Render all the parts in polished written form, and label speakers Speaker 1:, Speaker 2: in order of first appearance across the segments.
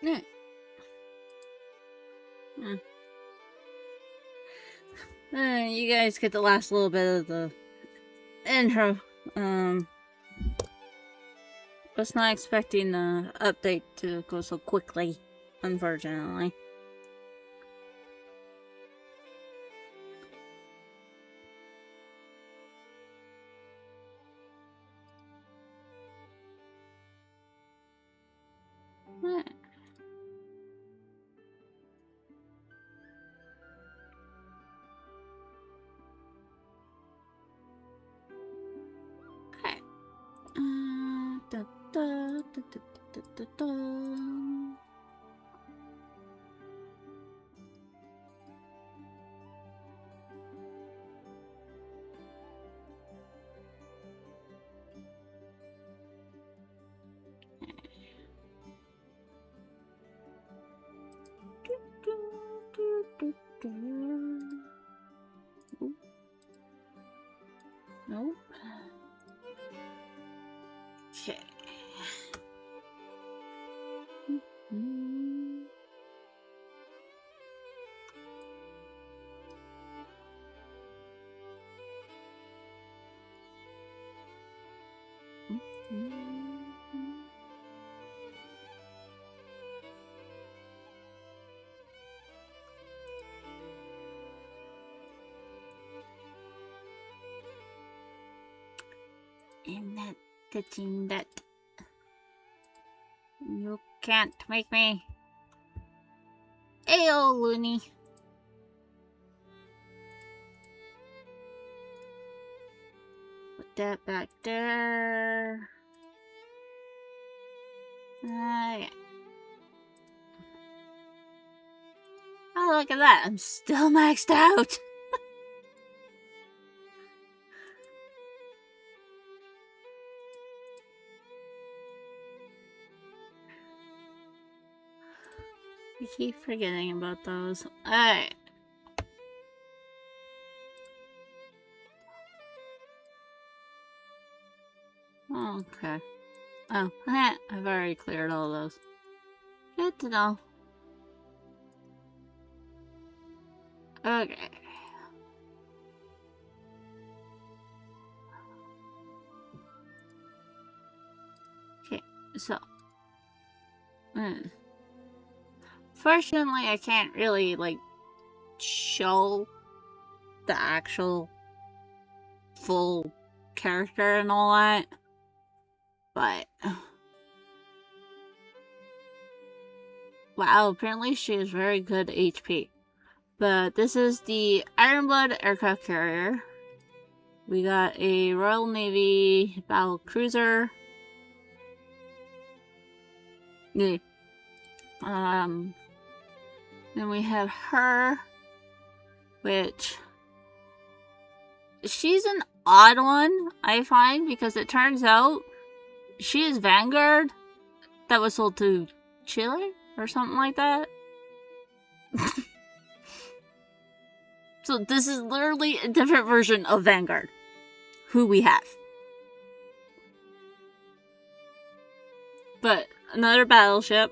Speaker 1: Yeah. You guys get the last little bit of the intro. Was not expecting the update to go so quickly, unfortunately. Yeah. Okay. Da, da, da, da, da, da, da. Nope. Okay. And that touching that. You can't make me. Ayo, Looney. Put that back there. Yeah. Oh, look at that. I'm still maxed out. I keep forgetting about those. Alright. Okay. Oh, I've already cleared all those. Good to know. Okay. Okay, so. Fortunately, I can't really, like, show the actual full character and all that. But. Wow, apparently she is very good HP. But this is the Ironblood aircraft carrier. We got a Royal Navy battle cruiser. Yeah. Then we have her, which she's an odd one, I find, because it turns out she is Vanguard that was sold to Chile or something like that. So this is literally a different version of Vanguard, who we have. But another battleship.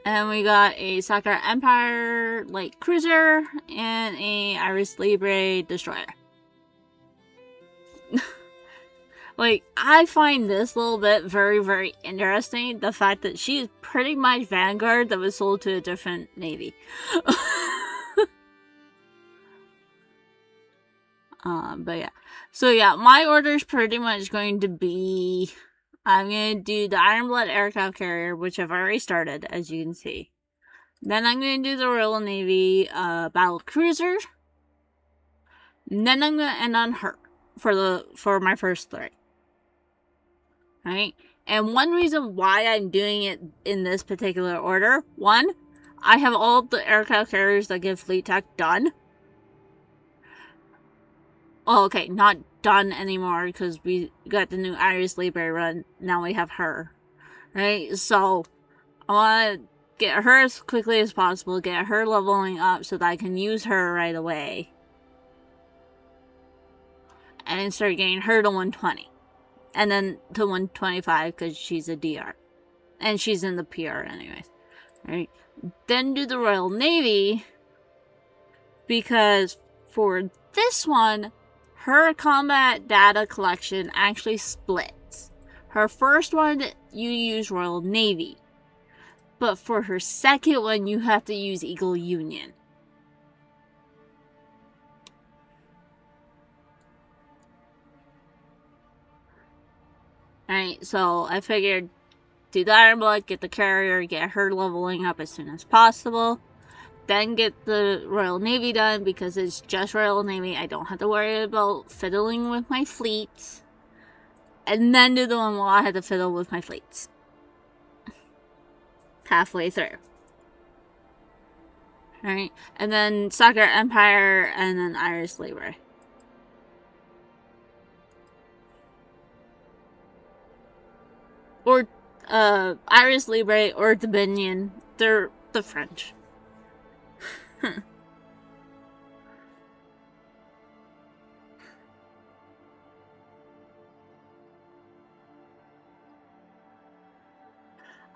Speaker 1: And we got a Sakura Empire light cruiser and a Iris Libre destroyer. Like, I find this little bit very, very interesting. The fact that she is pretty much Vanguard that was sold to a different navy. But yeah. So yeah, my order is pretty much going to be... I'm going to do the Ironblood aircraft carrier, which I've already started, as you can see. Then I'm going to do the Royal Navy battle cruiser. And then I'm going to end on her for my first three. Right? And one reason why I'm doing it in this particular order, one, I have all the aircraft carriers that give fleet tech done. Oh, okay, not done anymore because we got the new Iris Libre run. Now we have her. Right? So, I want to get her as quickly as possible, get her leveling up so that I can use her right away. And start getting her to 120. And then to 125 because she's a DR. And she's in the PR anyways. Right? Then do the Royal Navy, because for this one, her combat data collection actually splits. Her first one, you use Royal Navy. But for her second one, you have to use Eagle Union. Alright, so I figured do the Iron Blood, get the carrier, get her leveling up as soon as possible. Then get the Royal Navy done, because it's just Royal Navy. I don't have to worry about fiddling with my fleets. And then do the one while I had to fiddle with my fleets. Halfway through. Alright, and then Soccer Empire, and then Iris Libre. Or Iris Libre or Dominion. They're the French.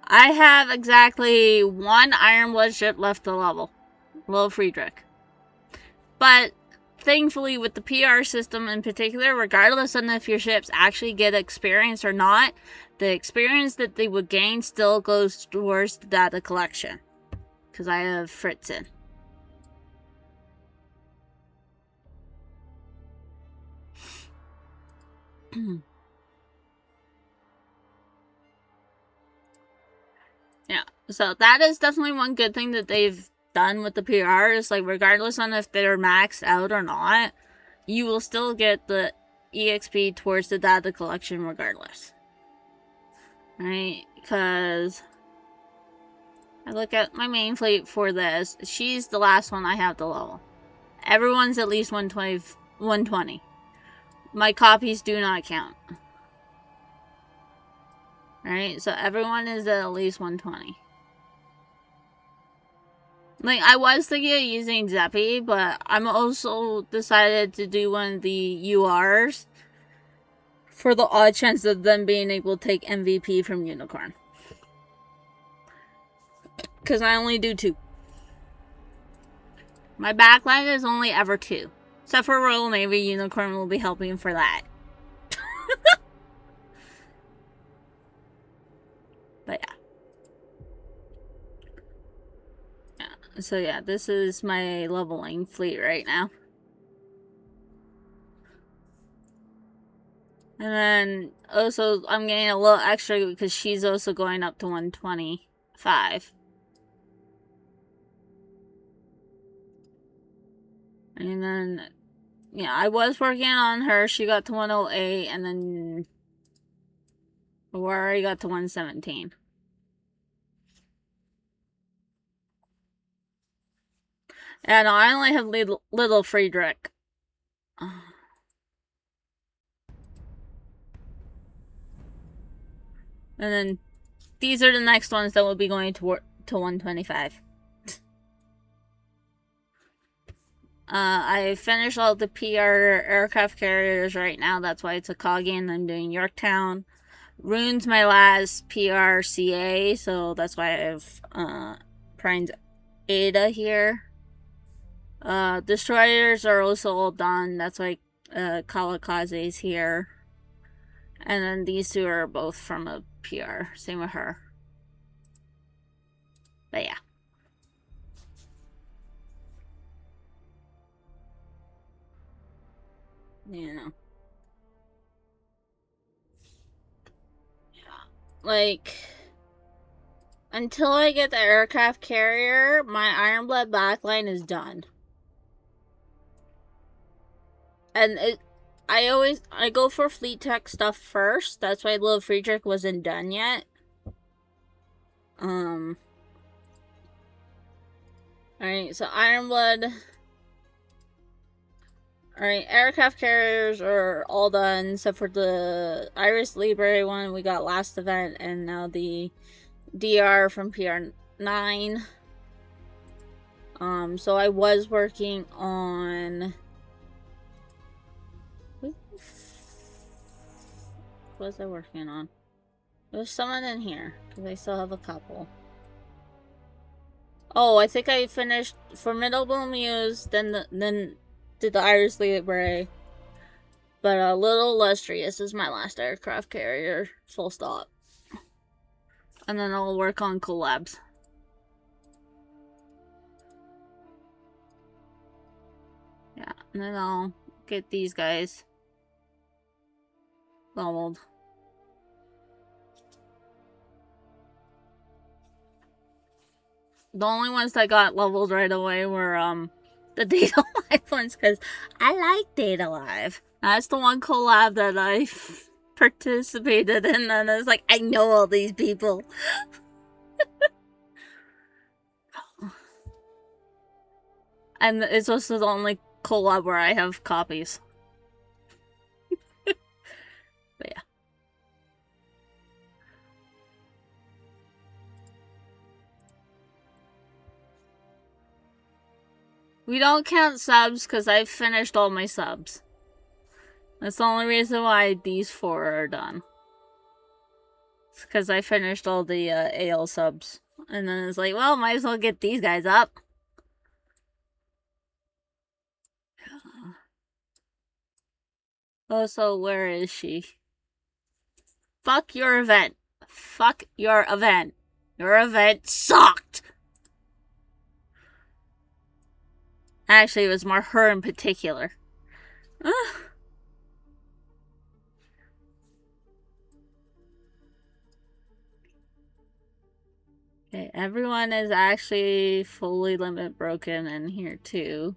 Speaker 1: I have exactly one Ironblood ship left to level. Little Friedrich. But thankfully, with the PR system in particular, regardless of if your ships actually get experience or not, the experience that they would gain still goes towards the data collection. Because I have Fritzen. Yeah, so that is definitely one good thing that they've done with the PR, is like regardless on if they're maxed out or not, you will still get the EXP towards the data collection regardless. Right? Because I look at my main fleet for this, she's the last one I have to level. Everyone's at least 120. My copies do not count. Right? So everyone is at least 120. Like, I was thinking of using Zeppi, but I'm also decided to do one of the URs for the odd chance of them being able to take MVP from Unicorn. Because I only do 2. My backline is only ever 2. Except for Royal Navy, Unicorn will be helping for that. But yeah. So yeah, this is my leveling fleet right now. And then also I'm getting a little extra because she's also going up to 125. And then yeah, I was working on her. She got to 108, and then Aurora got to 117. And I only have little Friedrich. And then these are the next ones that will be going to 125. I finished all the PR aircraft carriers right now. That's why it's a Coggin. I'm doing Yorktown. Rune's my last PRCA, so that's why I have Prime's Ada here. Destroyers are also all done. That's why Kamikaze's here. And then these 2 are both from a PR. Same with her. But yeah. You know. Yeah. Like, until I get the aircraft carrier, my Ironblood backline is done. And I go for fleet tech stuff first. That's why Little Friedrich wasn't done yet. Alright, so Ironblood. Alright, aircraft carriers are all done, except for the Iris Libre one we got last event, and now the DR from PR9. So I was working on... What was I working on? There's someone in here, because I still have a couple. Oh, I think I finished Formidable Muse, then did the Iris Libre. But a little illustrious is my last aircraft carrier, full stop. And then I'll work on collabs. Yeah, and then I'll get these guys leveled. The only ones that got leveled right away were the Data Live ones, because I like Data Live. That's the one collab that I participated in, and I was like, I know all these people. And it's also the only collab where I have copies. But yeah. We don't count subs because I've finished all my subs. That's the only reason why these 4 are done. It's because I finished all the AL subs. And then it's like, well, might as well get these guys up. Oh, so where is she? Fuck your event. Fuck your event. Your event sucked. Actually, it was more her in particular. Okay, everyone is actually fully limit broken in here too.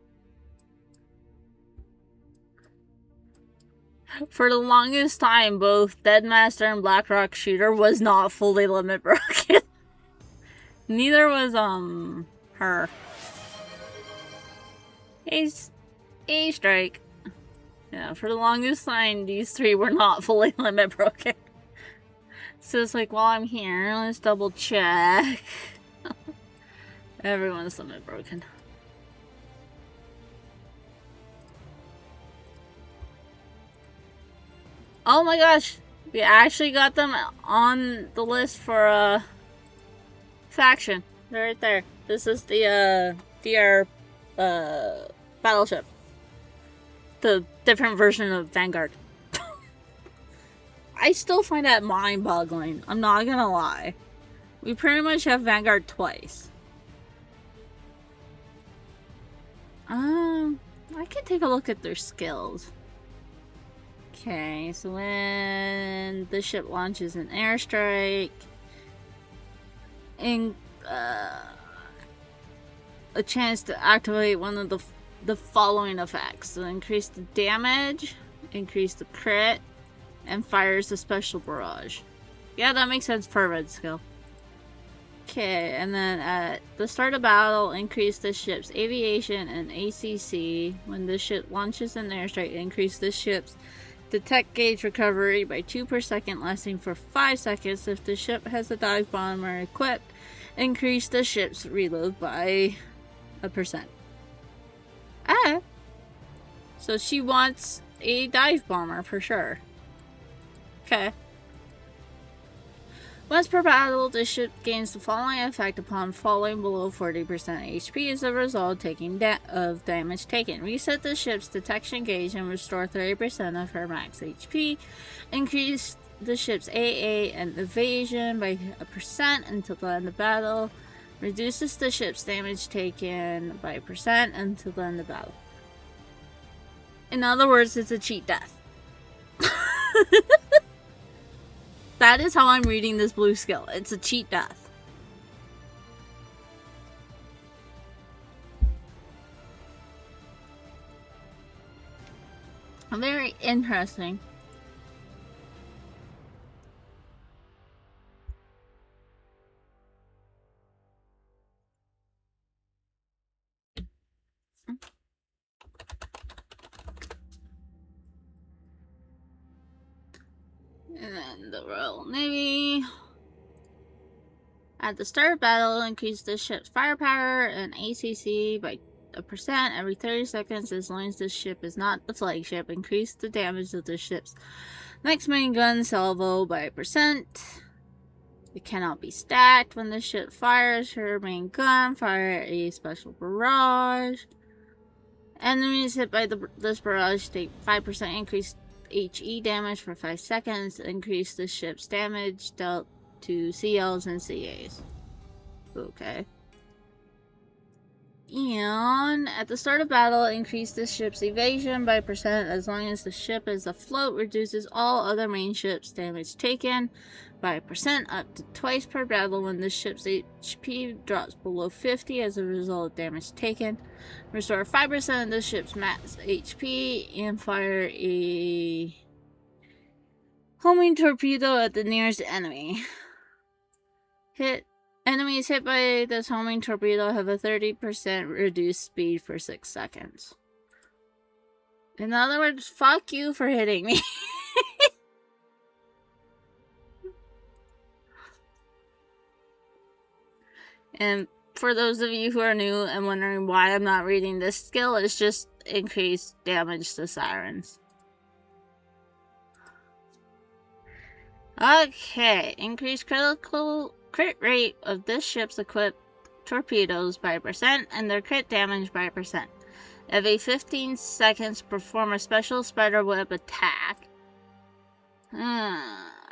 Speaker 1: For the longest time, both Deadmaster and Blackrock Shooter was not fully limit broken. Neither was her. A strike. Yeah, for the longest time, these 3 were not fully limit broken. So it's like, while I'm here, let's double check. Everyone's limit broken. Oh my gosh! We actually got them on the list for faction. They're right there. This is the DR battleship. The different version of Vanguard. I still find that mind-boggling. I'm not gonna lie. We pretty much have Vanguard twice. I can take a look at their skills. Okay, so when the ship launches an airstrike, a chance to activate one of the following effects: so increase the damage, increase the crit, and fires a special barrage. Yeah, that makes sense for a red skill. Okay, and then at the start of battle, increase the ship's aviation and ACC. When the ship launches an airstrike, increase the ship's detect gauge recovery by 2 per second, lasting for 5 seconds. If the ship has a dive bomber equipped, increase the ship's reload by 1%. Ah! So she wants a dive bomber for sure. Okay. Once per battle, the ship gains the following effect upon falling below 40% HP as a result of damage taken. Reset the ship's detection gauge and restore 30% of her max HP. Increase the ship's AA and evasion by 1% until the end of battle. Reduces the ship's damage taken by 1% until the end of battle. In other words, it's a cheat death. That is how I'm reading this blue skill. It's a cheat death. Very interesting. And then the Royal Navy. At the start of battle, increase the ship's firepower and ACC by 1% every 30 seconds as long as the ship is not the flagship. Increase the damage of the ship's next main gun salvo by 1%. It cannot be stacked. When the ship fires her main gun, fire a special barrage. Enemies hit by this barrage take 5% increased HE damage for 5 seconds. Increase the ship's damage dealt to CLs and CAs. Okay. And at the start of battle, increase the ship's evasion by percent as long as the ship is afloat. Reduces all other main ships' damage taken by percent up to twice per battle when the ship's HP drops below 50 as a result of damage taken. Restore 5% of the ship's max HP and fire a homing torpedo at the nearest enemy. Enemies hit by this homing torpedo have a 30% reduced speed for 6 seconds. In other words, fuck you for hitting me. And for those of you who are new and wondering why I'm not reading this skill, it's just increased damage to sirens. Okay, increased crit rate of this ship's equipped torpedoes by percent and their crit damage by percent. Every 15 seconds, perform a special spiderweb attack.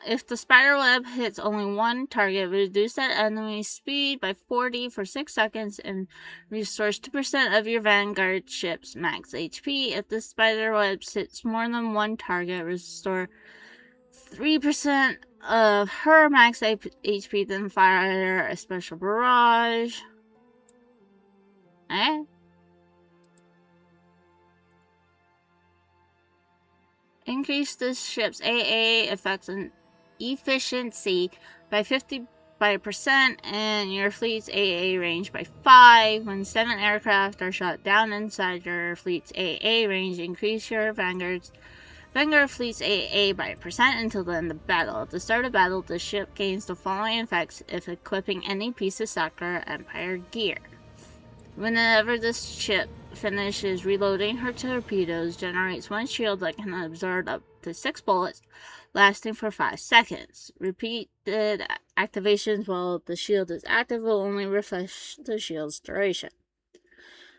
Speaker 1: If the spiderweb hits only one target, reduce that enemy's speed by 40 for 6 seconds and restores 2% of your vanguard ship's max HP. If the spiderweb hits more than one target, restore 3% of her max HP, then fire a special barrage. Increase the ship's AA effects and efficiency by 50% and your fleet's AA range by 5. When 7 aircraft are shot down inside your fleet's AA range, increase your Vanguard fleet's AA by percent until the end of battle. At the start of battle, the ship gains the following effects if equipping any piece of Sakura Empire gear. Whenever this ship finishes reloading her torpedoes, generates 1 shield that can absorb up to 6 bullets, lasting for 5 seconds. Repeated activations while the shield is active will only refresh the shield's duration.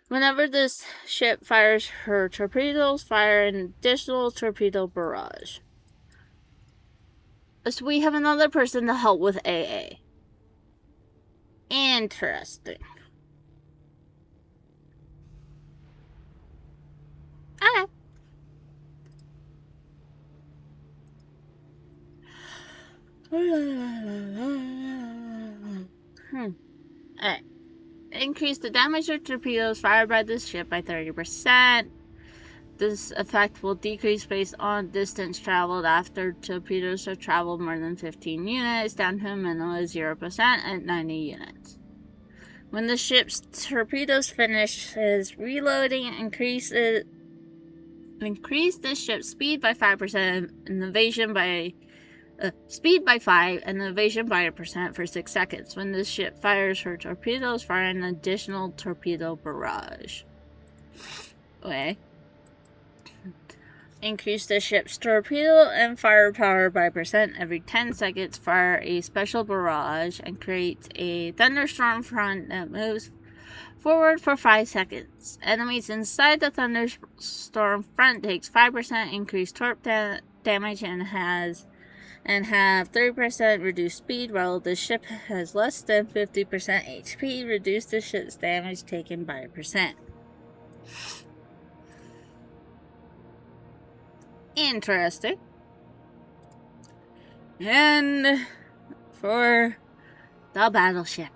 Speaker 1: Whenever this ship fires her torpedoes, fire an additional torpedo barrage. So we have another person to help with AA. Interesting. Okay. Alright. Increase the damage of torpedoes fired by this ship by 30%. This effect will decrease based on distance traveled after torpedoes have traveled more than 15 units, down to a minimum of 0% at 90 units. When the ship's torpedoes finishes reloading, increase the ship's speed by 5% and evasion by speed by 5 and evasion by 1% for 6 seconds. When the ship fires her torpedoes, fire an additional torpedo barrage. Okay. Increase the ship's torpedo and firepower by percent every 10 seconds. Fire a special barrage and create a thunderstorm front that moves forward for 5 seconds. Enemies inside the thunderstorm front takes 5% increased torp damage and have 30% reduced speed, while the ship has less than 50% HP. Reduce the ship's damage taken by 1%. Interesting. And for the battleship.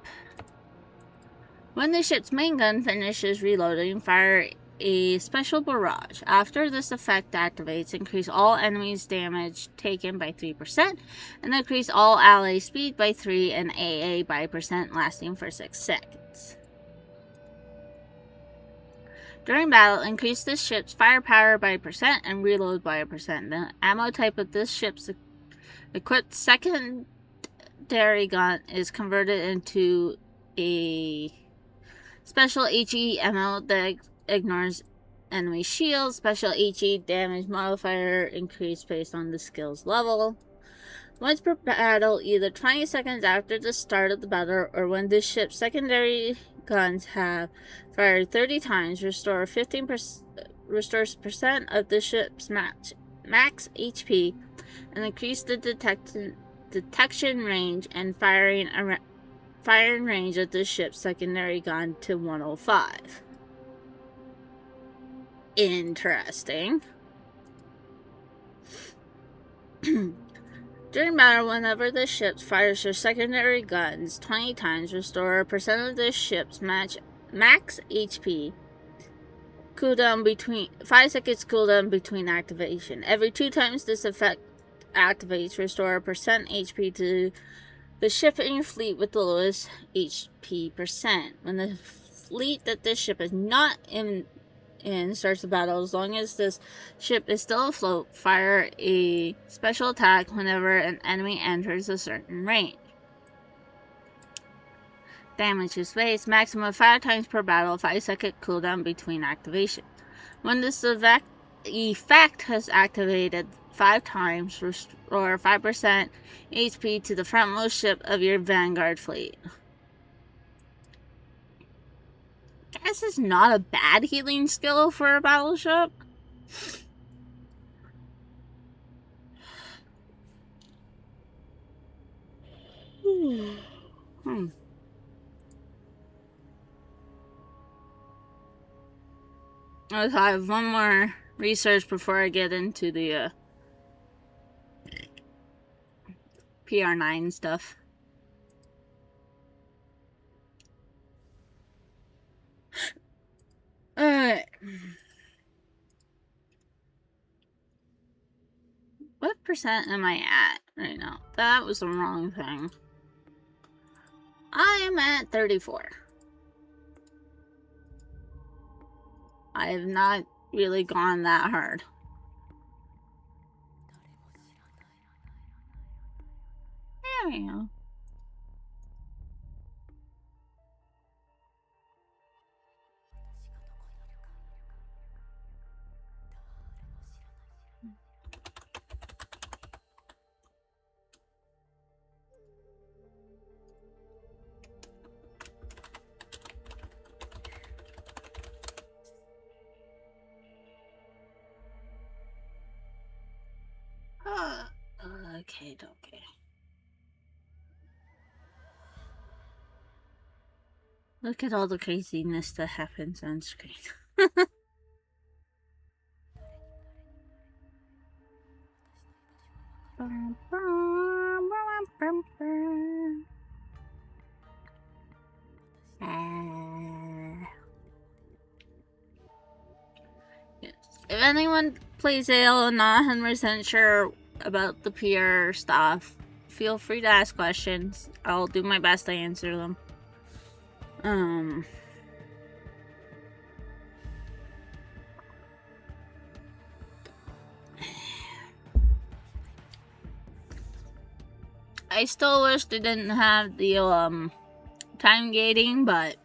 Speaker 1: When the ship's main gun finishes reloading, fire a special barrage. After this effect activates, increase all enemies' damage taken by 3% and increase all ally speed by 3 and AA by percent, lasting for 6 seconds. During battle, increase this ship's firepower by percent and reload by 1%. The ammo type of this ship's equipped secondary gun is converted into a special HE ammo that ignores enemy shields. Special HE damage modifier increased based on the skill's level. Once per battle, either 20 seconds after the start of the battle or when the ship's secondary guns have fired 30 times, restores percent of the ship's max HP and increase the detection range and firing range of the ship's secondary gun to 105. Interesting. During battle, whenever the ship fires their secondary guns 20 times, restore a percent of the ship's max HP. Cooldown between 5 seconds. Cooldown between activation. Every 2 times this effect activates, restore a percent HP to the ship in your fleet with the lowest HP percent. When the fleet that this ship is not in starts the battle, as long as this ship is still afloat, fire a special attack whenever an enemy enters a certain range. Damage to space, maximum 5 times per battle, 5-second cooldown between activation. When this effect has activated 5 times, restore 5% HP to the frontmost ship of your Vanguard fleet. This is not a bad healing skill for a battleship. I have one more research before I get into the PR9 stuff. Alright. What percent am I at right now? That was the wrong thing. I am at 34. I have not really gone that hard. There we go. Okay. Look at all the craziness that happens on screen. Yes. If anyone plays Ale and not 100% sure about the PR stuff, feel free to ask questions. I'll do my best to answer them. I still wish they didn't have the time gating, but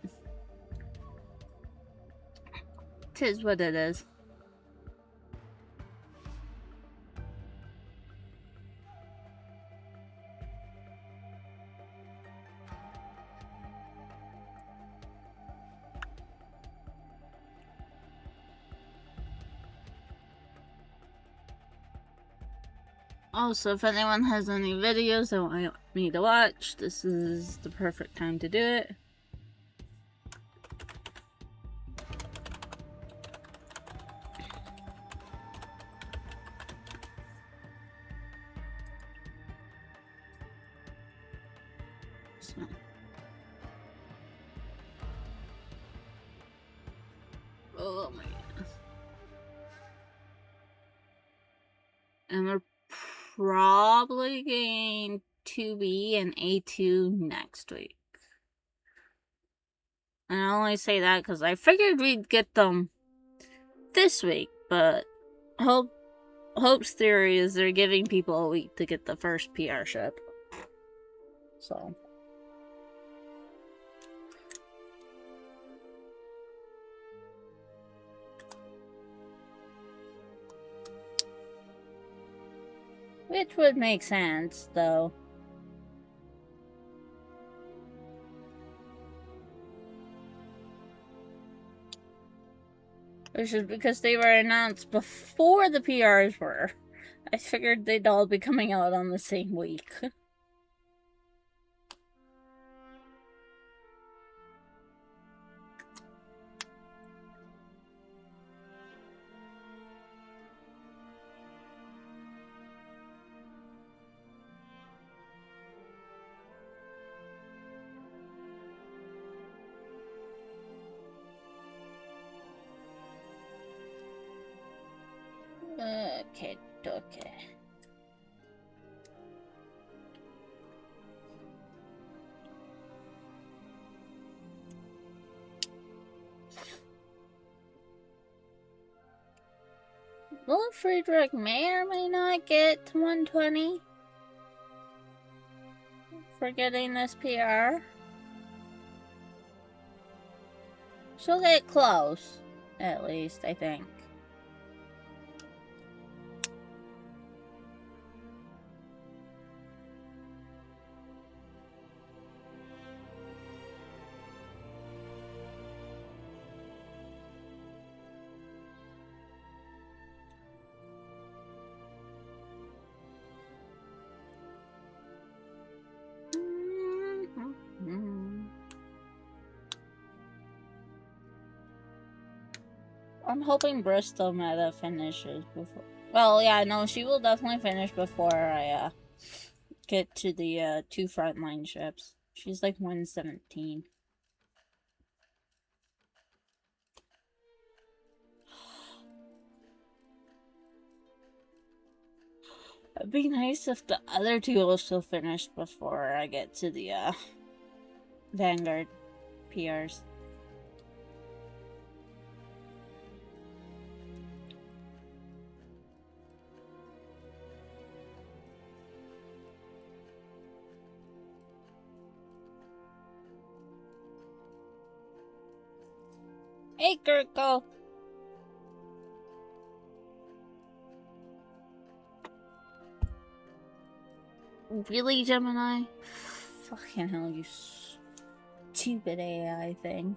Speaker 1: 'tis what it is. Also, if anyone has any videos they want me to watch, this is the perfect time to do it. So. Oh my goodness. And we're probably getting 2B and A2 next week. And I only say that because I figured we'd get them this week, but Hope's theory is they're giving people a week to get the first PR ship. So. Which would make sense, though. Which is because they were announced before the PRs were. I figured they'd all be coming out on the same week. Okay. Well, Friedrich may or may not get to 120 for getting this PR. She'll get close, at least, I think. I'm hoping Bristol Meta finishes before. Well, yeah, no, she will definitely finish before I get to the 2 frontline ships. She's like 117. It'd be nice if the other 2 also finished before I get to the Vanguard PRs. Hey, Kirko! Really, Gemini? Fucking hell, you stupid AI thing.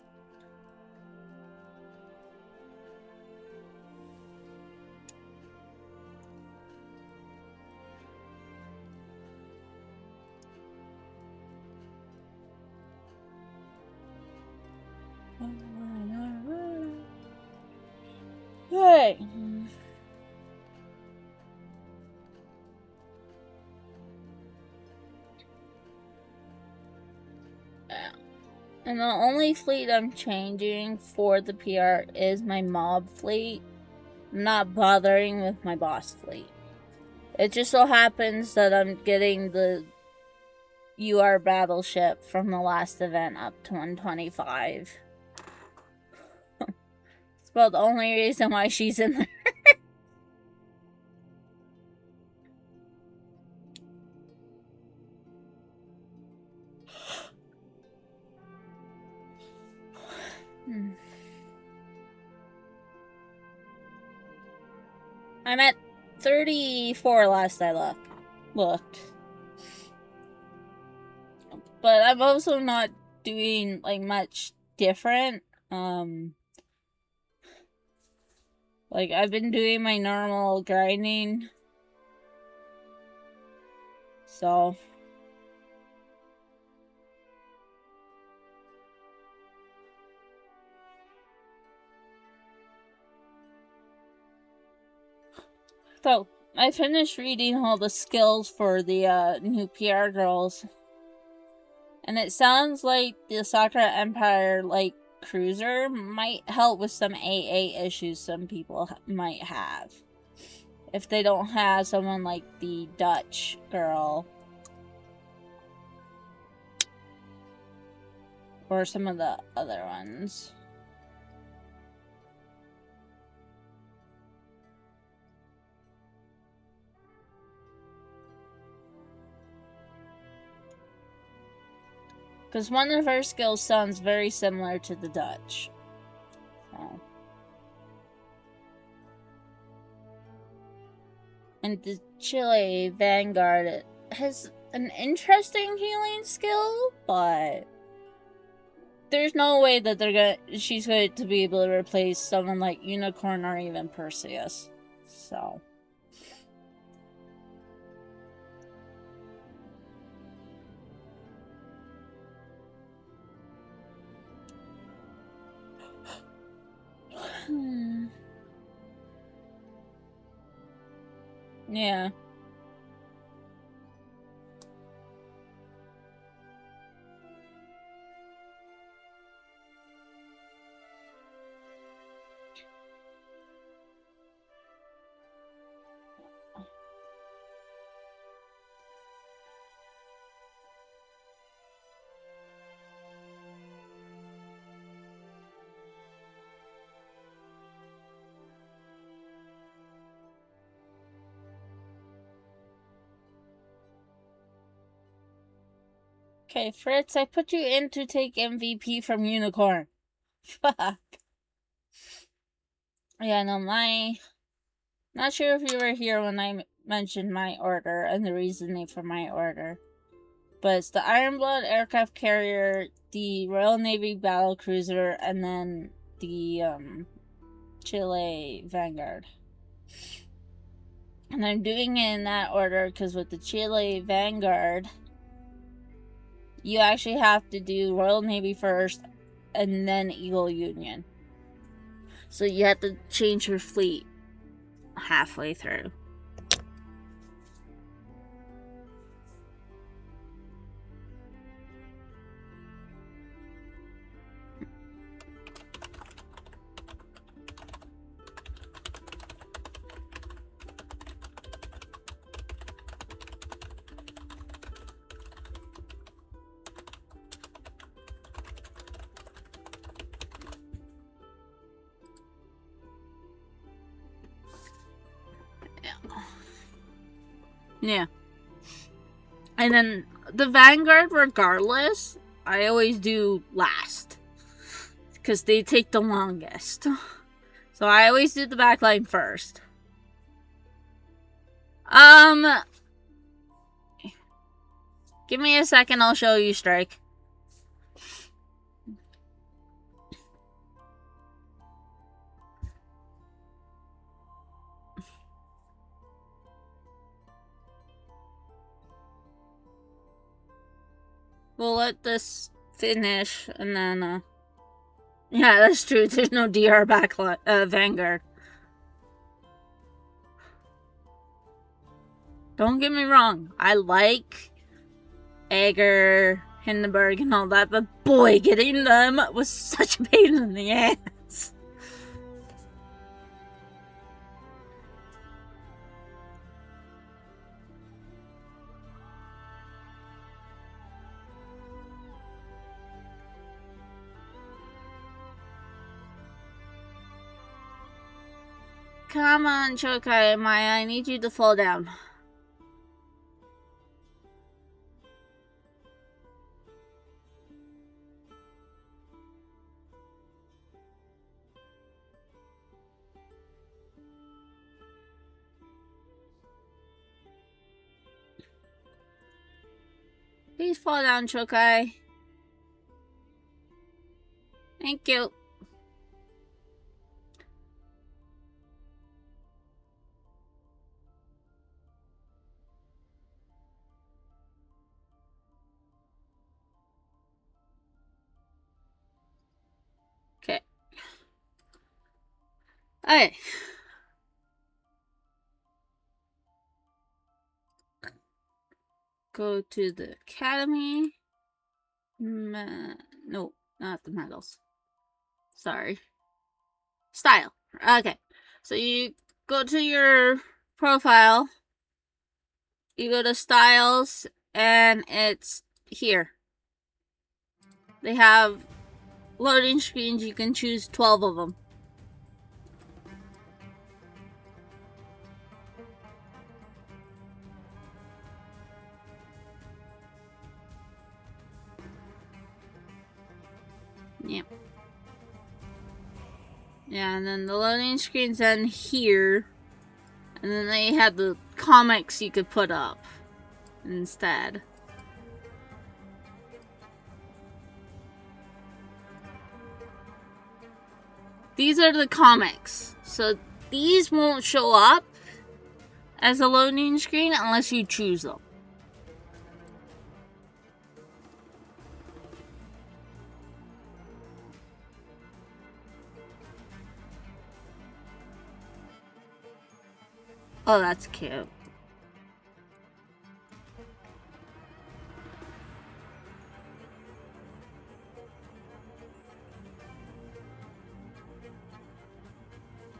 Speaker 1: Hey! And the only fleet I'm changing for the PR is my mob fleet. I'm not bothering with my boss fleet. It just so happens that I'm getting the UR battleship from the last event up to 125. It's about the only reason why she's in there. I'm at 34 last I looked. But I'm also not doing like much different. Like I've been doing my normal grinding. So I finished reading all the skills for the new PR girls. And it sounds like the Sakura Empire like cruiser might help with some AA issues some people might have. If they don't have someone like the Dutch girl. Or some of the other ones. Because one of her skills sounds very similar to the Dutch. So. And the Chile Vanguard has an interesting healing skill, but there's no way that she's going to be able to replace someone like Unicorn or even Perseus. So. Yeah. Okay, Fritz, I put you in to take MVP from Unicorn. Fuck. Yeah, no, not sure if you were here when I mentioned my order and the reasoning for my order. But it's the Ironblood aircraft carrier, the Royal Navy battle cruiser, and then the, Chile Vanguard. And I'm doing it in that order because with the Chile Vanguard, you actually have to do Royal Navy first and then Eagle Union. So you have to change your fleet halfway through. Yeah. And then the Vanguard, regardless, I always do last. Because they take the longest. So I always do the backline first. Give me a second, I'll show you, Strike. We'll let this finish, and then, yeah, that's true. There's no DR backline, Vanguard. Don't get me wrong. I like Egger, Hindenburg, and all that, but boy, getting them was such a pain in the ass. Come on, Chokai, Maya, I need you to fall down. Please fall down, Chokai. Thank you. Okay. Alright. Go to the academy. No, not the medals. Sorry. Style. Okay. So you go to your profile. You go to styles, and it's here. They have loading screens. You can choose 12 of them. Yep. Yeah, and then the loading screen's in here. And then they have the comics you could put up instead. These are the comics. So these won't show up as a loading screen unless you choose them. Oh, that's cute.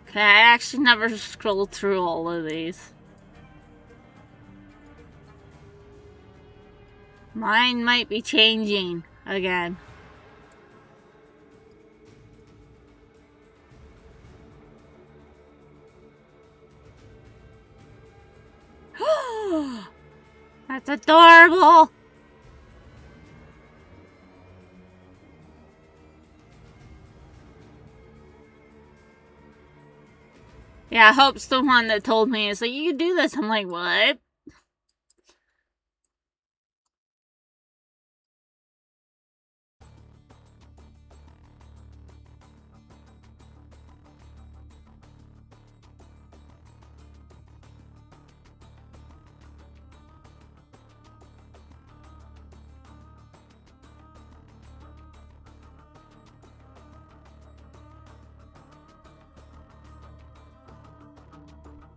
Speaker 1: Okay, I actually never scrolled through all of these. Mine might be changing again. That's adorable! Yeah, Hope's the one that told me, it's like, you can do this. I'm like, what?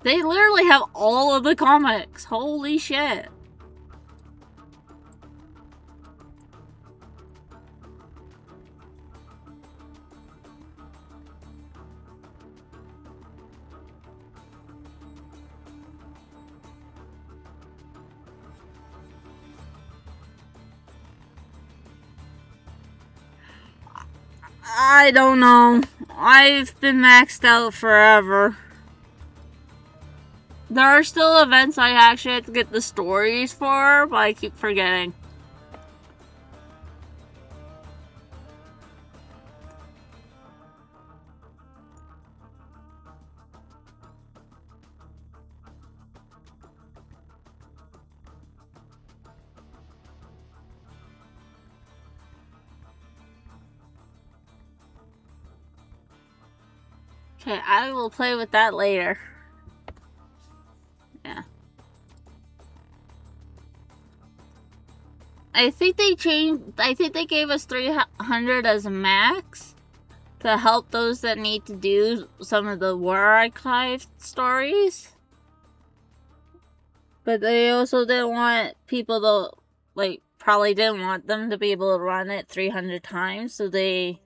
Speaker 1: They literally have all of the comics. Holy shit. I don't know. I've been maxed out forever. There are still events I actually have to get the stories for, but I keep forgetting. Okay, I will play with that later. Yeah. I think they gave us 300 as a max to help those that need to do some of the War Archive stories. But they also didn't want people to, like, probably didn't want them to be able to run it 300 times, so they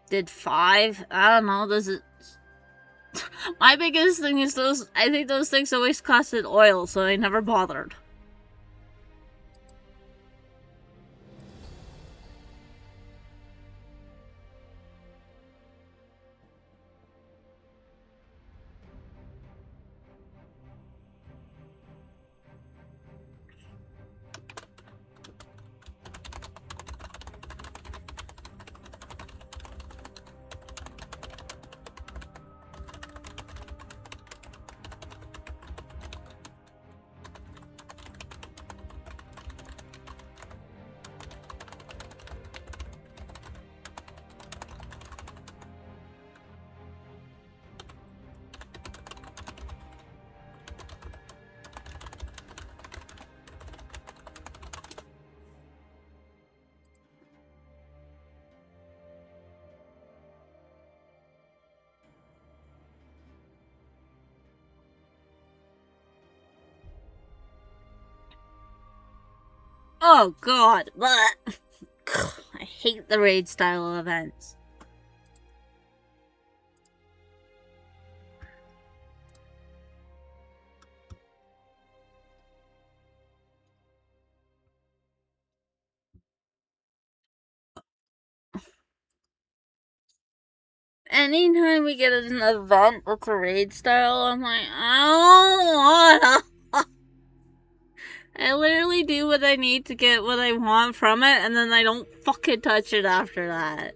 Speaker 1: did 5. I don't know, my biggest thing is I think those things always costed oil, so I never bothered. Oh god, but I hate the raid style events. Anytime we get an event that's a raid style, I'm like, I don't wanna. I literally do what I need to get what I want from it, and then I don't fucking touch it after that.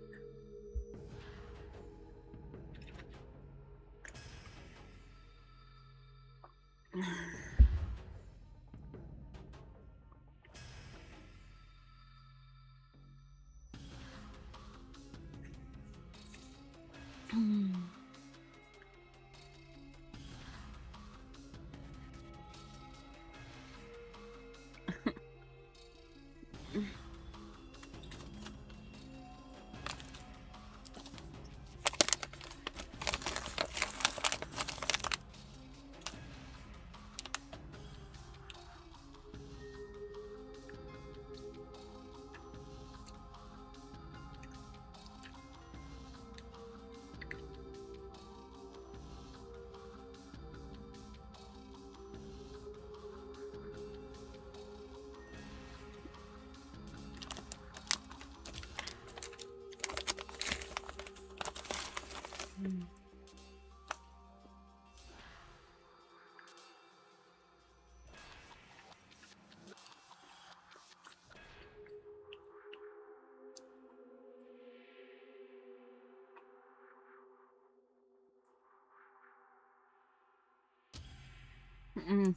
Speaker 1: Mm-mm.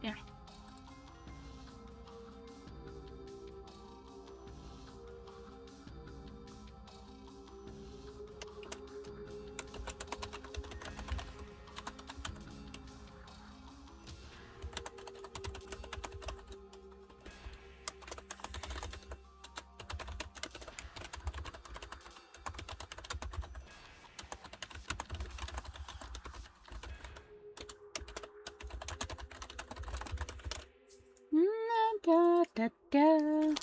Speaker 1: Yeah. Da, da, da.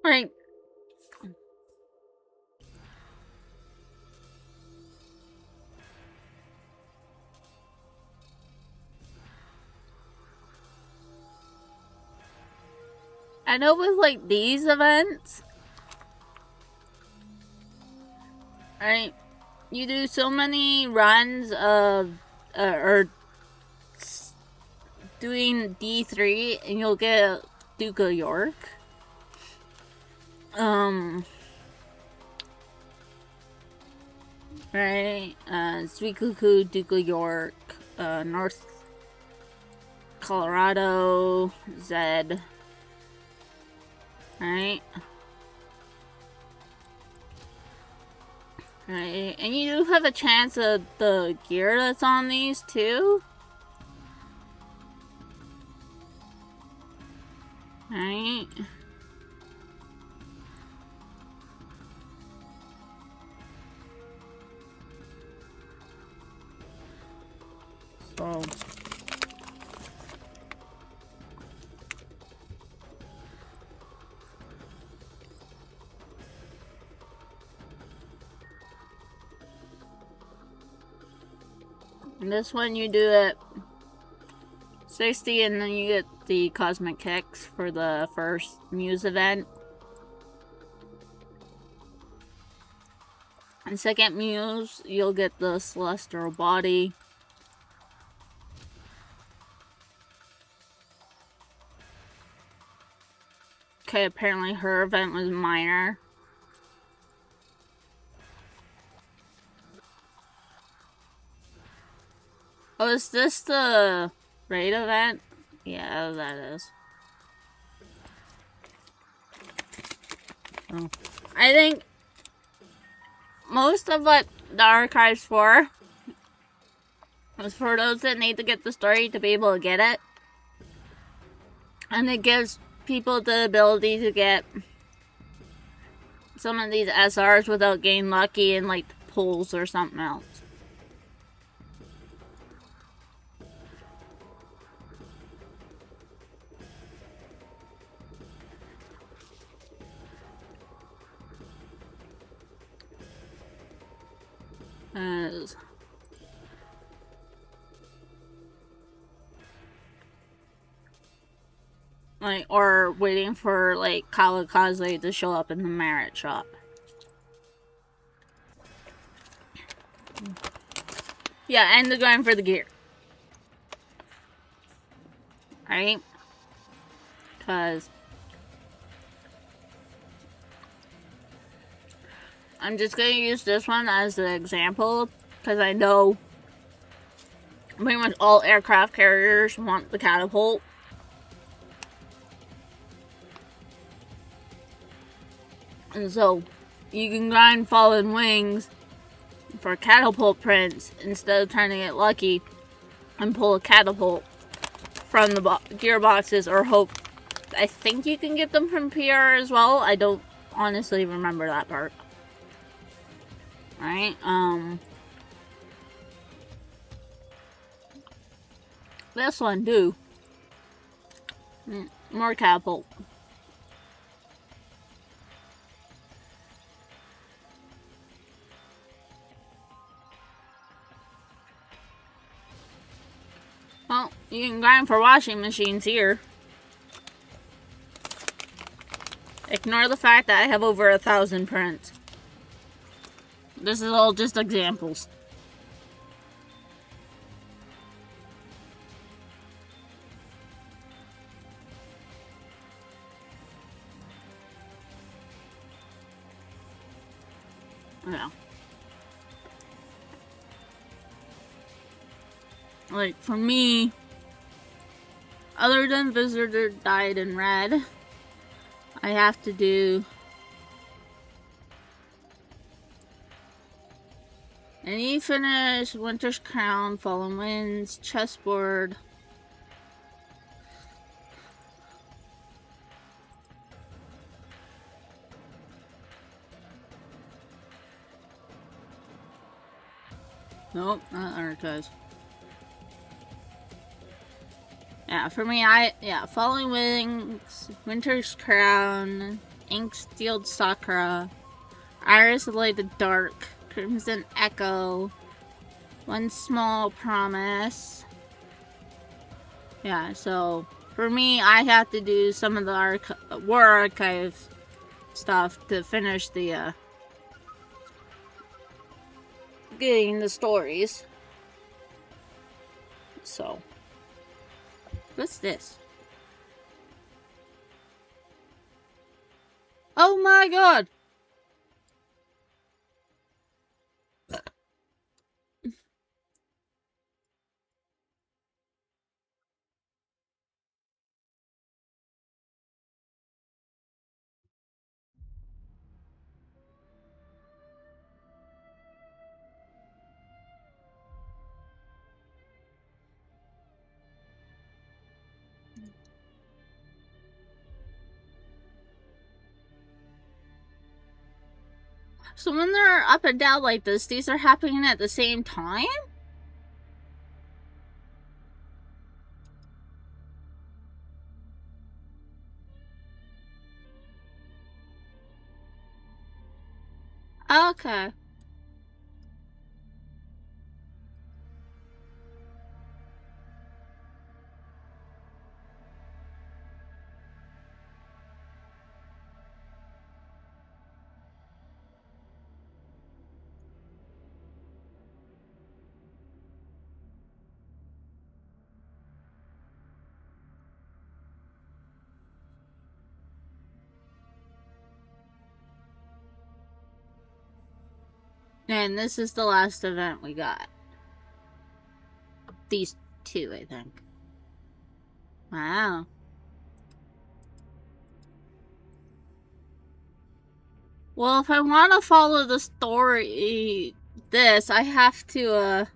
Speaker 1: Right. I know with like these events, right? You do so many runs of or doing D3 and you'll get Duke of York. Right? Sweet Cuckoo, Duke of York, North Colorado, Zed. Right? Right, and you do have a chance of the gear that's on these too. Right. So and this one you do it 60 and then you get the Cosmic Kicks for the first Muse event. And second Muse, you'll get the Celestial Body. Okay, apparently her event was minor. Oh, is this the raid event? Yeah, that is. Oh. I think most of what the archive's for is for those that need to get the story to be able to get it. And it gives people the ability to get some of these SRs without getting lucky in like pulls or something else. Like, or waiting for, like, Kamikaze to show up in the merit shop. Yeah, and the going for the gear. Right? Because I'm just going to use this one as an example, because I know pretty much all aircraft carriers want the catapult. And so, you can grind Fallen Wings for catapult prints instead of trying to get lucky and pull a catapult from the gearboxes, or hope. I think you can get them from PR as well. I don't honestly remember that part. Right? This one, do. More catapult. Well, you can grind for washing machines here. Ignore the fact that I have over 1,000 prints. This is all just examples. Yeah. Like, for me, other than Visitor Died in Red, I have to do any finish, Winter's Crown, Fallen Winds, Chessboard. Nope, not Archives. Yeah, for me, Falling Wings, Winter's Crown, Ink-Steeled Sakura, Iris of Light the Dark, Crimson Echo, One Small Promise. Yeah, so for me, I have to do some of the War Archive stuff to finish the getting the stories. So, what's this? Oh my god! So when they're up and down like this, these are happening at the same time? Okay. And this is the last event we got. These two, I think. Wow. Well, if I want to follow the story, I have to,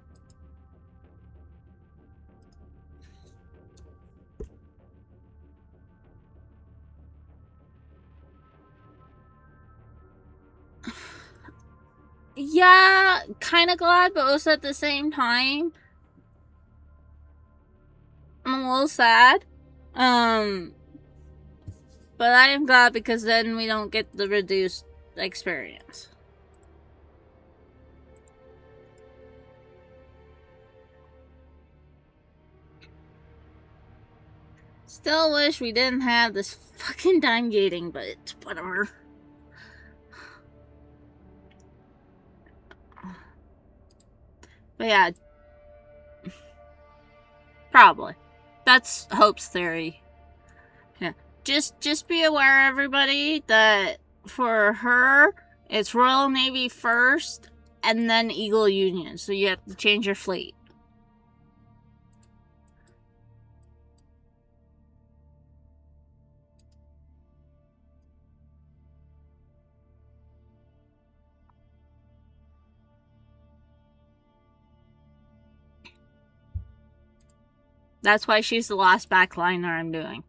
Speaker 1: yeah, kind of glad, but also at the same time, I'm a little sad. But I am glad because then we don't get the reduced experience. Still wish we didn't have this fucking time gating, but it's whatever. But yeah. Probably. That's Hope's theory. Yeah. Just be aware, everybody, that for her, it's Royal Navy first, and then Eagle Union. So you have to change your fleet. That's why she's the last backliner I'm doing.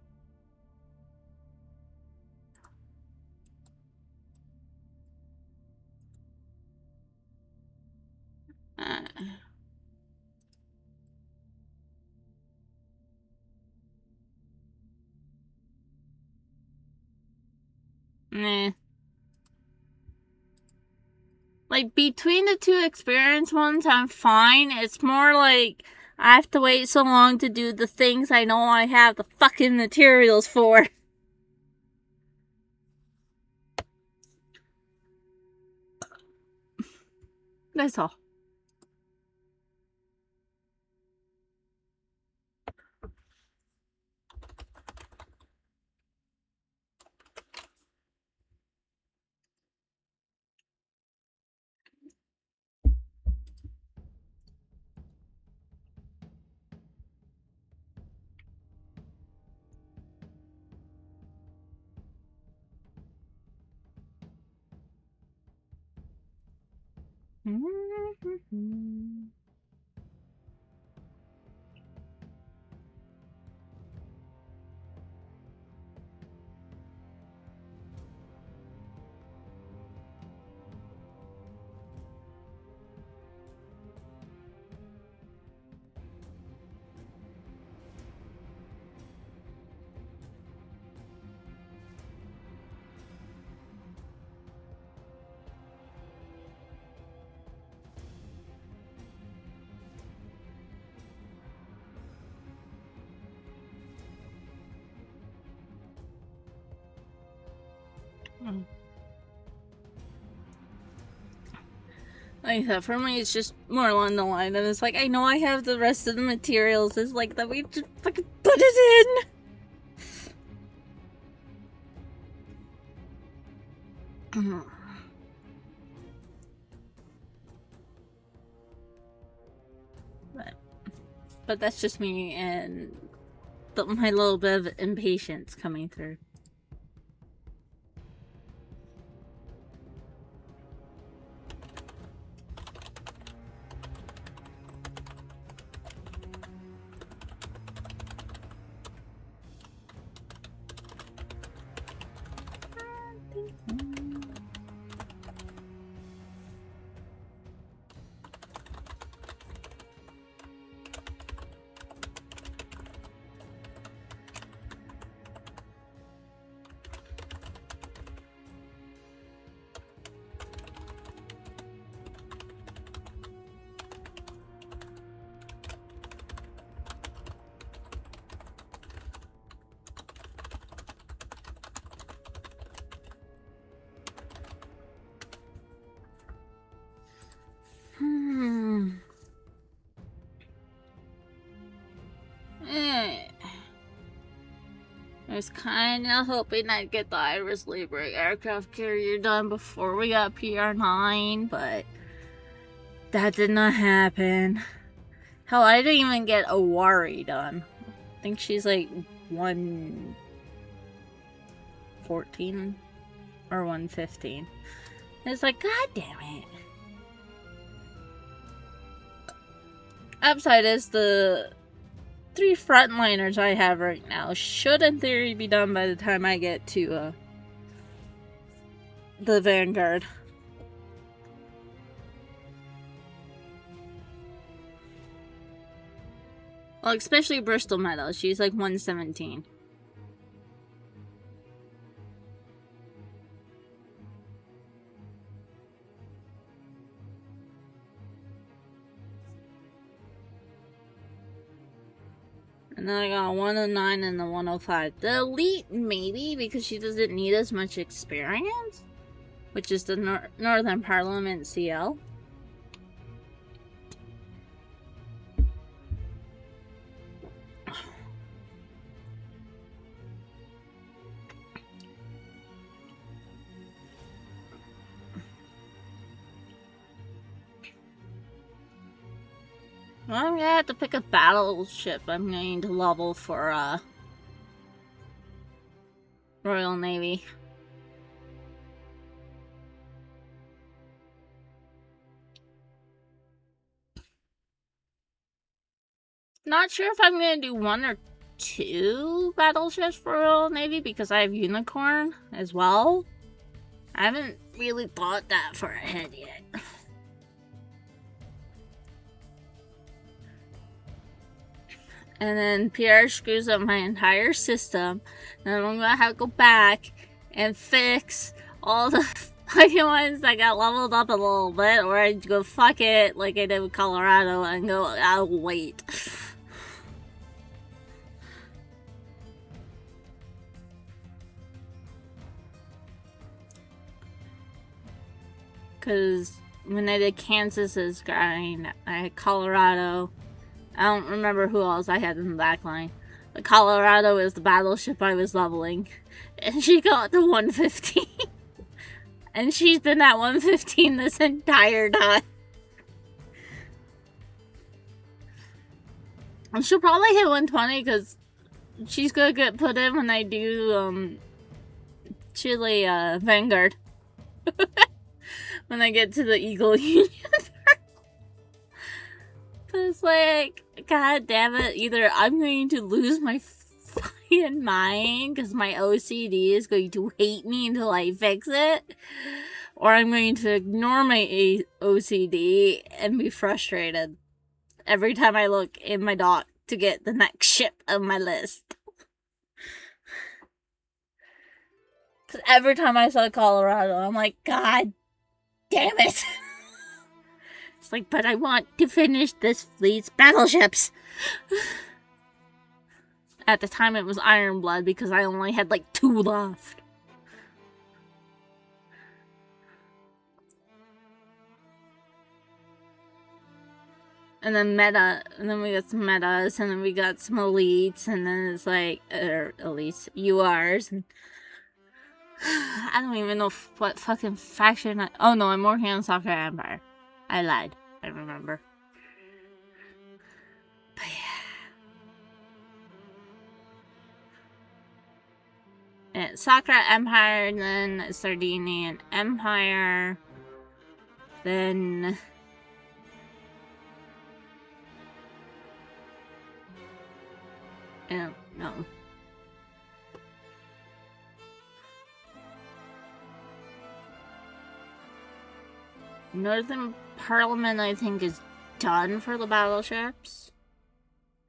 Speaker 1: Nah. Like, between the two experienced ones, I'm fine. It's more like I have to wait so long to do the things I know I have the fucking materials for. That's all. Like that, for me, it's just more along the line, and it's like, I know I have the rest of the materials, it's like that we just fucking put it in! But that's just me and my little bit of impatience coming through. I was kind of hoping I'd get the Iris Libra aircraft carrier done before we got PR9, but that did not happen. Hell, I didn't even get Awari done. I think she's like 114 or 115. It's like, god damn it. Upside is the 3 frontliners I have right now should in theory be done by the time I get to the Vanguard. Well, especially Bristol Meadows. She's like 117. And then I got a 109 and a 105. The elite, maybe, because she doesn't need as much experience, which is the Northern Parliament CL. Well, I'm gonna have to pick a battleship I'm going to level for, Royal Navy. Not sure if I'm gonna do 1 or 2 battleships for Royal Navy because I have Unicorn as well. I haven't really thought that far ahead yet. And then PR screws up my entire system. Then I'm gonna have to go back and fix all the fucking ones that got leveled up a little bit, or I'd go fuck it like I did with Colorado and go, I'll wait. Because when I did Kansas's grind, I had Colorado. I don't remember who else I had in the back line. But Colorado is the battleship I was leveling. And she got to 115. And she's been at 115 this entire time. And she'll probably hit 120 because she's gonna get put in when I do Chile Vanguard. When I get to the Eagle Union. But it's like, god damn it, either I'm going to lose my fucking mind because my OCD is going to hate me until I fix it, or I'm going to ignore my OCD and be frustrated every time I look in my dock to get the next ship on my list. Because every time I saw Colorado, I'm like, god damn it. It's like, but I want to finish this fleet's battleships. At the time it was Ironblood because I only had like 2 left. And then meta, and then we got some metas, and then we got some elites, and then it's like, elites, URs, and I don't even know what fucking faction oh no, I'm working on Soccer Empire. I lied. I remember. But yeah. Soccer Empire, then Sardinian Empire, then I don't know. Northern Parliament, I think, is done for the battleships.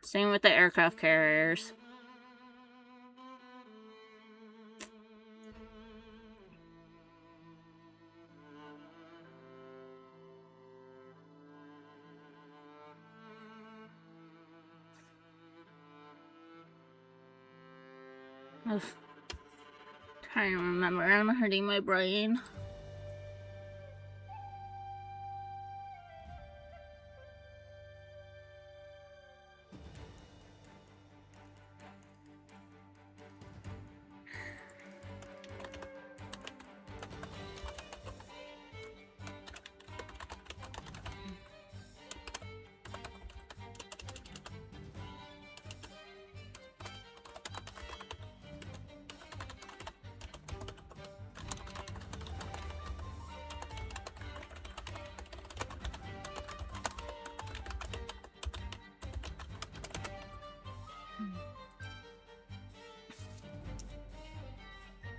Speaker 1: Same with the aircraft carriers. Ugh. Trying to remember, I'm hurting my brain.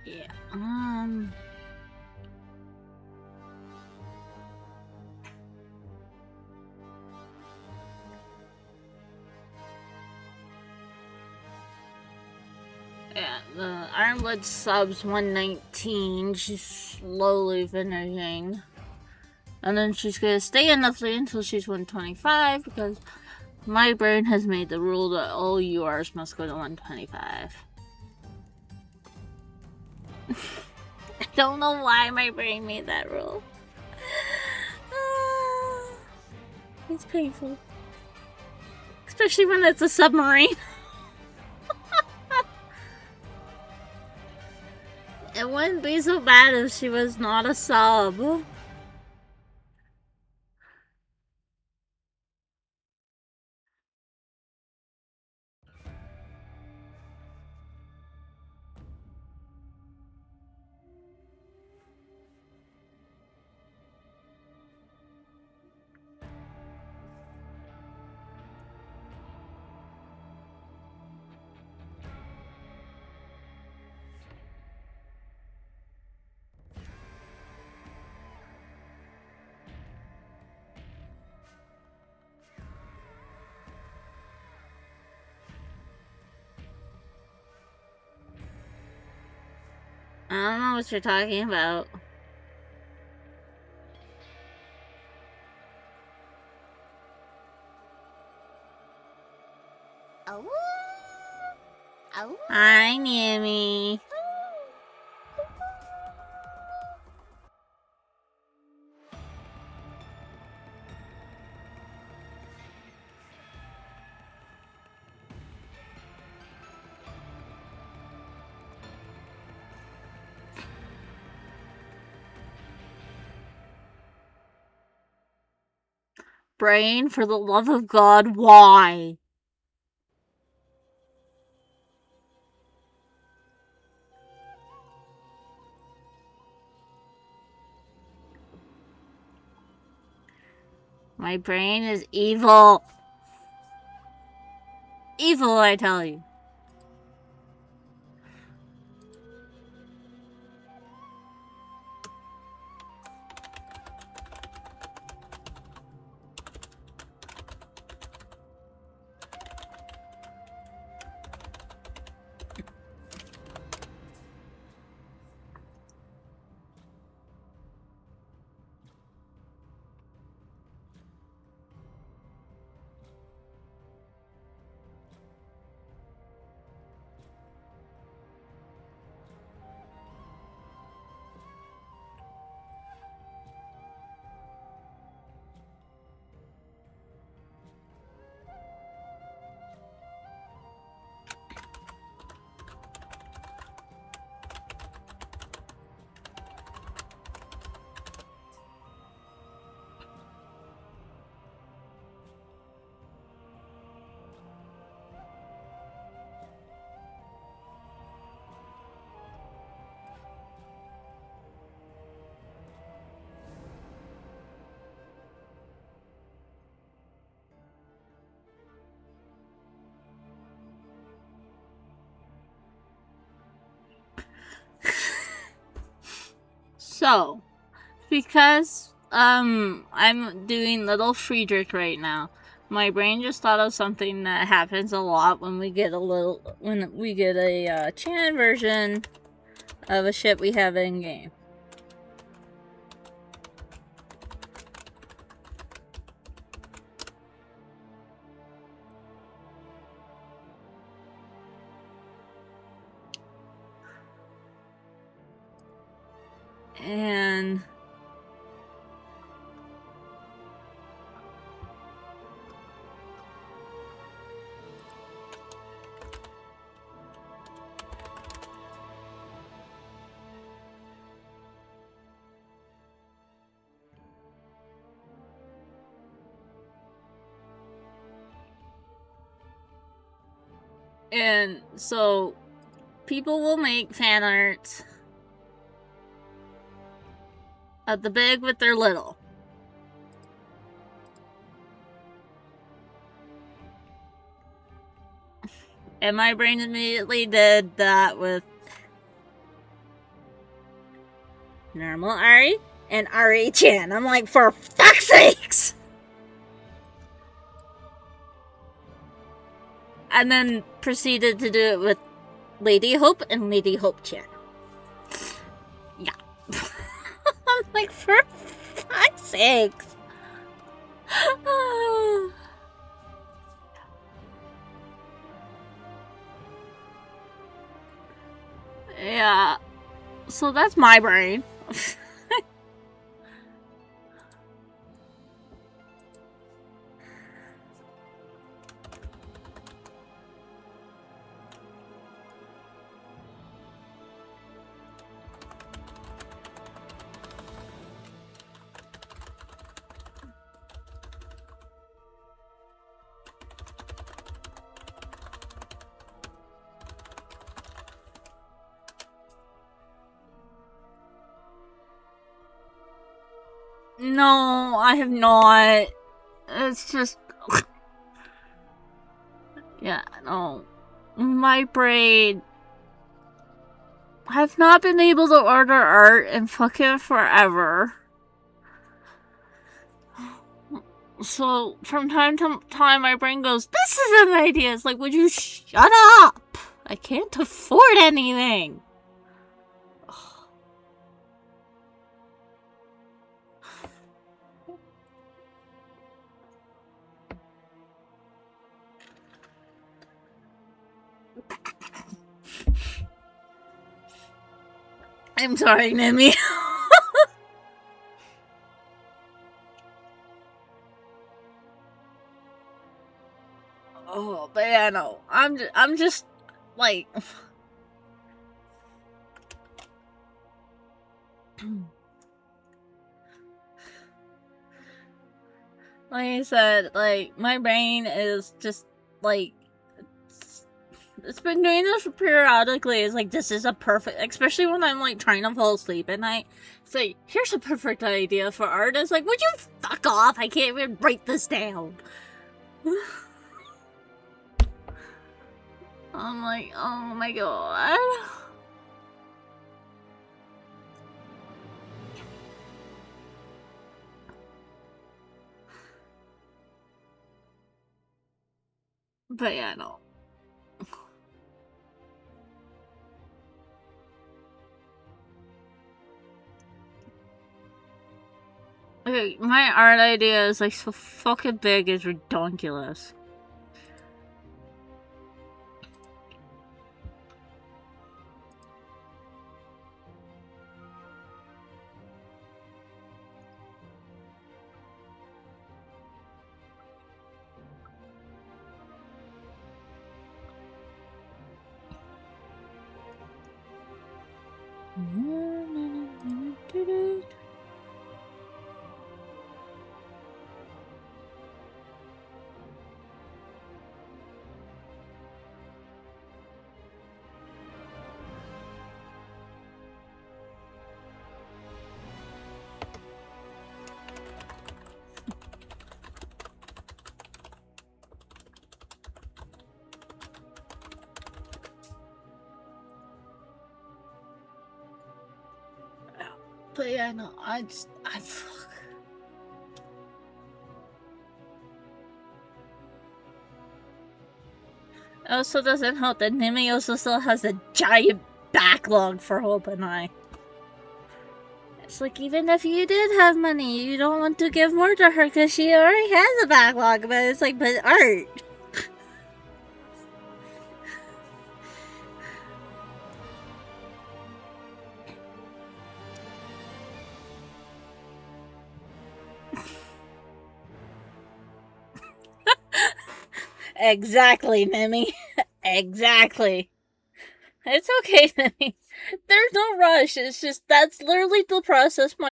Speaker 1: Yeah, yeah, the Ironblood subs 119. She's slowly finishing. And then she's gonna stay in the fleet until she's 125 because My brain has made the rule that all URs must go to 125. I don't know why my brain made that rule. It's painful. Especially when it's a submarine. It wouldn't be so bad if she was not a sub. I don't know what you're talking about. Oh. Oh. Hi, Nammy. Brain, for the love of God, why? My brain is evil. Evil, I tell you. So, because I'm doing Little Friedrich right now, my brain just thought of something that happens a lot when we get a Chan version of a ship we have in game. And so people will make fan art of the big with their little. And my brain immediately did that with normal Ari and Ari Chan. I'm like, for fuck's sakes! And then proceeded to do it with Lady Hope and Lady Hope Chan. Yeah. I'm like, for fuck's sakes. So that's my brain. No, I have not. It's just... yeah, no. My brain... I've not been able to order art in fucking forever. So, from time to time, my brain goes, this is an idea! It's like, would you shut up? I can't afford anything! I'm sorry, Nimi. Oh, but yeah, no. I'm just, like... like I said, like, my brain is just, like... It's been doing this periodically. It's like, this is a perfect... Especially when I'm, like, trying to fall asleep at night. It's like, here's a perfect idea for art. It's like, would you fuck off? I can't even write this down. I'm like, oh my god. But yeah, no. Okay, my art idea is like so fucking big, it's ridiculous. But yeah, no, I fuck. It also doesn't help that Nimi also still has a giant backlog for Hope and I. It's like, even if you did have money, you don't want to give more to her because she already has a backlog, but it's like, but art. Exactly, Nimi. Exactly. It's okay, Nimi. There's no rush. It's just, that's literally the process my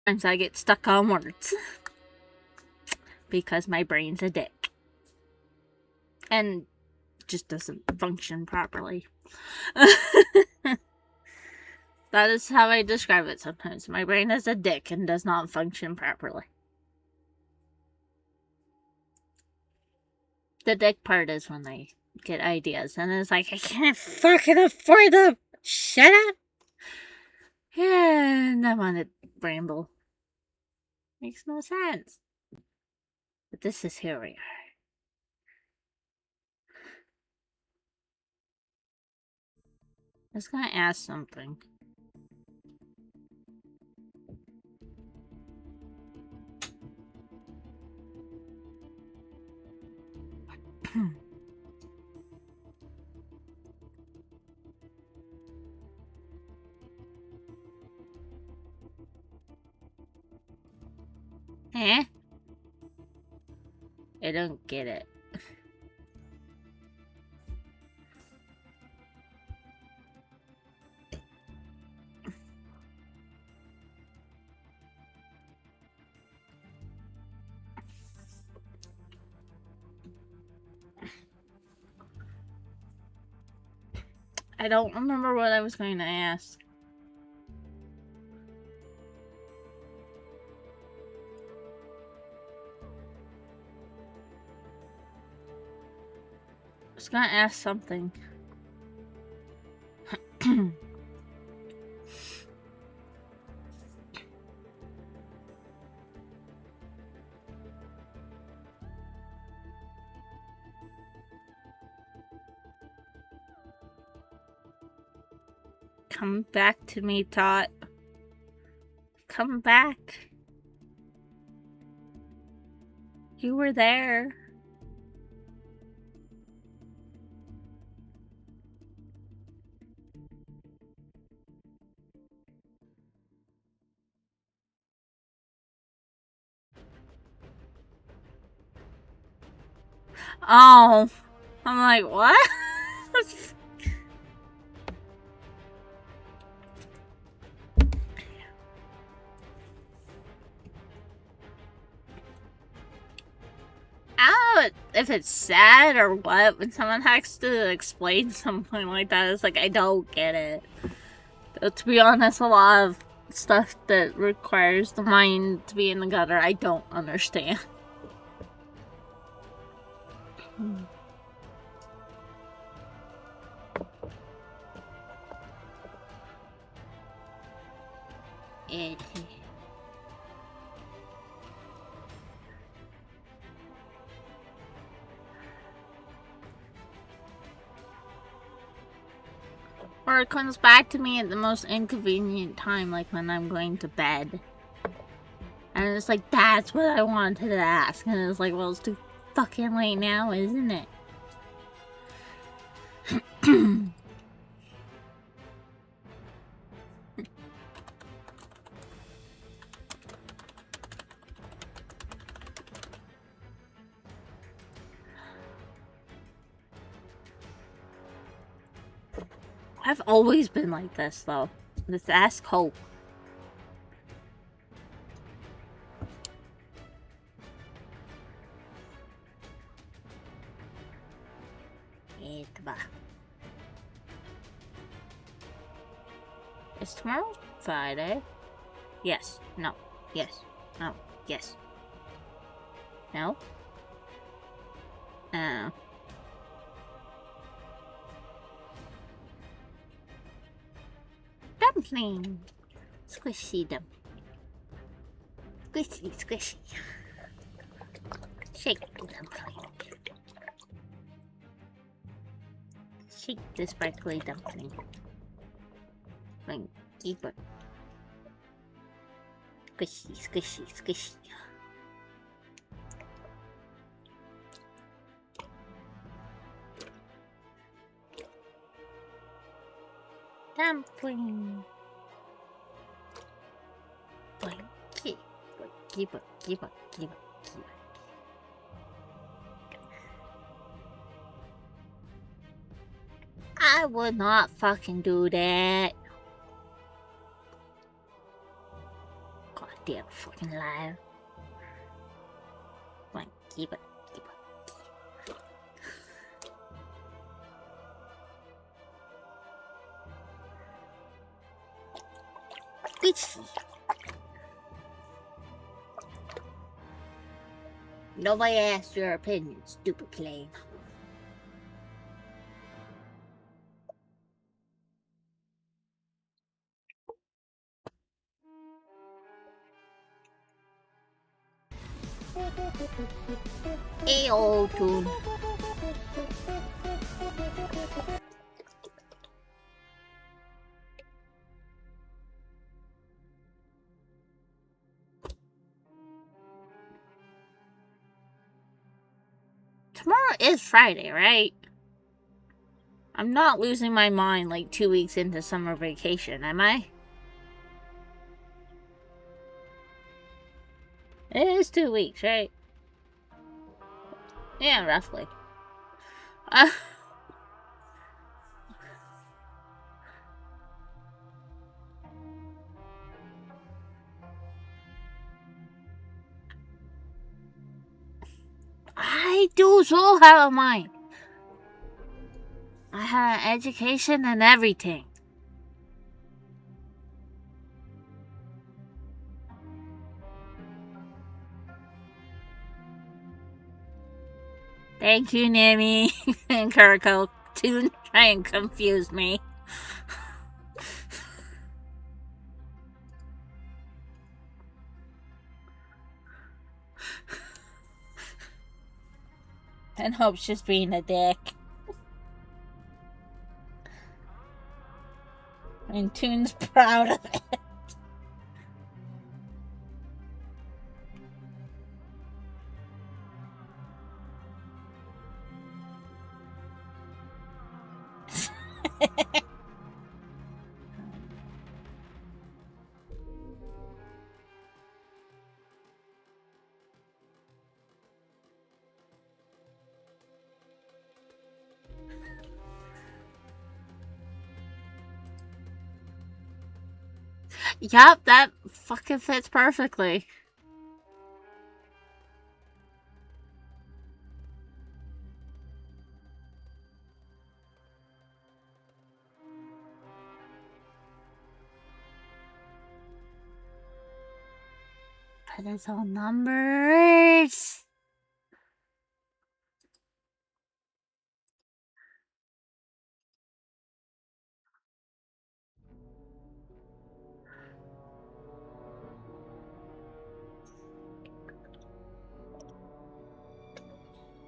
Speaker 1: Sometimes I get stuck on words. Because my brain's a dick. And just doesn't function properly. That is how I describe it sometimes. My brain is a dick and does not function properly. The dick part is when I get ideas and it's like, I can't fucking afford them! Shut up! And I'm on a ramble. Makes no sense. But this is here we are. I was gonna ask something. Eh? I don't get it. I don't remember what I was going to ask. I was gonna ask something. Come back to me, Tot. Come back. You were there. Oh. I'm like, what? I don't know if it's sad or what when someone has to explain something like that. It's like, I don't get it. But to be honest, a lot of stuff that requires the mind to be in the gutter, I don't understand. Or it comes back to me at the most inconvenient time, like when I'm going to bed. And it's like, that's what I wanted to ask. And it's like, well, it's too fucking late now, isn't it? I've always been like this, though. Let's ask Hope. Is tomorrow Friday? Yes. No. Yes. No. Yes. No? Dumpling! Squishy dumpling. Squishy, squishy. Shake the dumpling. Shake the sparkly dumpling. And keep it. Squishy, squishy, squishy. Dumpling. Keep it, keep it, keep it, keep it, keep it. I would not fucking do that. God Damn fucking liar. Come on, keep it. Bitch. Nobody asked your opinion, stupid plane. Ayo, tune. Tomorrow is Friday, right? I'm not losing my mind like 2 weeks into summer vacation, am I? It is 2 weeks, right? Yeah, roughly. I do so have a mind. I have an education and everything. Thank you, Nami and Kuriko, to try and confuse me. And Hope's just being a dick. And Toon's proud of it. Yup, that fucking fits perfectly. But it's all numbers.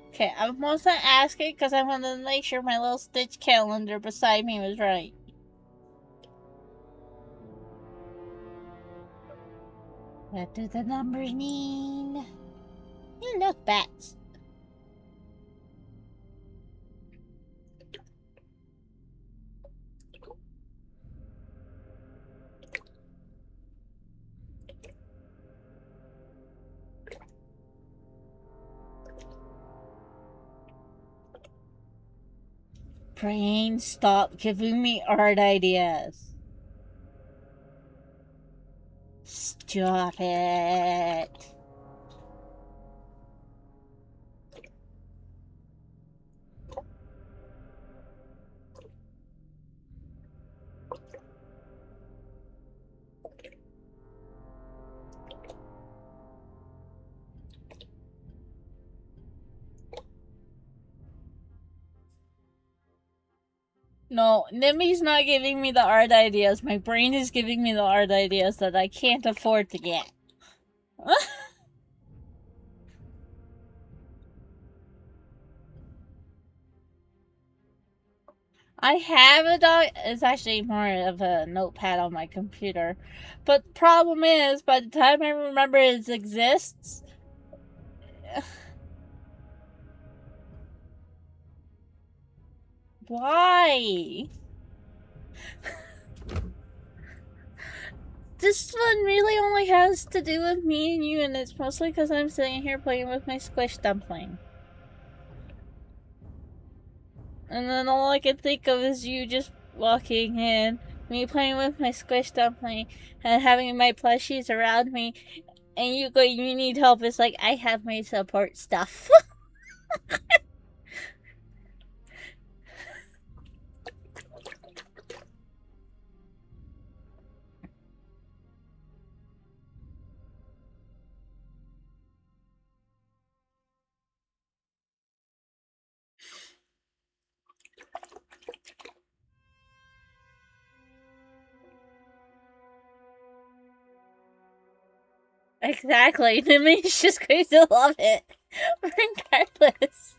Speaker 1: Okay, I was gonna ask it because I wanted to make sure my little Stitch calendar beside me was right. What do the numbers mean? You look, bats. Brain, stop giving me art ideas. Stop it. No, Nimmy's not giving me the art ideas. My brain is giving me the art ideas that I can't afford to get. I have a dog. It's actually more of a notepad on my computer. But the problem is, by the time I remember it exists... Why? This one really only has to do with me and you, and it's mostly because I'm sitting here playing with my squish dumpling. And then all I can think of is you just walking in, me playing with my squish dumpling and having my plushies around me, and you go, you need help. It's like, I have my support stuff. Exactly. Nimi's just going to love it. Regardless.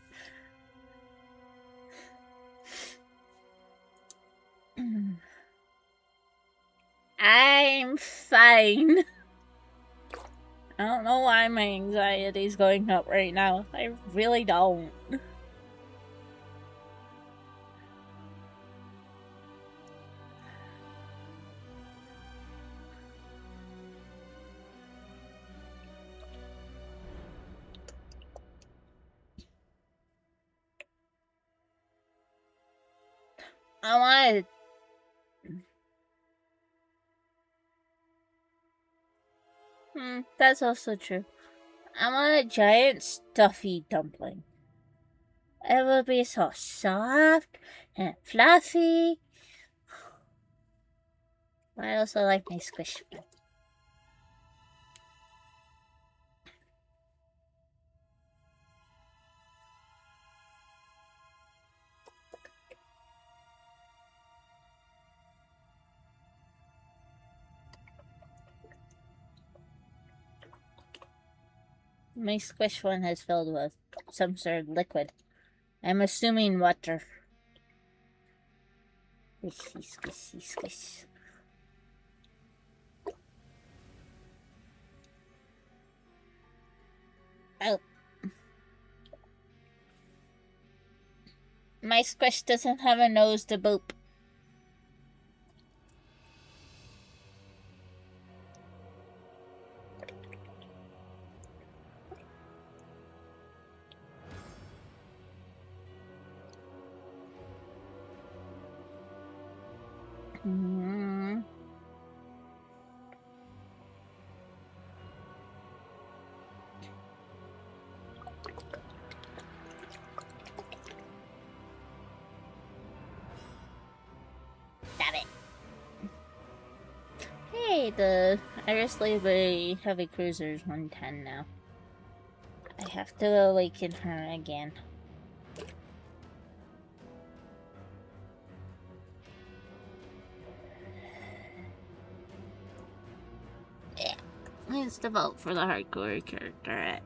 Speaker 1: I'm fine. I don't know why my anxiety's going up right now. I really don't. I want. That's also true. I want a giant stuffy dumpling. It will be so soft and fluffy. I also like my squish. My squish one is filled with some sort of liquid. I'm assuming water. Squishy, squishy, squish. Oh. My squish doesn't have a nose to boop. Damn it. Hey, the Iris Lady Heavy Cruiser is 110 now. I have to awaken her again. Yeah. Let's devote for the hardcore character.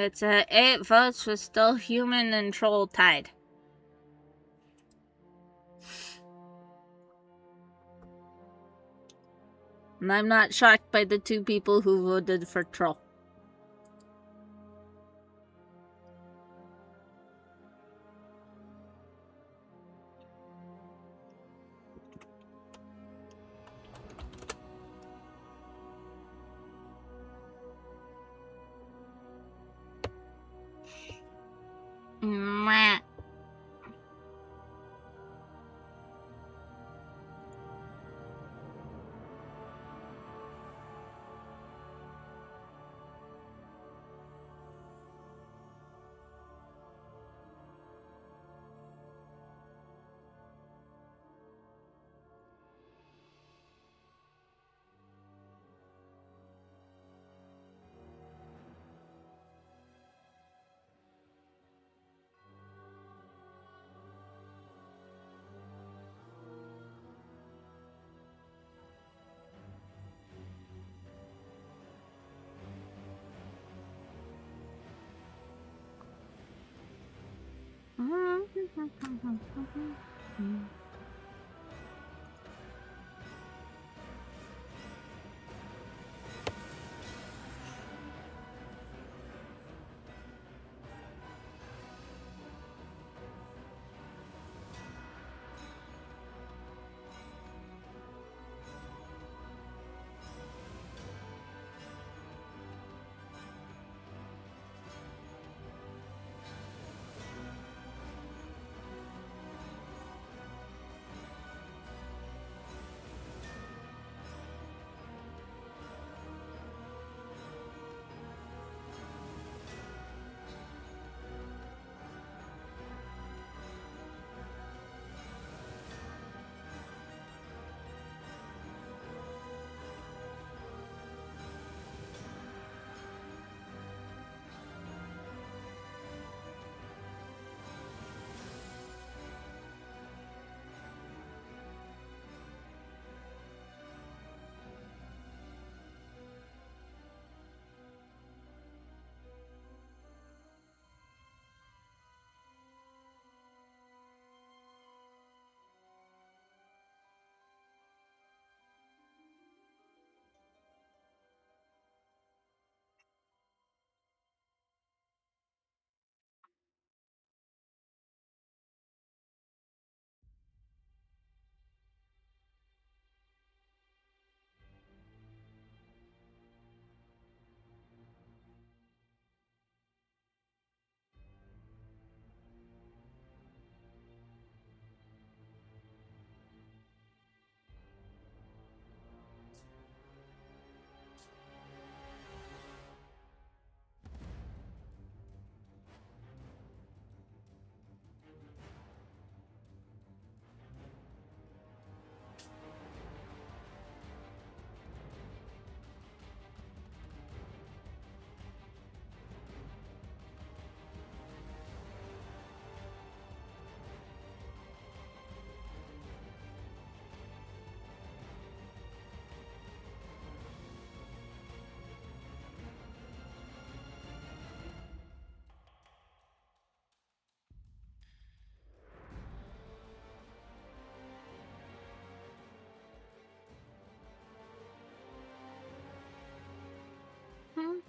Speaker 1: It's 8 votes with still human and troll tied. And I'm not shocked by the 2 people who voted for troll. Mwah.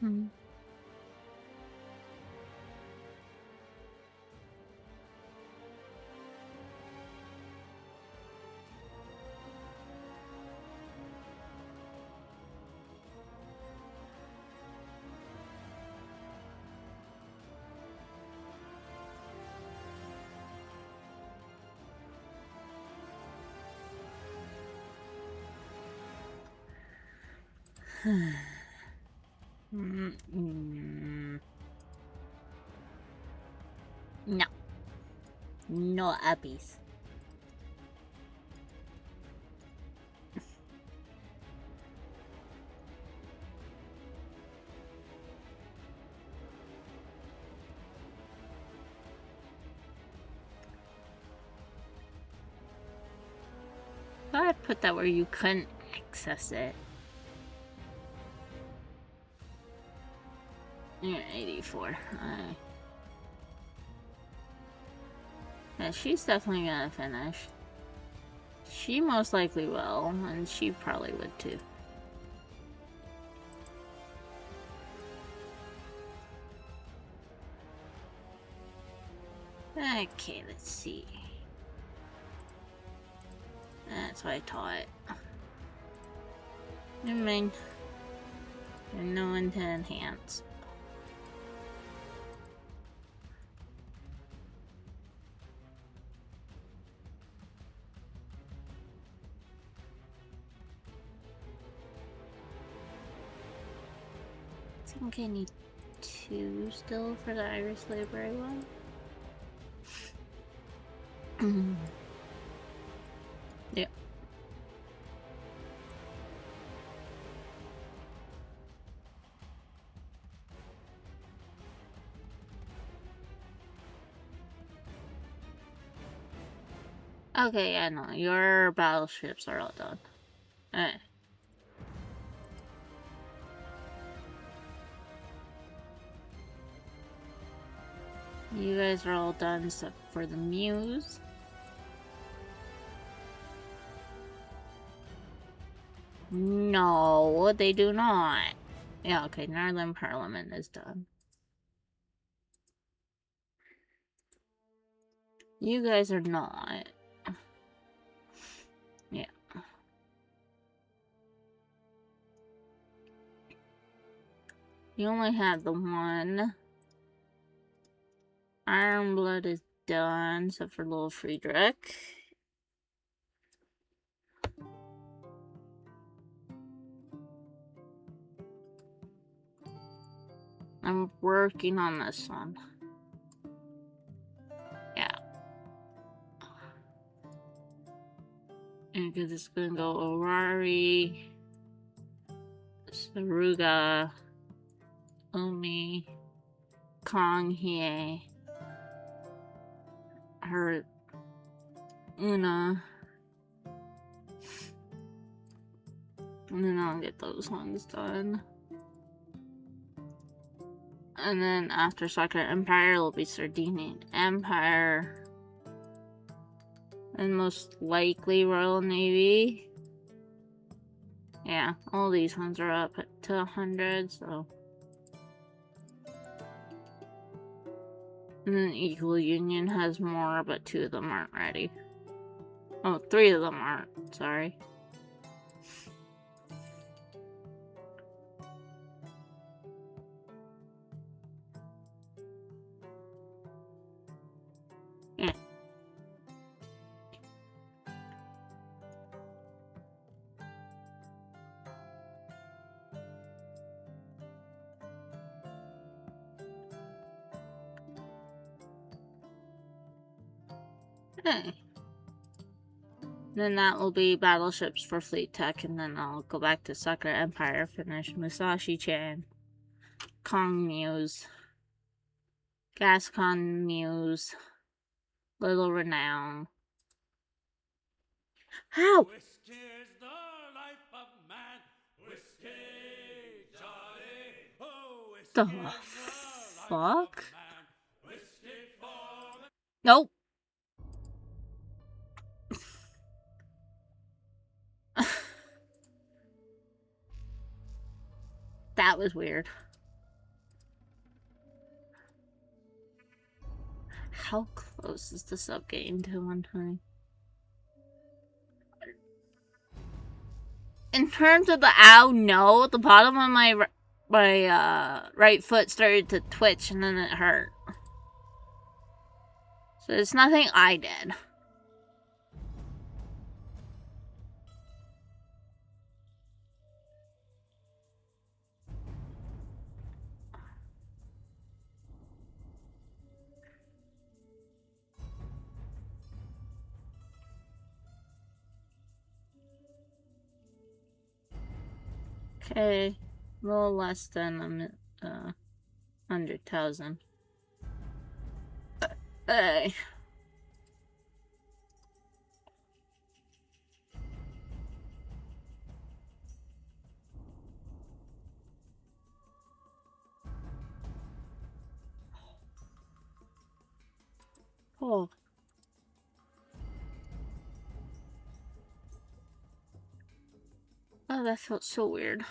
Speaker 1: Hmm. No. No uppies. I'd put that where you couldn't access it. You're 84. Yeah, she's definitely gonna finish. She most likely will, and she probably would too. Okay, let's see. That's what I taught. Never mind. There's no one to enhance. I think I need 2 still for the Irish Library one. Yeah. Okay, yeah, no, your battleships are all done. Alright. You guys are all done except for the Muse. No, they do not. Yeah, okay, Northern Parliament is done. You guys are not. Yeah. You only have the one. Ironblood is done, except for little Friedrich. I'm working on this one. Yeah. And because it's gonna go Orari, Saruga, Umi, Konghie, her Una. And then I'll get those ones done. And then after Soccer Empire, it'll be Sardinian Empire. And most likely Royal Navy. Yeah, all these ones are up to 100, so. And then Equal Union has more, but 2 of them aren't ready. Oh, 3 of them aren't, sorry. Yeah. Okay. Then that will be battleships for Fleet Tech, and then I'll go back to Soccer Empire, finish Musashi-chan, Kong Muse, Gascon Muse, Little Renown. How? Whiskey is the life of man. Whiskey, Johnny. Oh, whiskey the fuck? Nope. That was weird. how close is the sub getting to 120? In terms of the ow, no. The bottom of my right foot started to twitch and then it hurt. So it's nothing I did. Okay, a little less than 100,000. Hey. Oh. Oh, that felt so weird.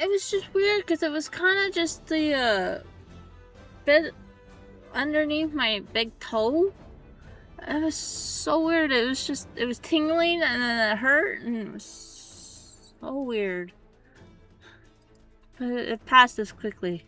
Speaker 1: It was just weird because it was kind of just the bit underneath my big toe. It was so weird. It was tingling and then it hurt and it was so weird. But it passed as quickly.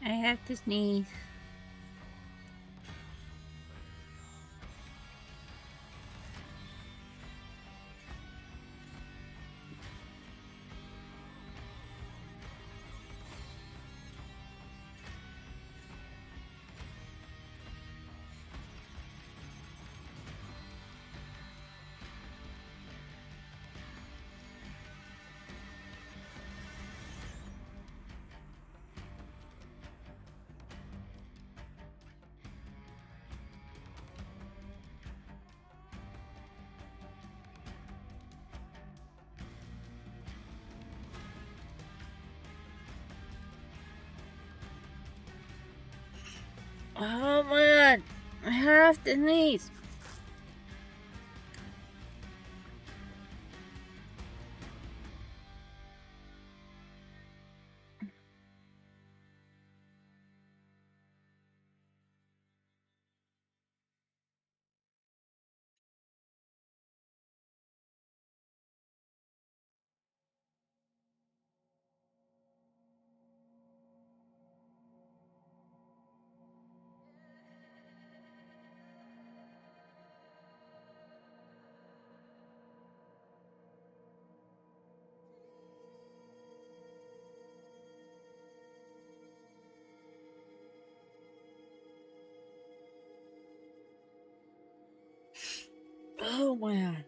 Speaker 1: I have to sneeze. Oh my god, I have to sneeze. Oh my god.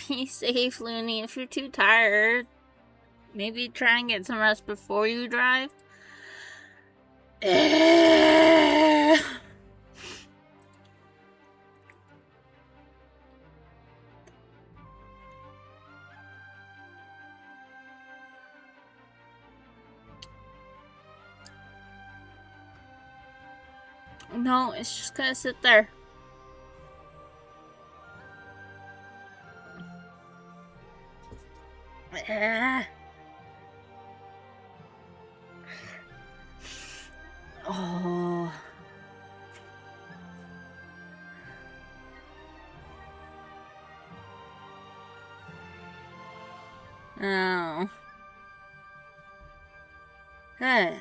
Speaker 1: Be safe, Looney. If you're too tired, maybe try and get some rest before you drive. No, it's just gonna sit there. Oh. Oh. Hey,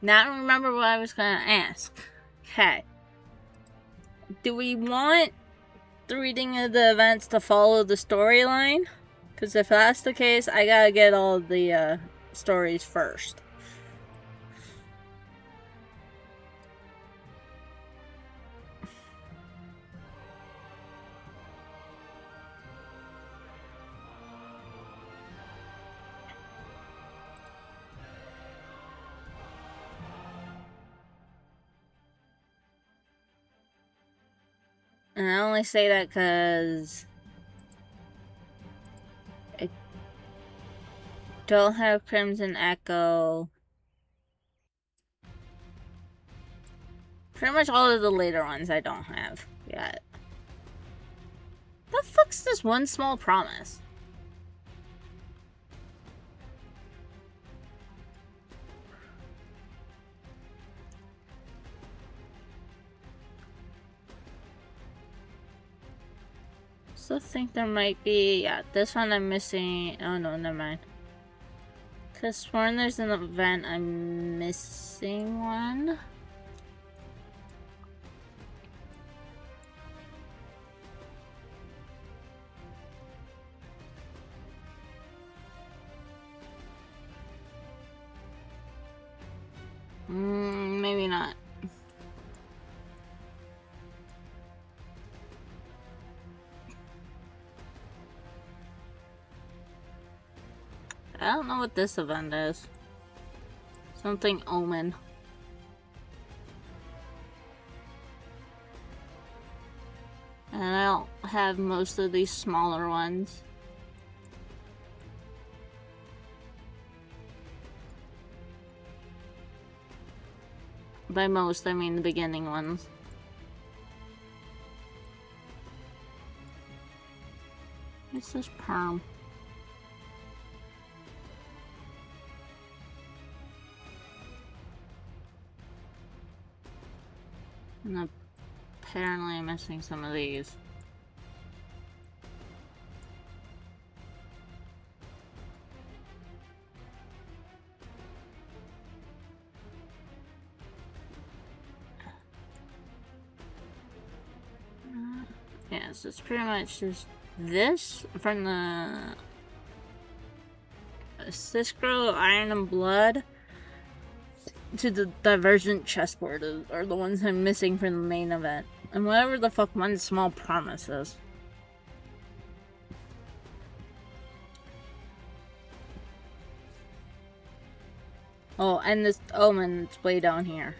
Speaker 1: now I remember what I was gonna ask. Okay. Do we want the reading of the events to follow the storyline? Because if that's the case, I gotta get all the stories first. And I only say that because I don't have Crimson Echo. Pretty much all of the later ones I don't have yet. The fuck's this one small promise? Still think there might be, yeah, this one I'm missing. Oh no, never mind. Cause sworn there's an event I'm missing one. Maybe not. I don't know what this event is. Something Omen. And I don't have most of these smaller ones. By most, I mean the beginning ones. What's this perm? And apparently I'm missing some of these. Yeah, so it's pretty much just this from the Cisco Iron and Blood to the Divergent chessboard are the ones I'm missing from the main event. And whatever the fuck one small promise is. Oh, and this Omen is way down here.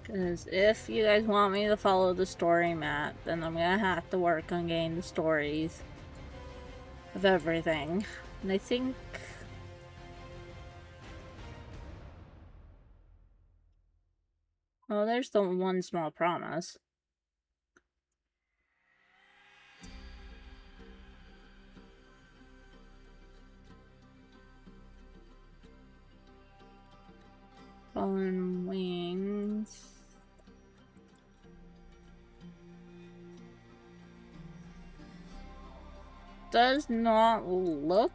Speaker 1: Because if you guys want me to follow the story map, then I'm gonna have to work on getting the stories of everything. And I think... Oh, there's the one small promise. Fallen Wings. Does not look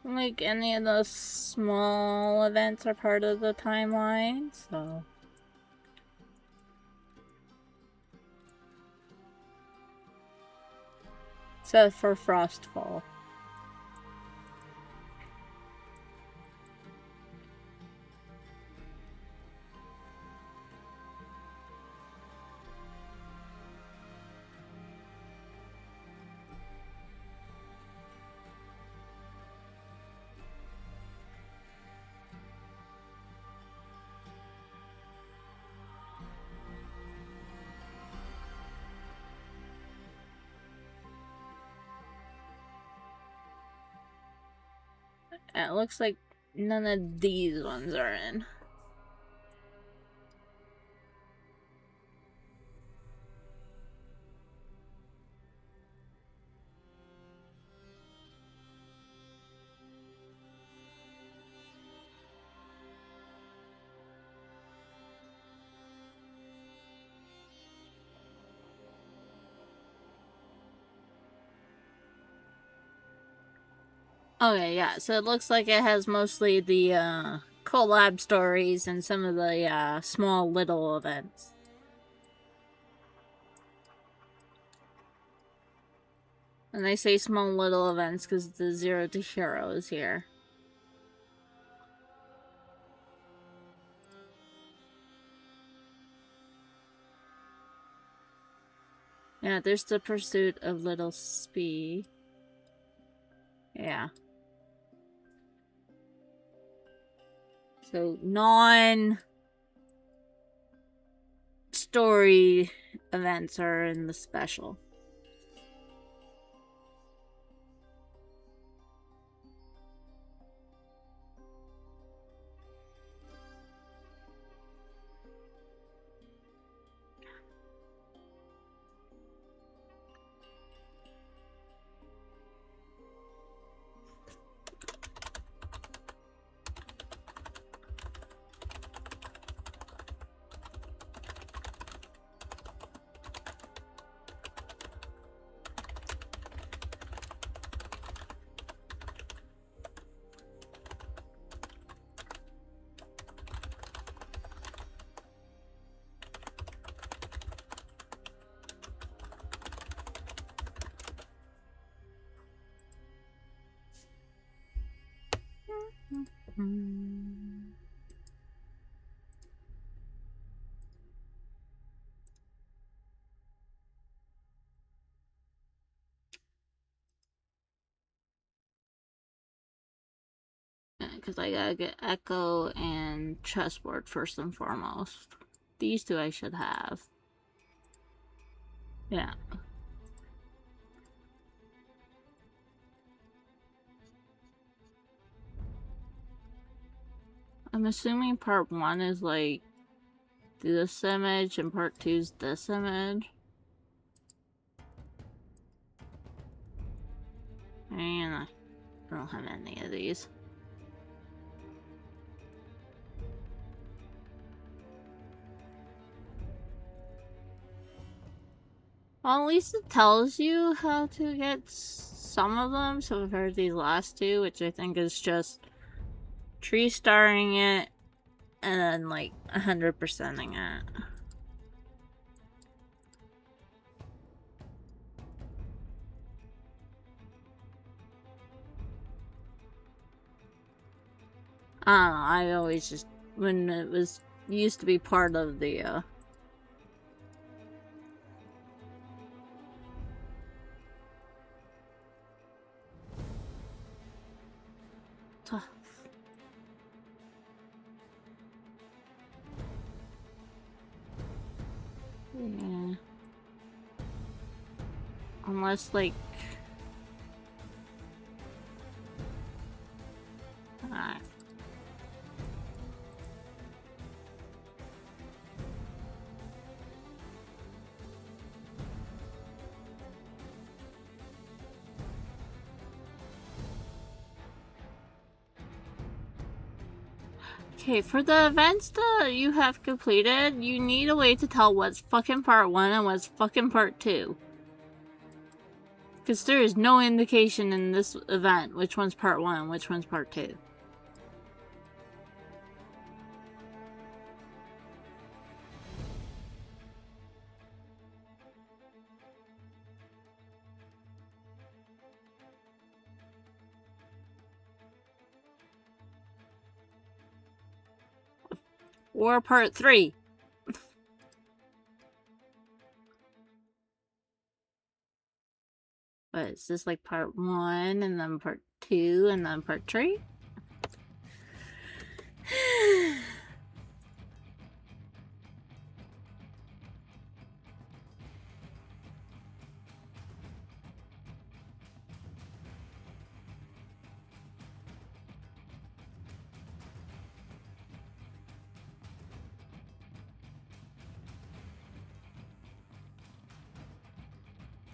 Speaker 1: like any of those small events are part of the timeline, so... Except for Frostfall. It looks like none of these ones are in. Okay, yeah, so it looks like it has mostly the collab stories and some of the small little events. And I say small little events because the Zero to Hero is here. Yeah, there's the Pursuit of Little Spee. Yeah. So, non-story events are in the special. Because I gotta get Echo and Chessboard first and foremost. These two I should have. Yeah. I'm assuming part 1 is like this image and part 2 is this image. And I don't have any of these. Well, at least it tells you how to get some of them. So I've heard these last two, which I think is just tree starring it and then like 100%ing it. I don't know, I always just, when it was, used to be part of the, tough. Unless, like... Okay, for the events that you have completed, you need a way to tell what's fucking part 1 and what's fucking part 2. Because there is no indication in this event which one's part 1 and which one's part 2. Or part 3. But is this like part 1 and then part 2 and then part 3?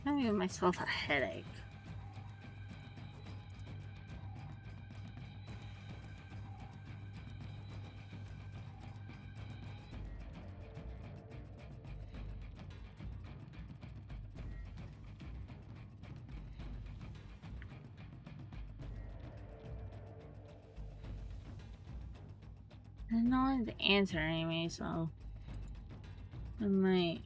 Speaker 1: I'm giving myself a headache. I don't know the answer anyway, so I might.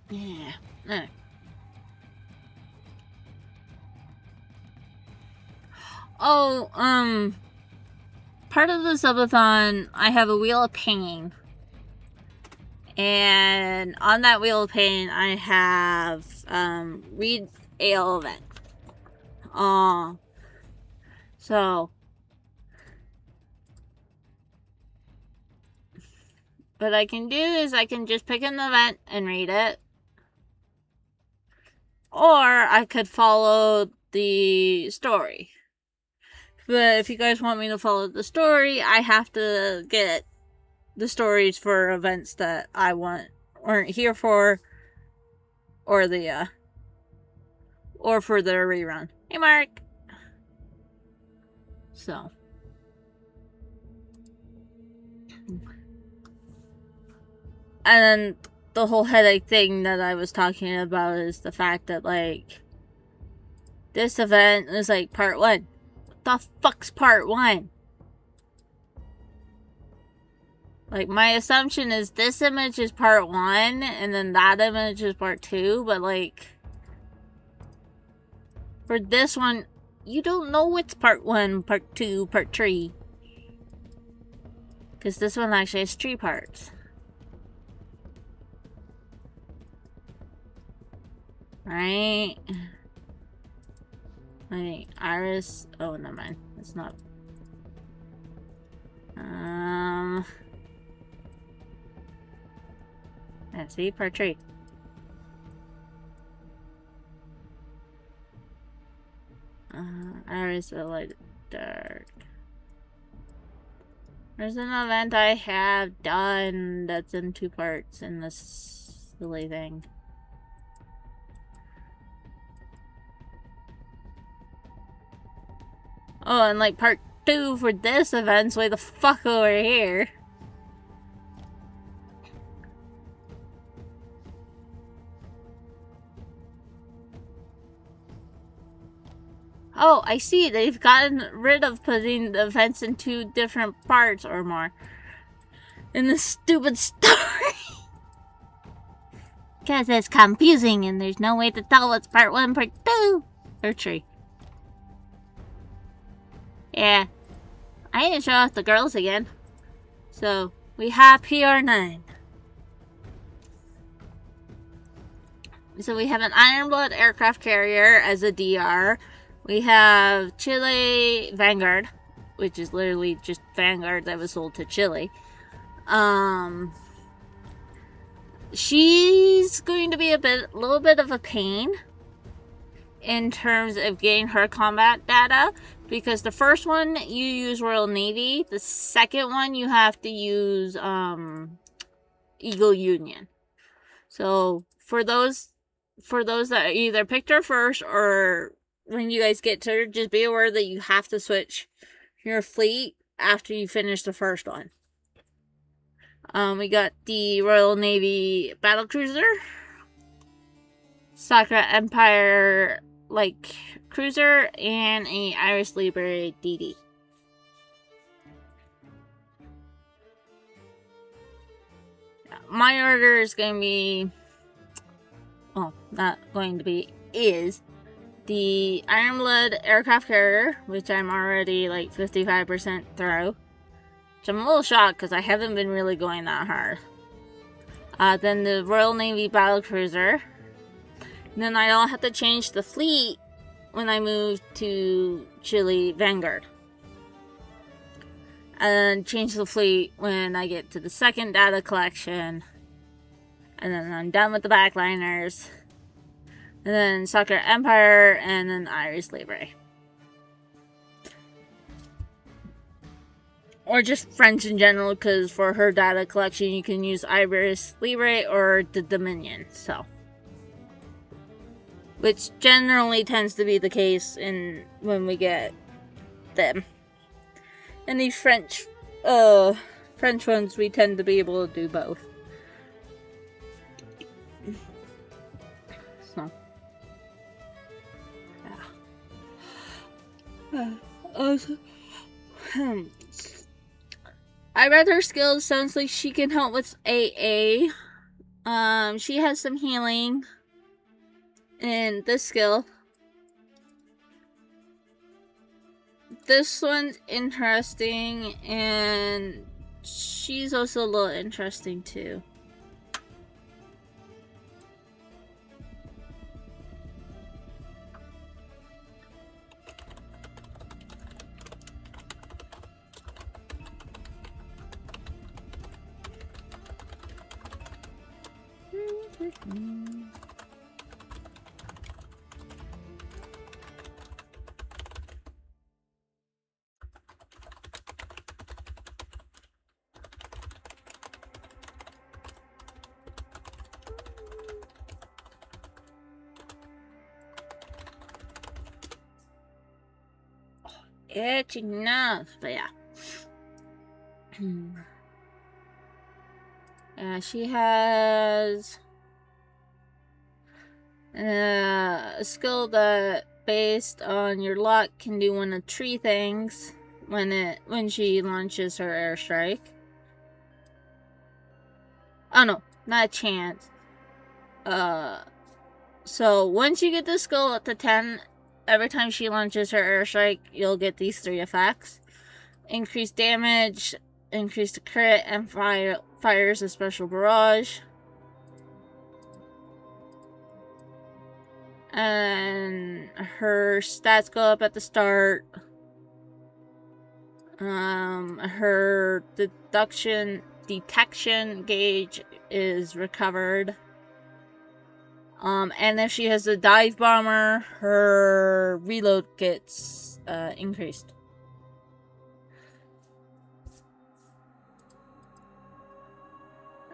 Speaker 1: Yeah. Alright. Oh, part of the subathon, I have a wheel of pain. And on that wheel of pain, I have, read AL event. So. What I can do is I can just pick an event and read it. Or I could follow the story. But if you guys want me to follow the story, I have to get the stories for events that I weren't here for, or or for the rerun. Hey, Mark. So. And then the whole headache thing that I was talking about is the fact that, like, this event is like part 1. What the fuck's part 1? Like, my assumption is this image is part 1, and then that image is part 2, but, like, for this one, you don't know it's part 1, part 2, part 3. Because this one actually has 3 parts. Right? Like, Iris... Oh, never mind. It's not... Yeah, see? Per tree. Iris light dark. There's an event I have done that's in 2 parts in this silly thing. Oh, and like part 2 for this event's way the fuck over here. Oh, I see. They've gotten rid of putting the events in 2 different parts or more in this stupid story. Because it's confusing and there's no way to tell what's part 1, part 2, or 3. Yeah. I need to show off the girls again. So, we have PR9. So we have an Ironblood aircraft carrier as a DR. We have Chile Vanguard, which is literally just Vanguard that was sold to Chile. She's going to be a little bit of a pain in terms of getting her combat data, because the first one you use Royal Navy, the second one you have to use Eagle Union. So for those that either picked her first or when you guys get to her, just be aware that you have to switch your fleet after you finish the first one. We got the Royal Navy Battlecruiser, Sakura Empire cruiser, and a Iris Libre DD. My order is going to be, well, not going to be, is the Ironblood aircraft carrier, which I'm already like 55% through. Which I'm a little shocked because I haven't been really going that hard. Then the Royal Navy Battlecruiser. Then I don't have to change the fleet when I move to Chile Vanguard. And change the fleet when I get to the second data collection. And then I'm done with the backliners. And then Sakura Empire, and then Iris Libre. Or just French in general, because for her data collection you can use Iris Libre or the Dominion, so. Which generally tends to be the case when we get them. And these French ones, we tend to be able to do both. So. I read her skills. Sounds like she can help with AA. She has some healing in this skill. This one's interesting, and she's also a little interesting too. Itchy enough, but yeah. She has a skill that, based on your luck, can do one of 3 things when she launches her airstrike. Oh no, not a chance. So once you get the skill up to 10, every time she launches her airstrike, you'll get these 3 effects. Increased damage, increased crit, and fires a special barrage. And her stats go up at the start. Her deduction detection gauge is recovered. And if she has a dive bomber, her reload gets increased.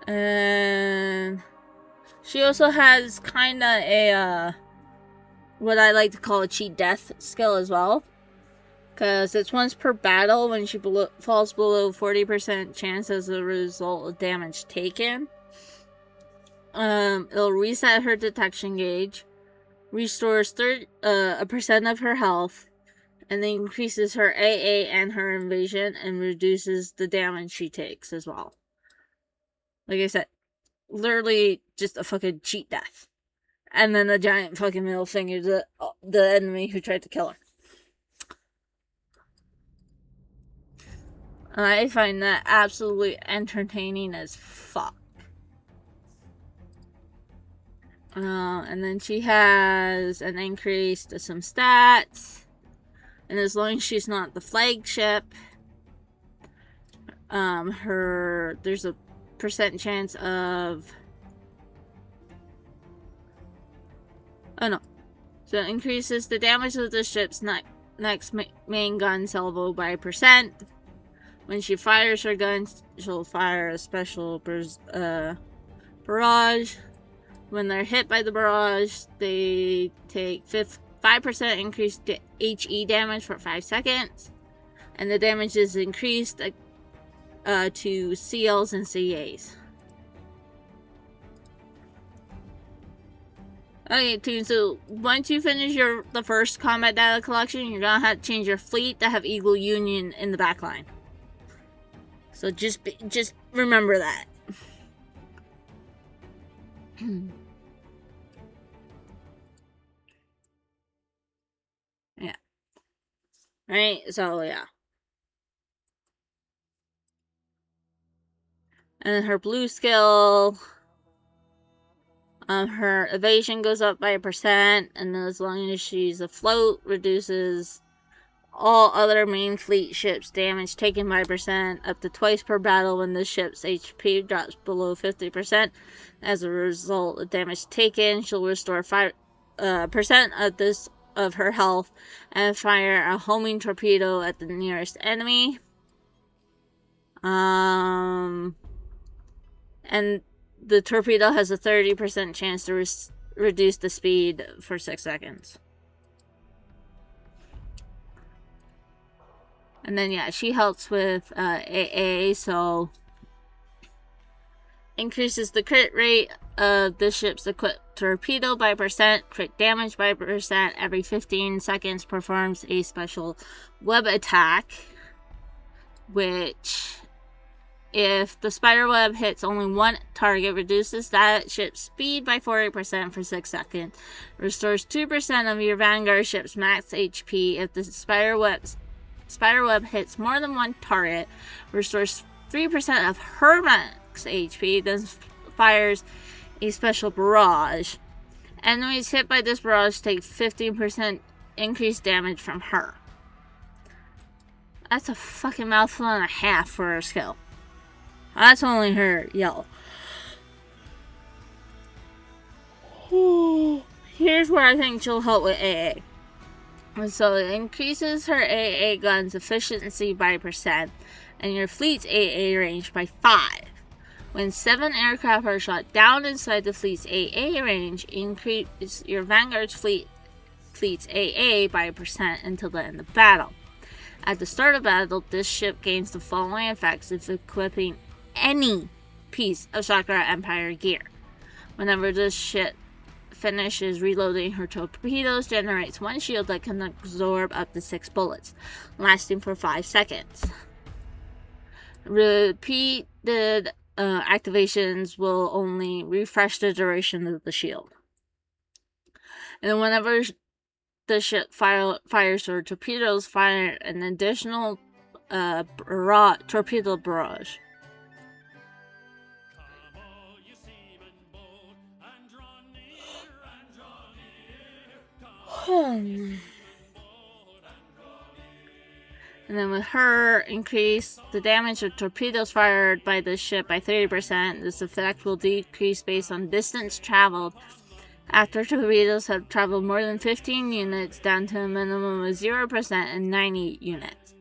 Speaker 1: And she also has kind of a what I like to call a cheat death skill as well, because it's once per battle. When she falls below 40% chance as a result of damage taken, it'll reset her detection gauge, restores a percent of her health, and then increases her AA and her invasion, and reduces the damage she takes as well. Like I said, literally just a fucking cheat death. And then a giant fucking middle finger to the enemy who tried to kill her. And I find that absolutely entertaining as fuck. And then she has an increase to some stats. And as long as she's not the flagship, there's a percent chance of... Oh no. So it increases the damage of the ship's next main gun salvo by %. When she fires her gun, she'll fire a special barrage. When they're hit by the barrage, they take 5% increased HE damage for 5 seconds. And the damage is increased to CLs and CAs. Okay, team, so once you finish the first combat data collection, you're gonna have to change your fleet to have Eagle Union in the backline. So just remember that. Yeah. Right, so yeah. And her blue skill, her evasion goes up by 1%, and as long as she's afloat, reduces all other main fleet ships' damage taken by % up to twice per battle when the ship's HP drops below 50%. As a result of damage taken, she'll restore 5% of her health and fire a homing torpedo at the nearest enemy. And the torpedo has a 30% chance to reduce the speed for 6 seconds. And then, yeah, she helps with AA, so increases the crit rate of the ship's equipped torpedo by %, crit damage by % every 15 seconds, performs a special web attack, which, if the spider web hits only one target, reduces that ship's speed by 40% for 6 seconds, restores 2% of your Vanguard ship's max HP. If the spider web hits more than one target, restores 3% of her max HP, then fires a special barrage. Enemies hit by this barrage take 15% increased damage from her. That's a fucking mouthful and a half for her skill. That's only her yell. Here's where I think she'll help with AA. So it increases her AA gun's efficiency by %, and your fleet's AA range by 5. When 7 aircraft are shot down inside the fleet's AA range, increase your Vanguard's fleet's AA by 1% until the end of battle. At the start of battle, this ship gains the following effects if equipping any piece of Sakura Empire gear. Whenever this ship finishes reloading, her torpedoes generates 1 shield that can absorb up to 6 bullets, lasting for 5 seconds. Repeated activations will only refresh the duration of the shield. And whenever the ship fires her torpedoes, fire an additional torpedo barrage. And then with her, increase the damage of torpedoes fired by the ship by 30%. This effect will decrease based on distance traveled. After torpedoes have traveled more than 15 units, down to a minimum of 0% and 90 units.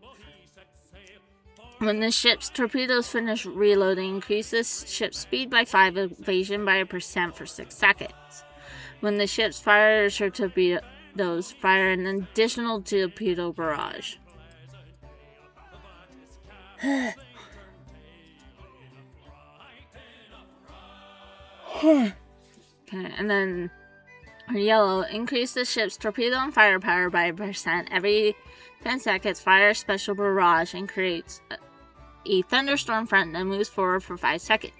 Speaker 1: When the ship's torpedoes finish reloading, increase the ship's speed by 5, evasion by 1% for 6 seconds. When the ship fires her torpedoes, fire an additional torpedo barrage. Okay, and then yellow, increase the ship's torpedo and firepower by 1%. Every 10 seconds, fire a special barrage and creates a thunderstorm front that moves forward for 5 seconds.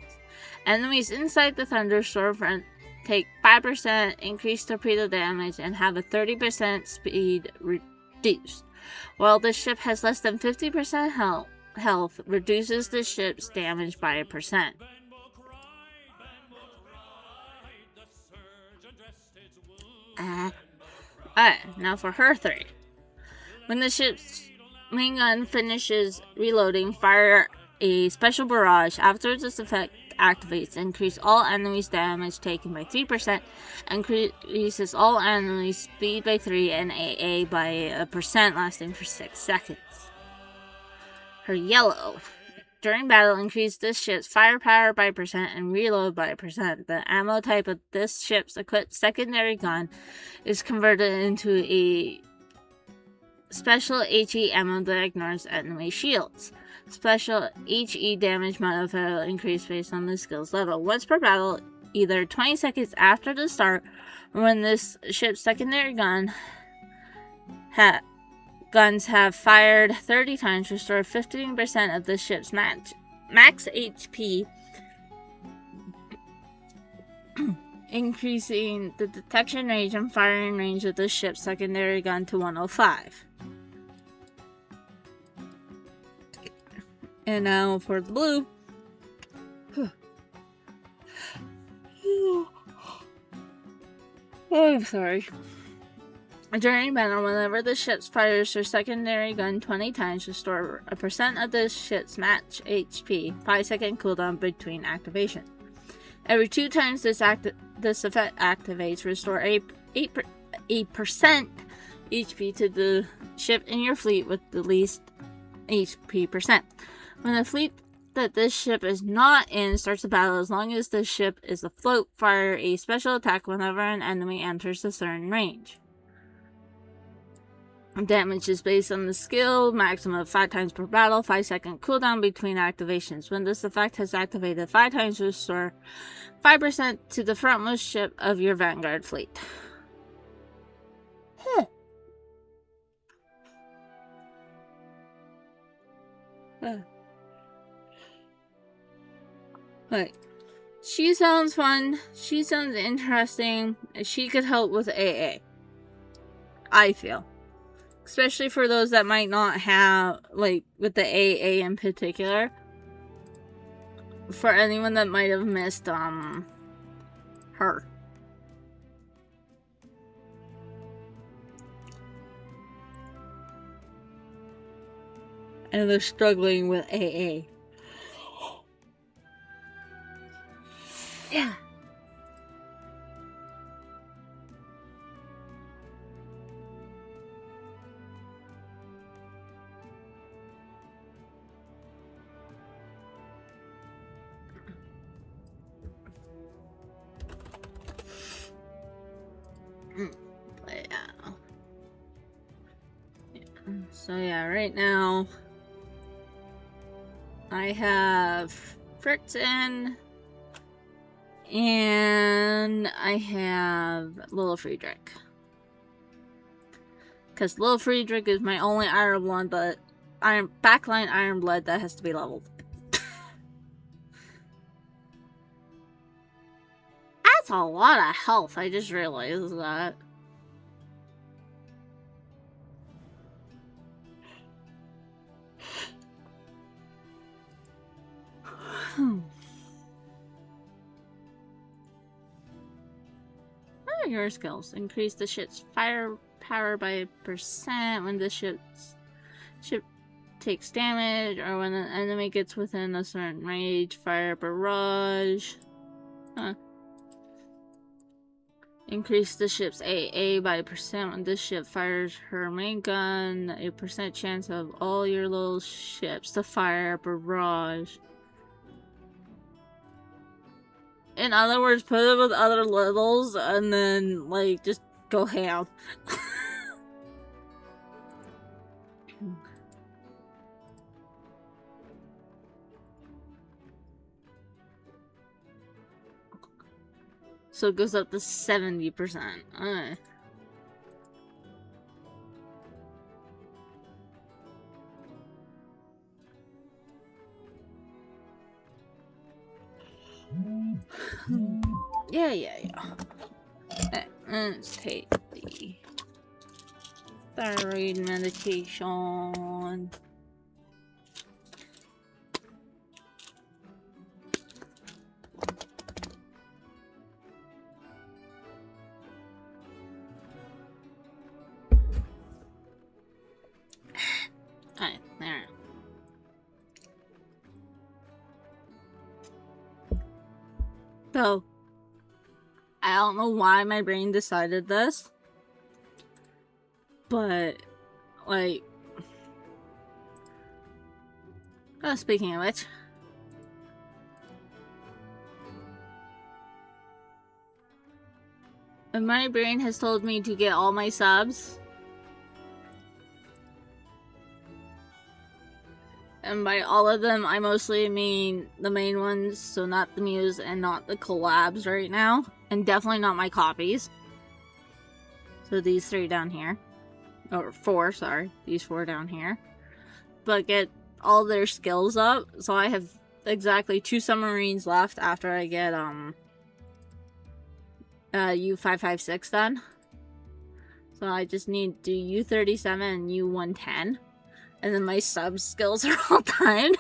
Speaker 1: Enemies inside the thunderstorm front take 5% increased torpedo damage and have a 30% speed reduced. While the ship has less than 50% health, reduces the ship's damage by 1%. Alright, now for her 3. When the ship's main gun finishes reloading, fire a special barrage. After this effect activates, increase all enemies' damage taken by 3%, increases all enemies' speed by 3, and AA by 1%, lasting for 6 seconds. Her yellow. During battle, increase this ship's firepower by 1% and reload by 1%. The ammo type of this ship's equipped secondary gun is converted into a special HE ammo that ignores enemy shields. Special HE damage modifier will increase based on the skill's level. Once per battle, either 20 seconds after the start or when this ship's secondary guns have fired 30 times, restore 15% of the ship's max HP, increasing the detection range and firing range of the ship's secondary gun to 105. And now for the blue. I'm sorry. During battle, whenever the ship fires her secondary gun 20 times, restore 1% of the ship's max HP, 5-second cooldown between activation. Every 2 times this effect activates, restore 8% HP to the ship in your fleet with the least HP percent. When the fleet that this ship is not in starts a battle, as long as the ship is afloat, fire a special attack whenever an enemy enters a certain range. Damage is based on the skill, maximum of 5 times per battle, 5-second cooldown between activations. When this effect has activated 5 times, restore 5% to the frontmost ship of your Vanguard fleet. Right. She sounds fun. She sounds interesting. She could help with AA. I feel. Especially for those that might not have, like, with the AA in particular. For anyone that might have missed, her. And they're struggling with AA. Yeah. But yeah. So yeah, right now I have Fritzen and I have Little Friedrich. Because Little Friedrich is my only Iron Blood, but backline Iron Blood that has to be leveled. That's a lot of health, I just realized that. What are your skills? Increase the ship's firepower by 1% when the ship takes damage, or when an enemy gets within a certain range, fire barrage. Increase the ship's AA by a percent when this ship fires her main gun. A percent chance of all your little ships to fire a barrage. In other words, put it with other littles and then, like, just go ham. So it goes up to 70%. Alright. Yeah. Let's take the thyroid medication. Alright, there. So, I don't know why my brain decided this, but, like, speaking of which, my brain has told me to get all my subs, and by all of them, I mostly mean the main ones, so not the Muse and not the collabs right now. And definitely not my copies. So these 3 down here. Or 4, sorry. These 4 down here. But get all their skills up. So I have exactly 2 submarines left after I get U556 done. So I just need to do U37 and U110. And then my sub skills are all done.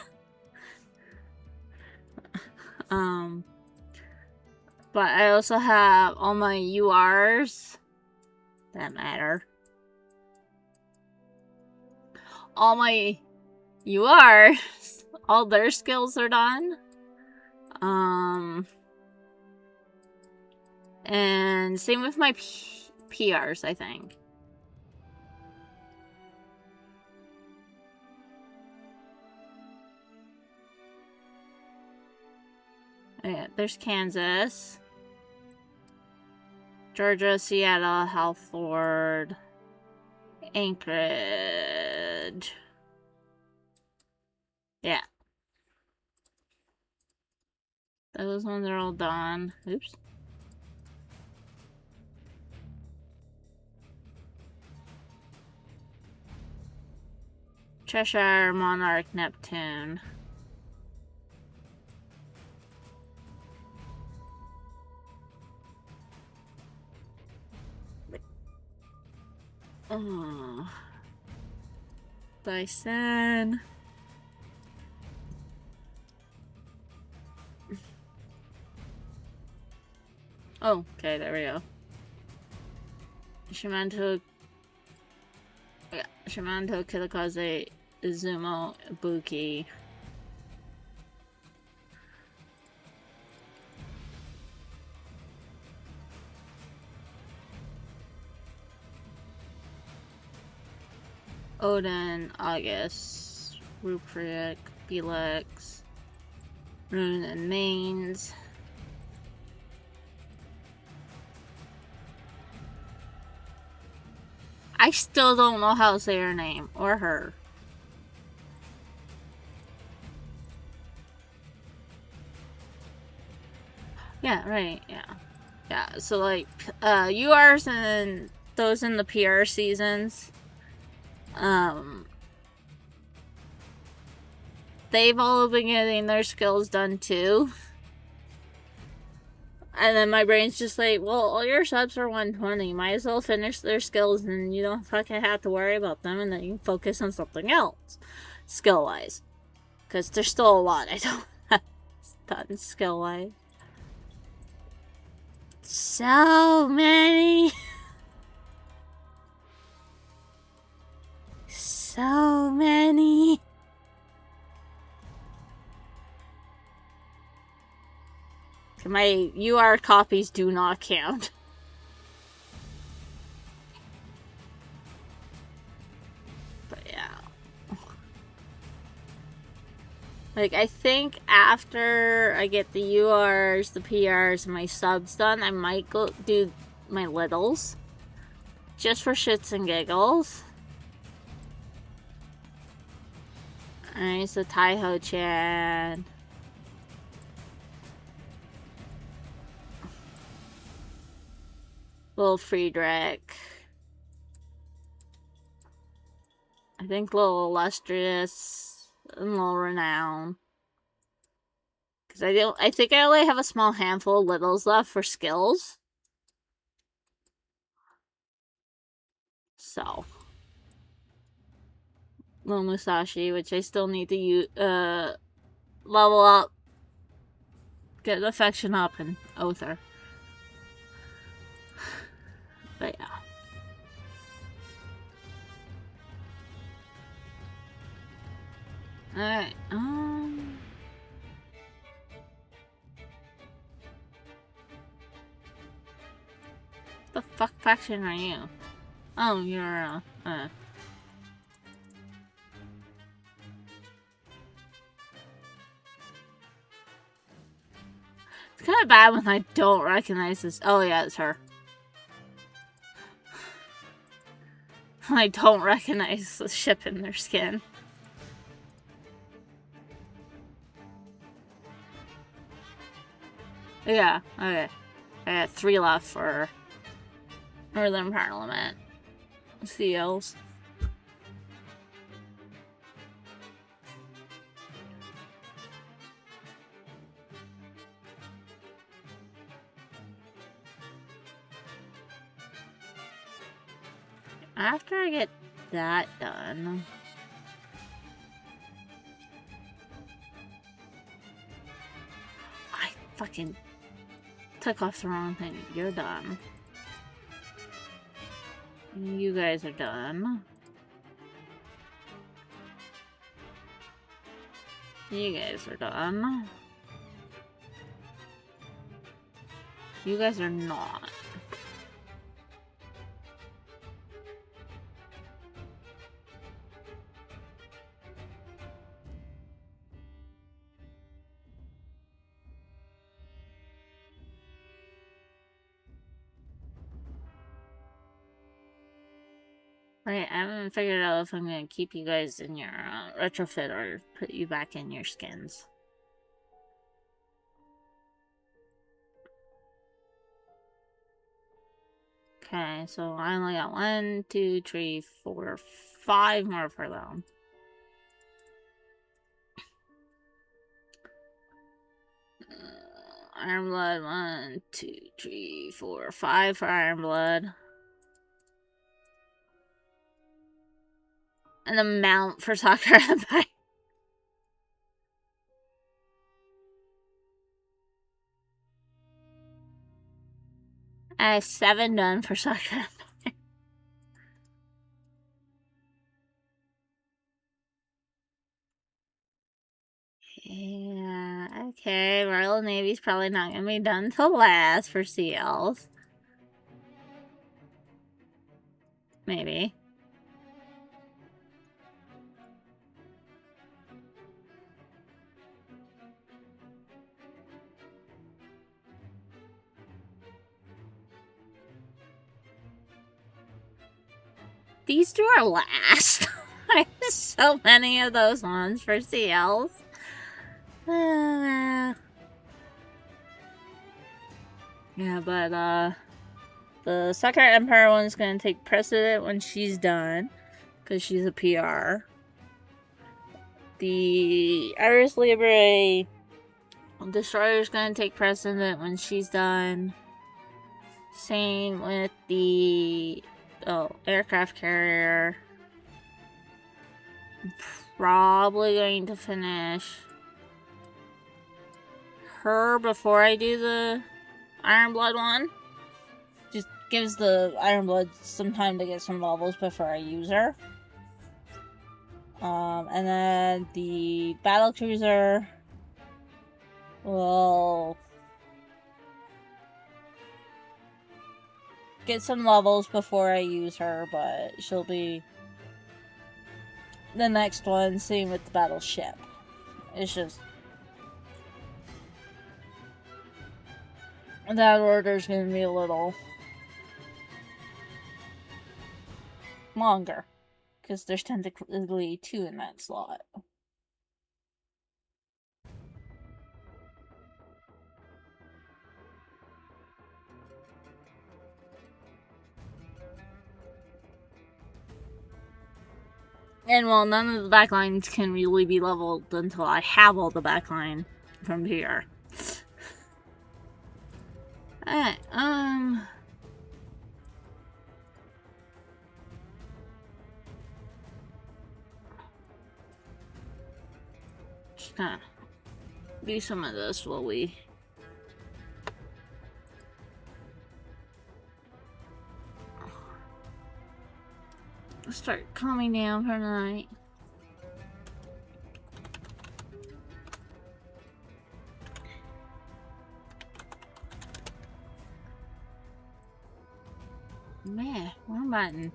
Speaker 1: But I also have all my URs that matter. All my URs, all their skills are done. And same with my PRs, I think. Yeah, there's Kansas, Georgia, Seattle, Halford, Anchorage. Yeah. Those ones are all done. Oops. Cheshire, Monarch, Neptune. Oh. Dyson. Oh, okay, there we go. Shimanto, Kitakaze, Izumo, Ibuki. Odin, August, Ruprick, Felix, Rune and Mains. I still don't know how to say her name, or her. Yeah, right, yeah. Yeah, so like, URs and those in the PR seasons, they've all been getting their skills done too. And then my brain's just like, well, all your subs are 120. Might as well finish their skills and you don't fucking have to worry about them, and then you can focus on something else, skill-wise. Because there's still a lot I don't have done skill-wise. So many. So many. My UR copies do not count. But yeah. Like, I think after I get the URs, the PRs, and my subs done, I might go do my littles. Just for shits and giggles. Alright, so Taiho-chan. Little Friedrich. I think Little Illustrious and Little Renown. Because I think I only have a small handful of littles left for skills. So. Little Musashi, which I still need to level up. Get affection up and Oather. But yeah. Alright, the fuck faction are you? Oh, you're, It's kind of bad when I don't recognize this. Oh yeah, it's her. I don't recognize the ship in their skin. Yeah, okay. I got 3 left for Northern Parliament. CLs. After I get that done... I fucking took off the wrong thing. You're done. You guys are done. You guys are done. You guys are not. Right, I haven't figured out if I'm gonna keep you guys in your retrofit or put you back in your skins. Okay, so I only got 1, 2, 3, 4, 5 more for them. Iron Blood, 1, 2, 3, 4, 5 for Iron Blood. And a mount for Sakura Empire. I have 7 done for Sakura Empire. Yeah, okay. Royal Navy's probably not gonna be done till last for CLs. Maybe. These 2 are last. I have so many of those ones for CLs. Yeah, but the Sakura Empire one's gonna take precedent when she's done, because she's a PR. The Iris Libre Destroyer's gonna take precedent when she's done. Same with the aircraft carrier. I'm probably going to finish her before I do the Iron Blood one. Just gives the Iron Blood some time to get some levels before I use her. And then the battle cruiser will get some levels before I use her, but she'll be the next one. Same with the battleship. It's just that order's gonna be a little longer because there's technically 2 in that slot. And while none of the backlines can really be leveled until I have all the backline from here. Alright, just gonna do some of this while we start calming down for the night. Man, wrong button.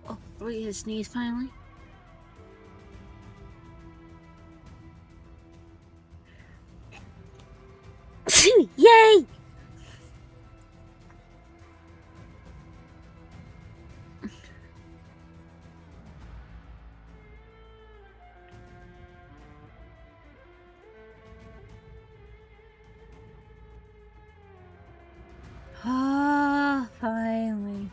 Speaker 1: Oh, look at his sneeze finally. Yay! Ah, finally.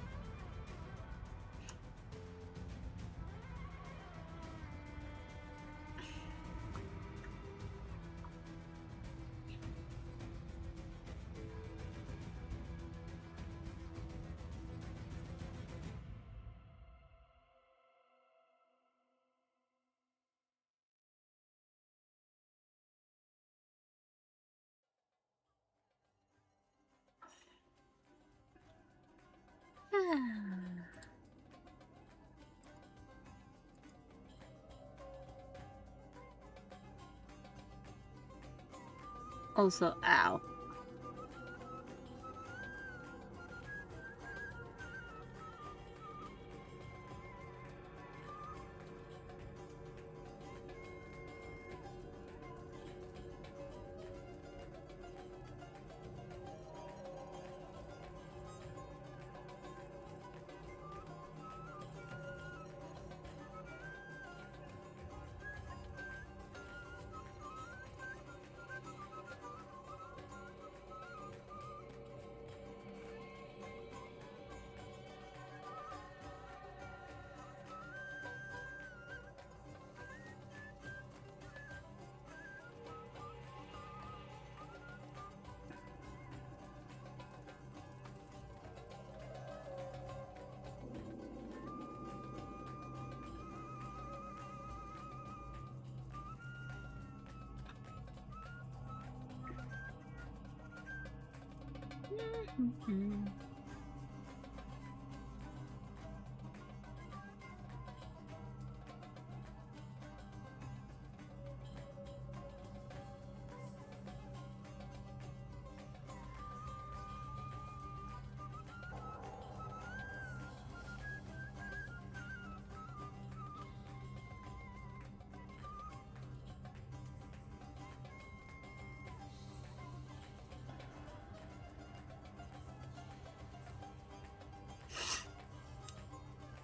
Speaker 1: Also, ow.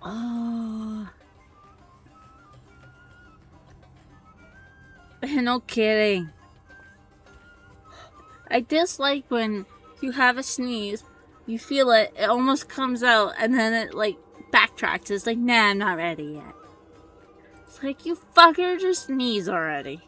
Speaker 1: Oh. No kidding. I dislike when you have a sneeze, you feel it, it almost comes out, and then it, like, backtracks. It's like, nah, I'm not ready yet. It's like, you fucker, just sneeze already.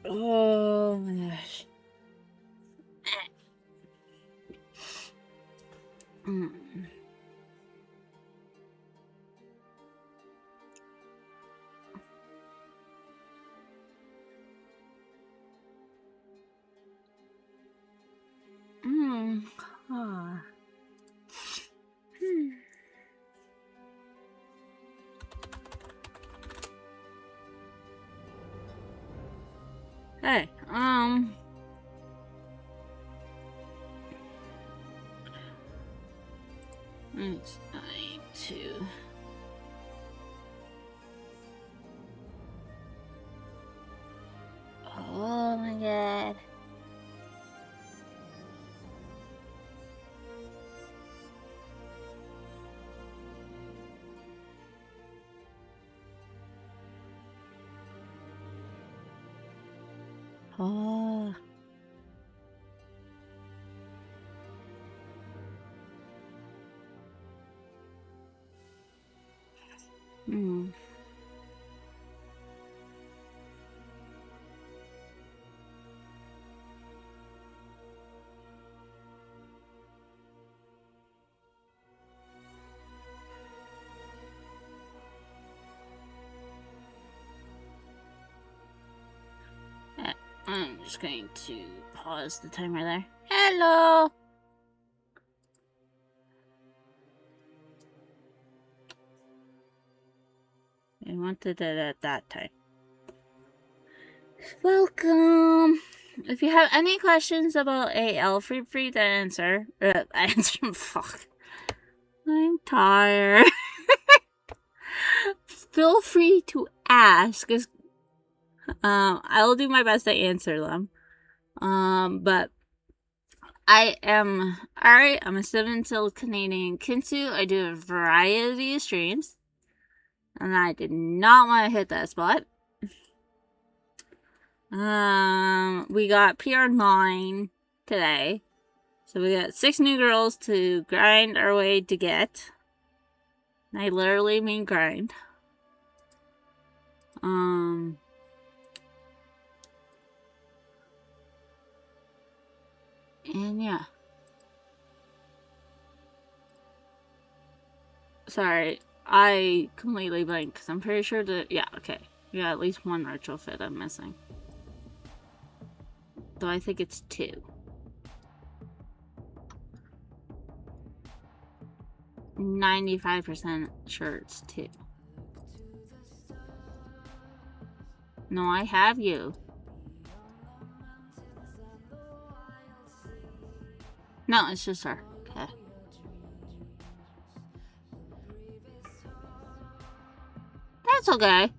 Speaker 1: Oh my gosh. Mm. Mm. Ah. Hmm. Hey, it's time to. Oh my god. Oh. Hmm. I'm just going to pause the timer there. Hello! I wanted it at that time. Welcome! If you have any questions about AL, feel free to answer. Fuck. I'm tired. Feel free to ask. I'll do my best to answer them. But I am Ari. I'm a 7-till Canadian Kinsu. I do a variety of streams. And I did not want to hit that spot. We got PR9 today. So we got 6 new girls to grind our way to get. I literally mean grind. And yeah. Sorry, I completely blanked because I'm pretty sure that, yeah, okay. We got at least one retrofit I'm missing. Though I think it's 2. I'm 95% sure it's 2. No, I have you. No, it's just her. Okay. That's okay.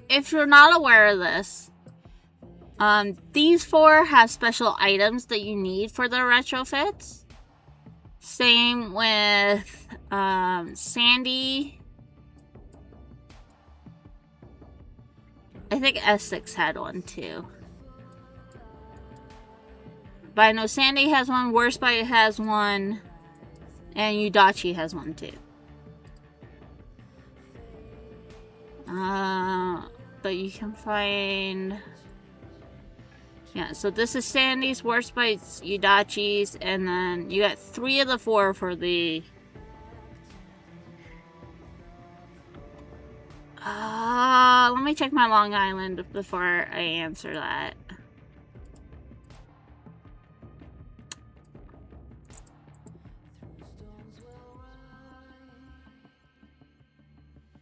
Speaker 1: If you're not aware of this, these 4 have special items that you need for their retrofits. Same with, Sandy. I think Essex had one too. But I know Sandy has one, Worstbite has one, and Udachi has one too. But you can find... Yeah, so this is Sandy's, Worstbite's, Udachi's, and then you got 3 of the 4 for the... let me check my Long Island before I answer that.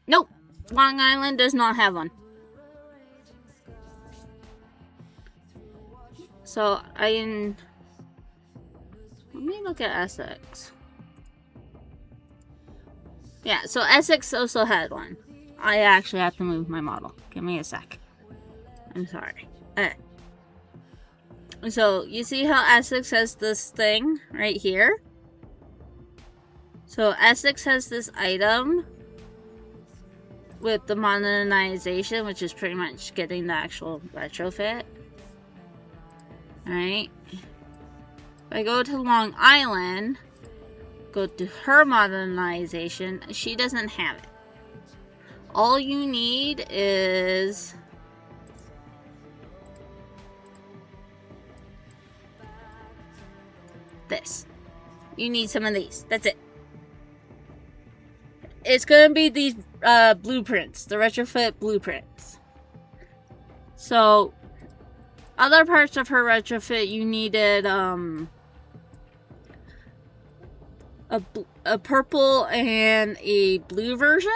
Speaker 1: Nope, Long Island does not have one. So let me look at Essex. Yeah, so Essex also had one. I actually have to move my model. Give me a sec. I'm sorry. Alright. So, you see how Essex has this thing right here? So, Essex has this item with the modernization, which is pretty much getting the actual retrofit. Alright. If I go to Long Island, go to her modernization, she doesn't have it. All you need is this. You need some of these. That's it. It's gonna be these blueprints, the retrofit blueprints. So, other parts of her retrofit, you needed a purple and a blue version.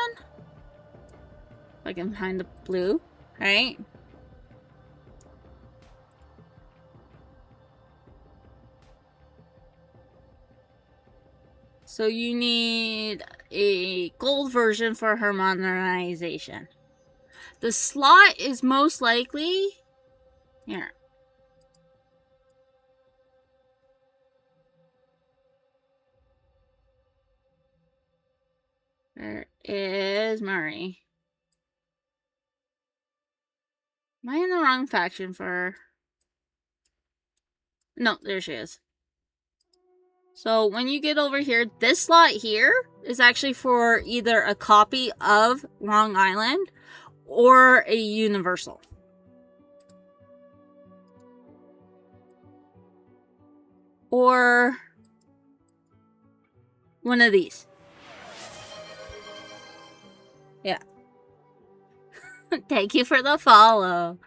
Speaker 1: If I can find the blue, right? So you need a gold version for her modernization. The slot is most likely here. There is Murray. Am I in the wrong faction for her? No, there she is. So when you get over here, this slot here is actually for either a copy of Long Island or a universal. Or one of these. Yeah. Thank you for the follow.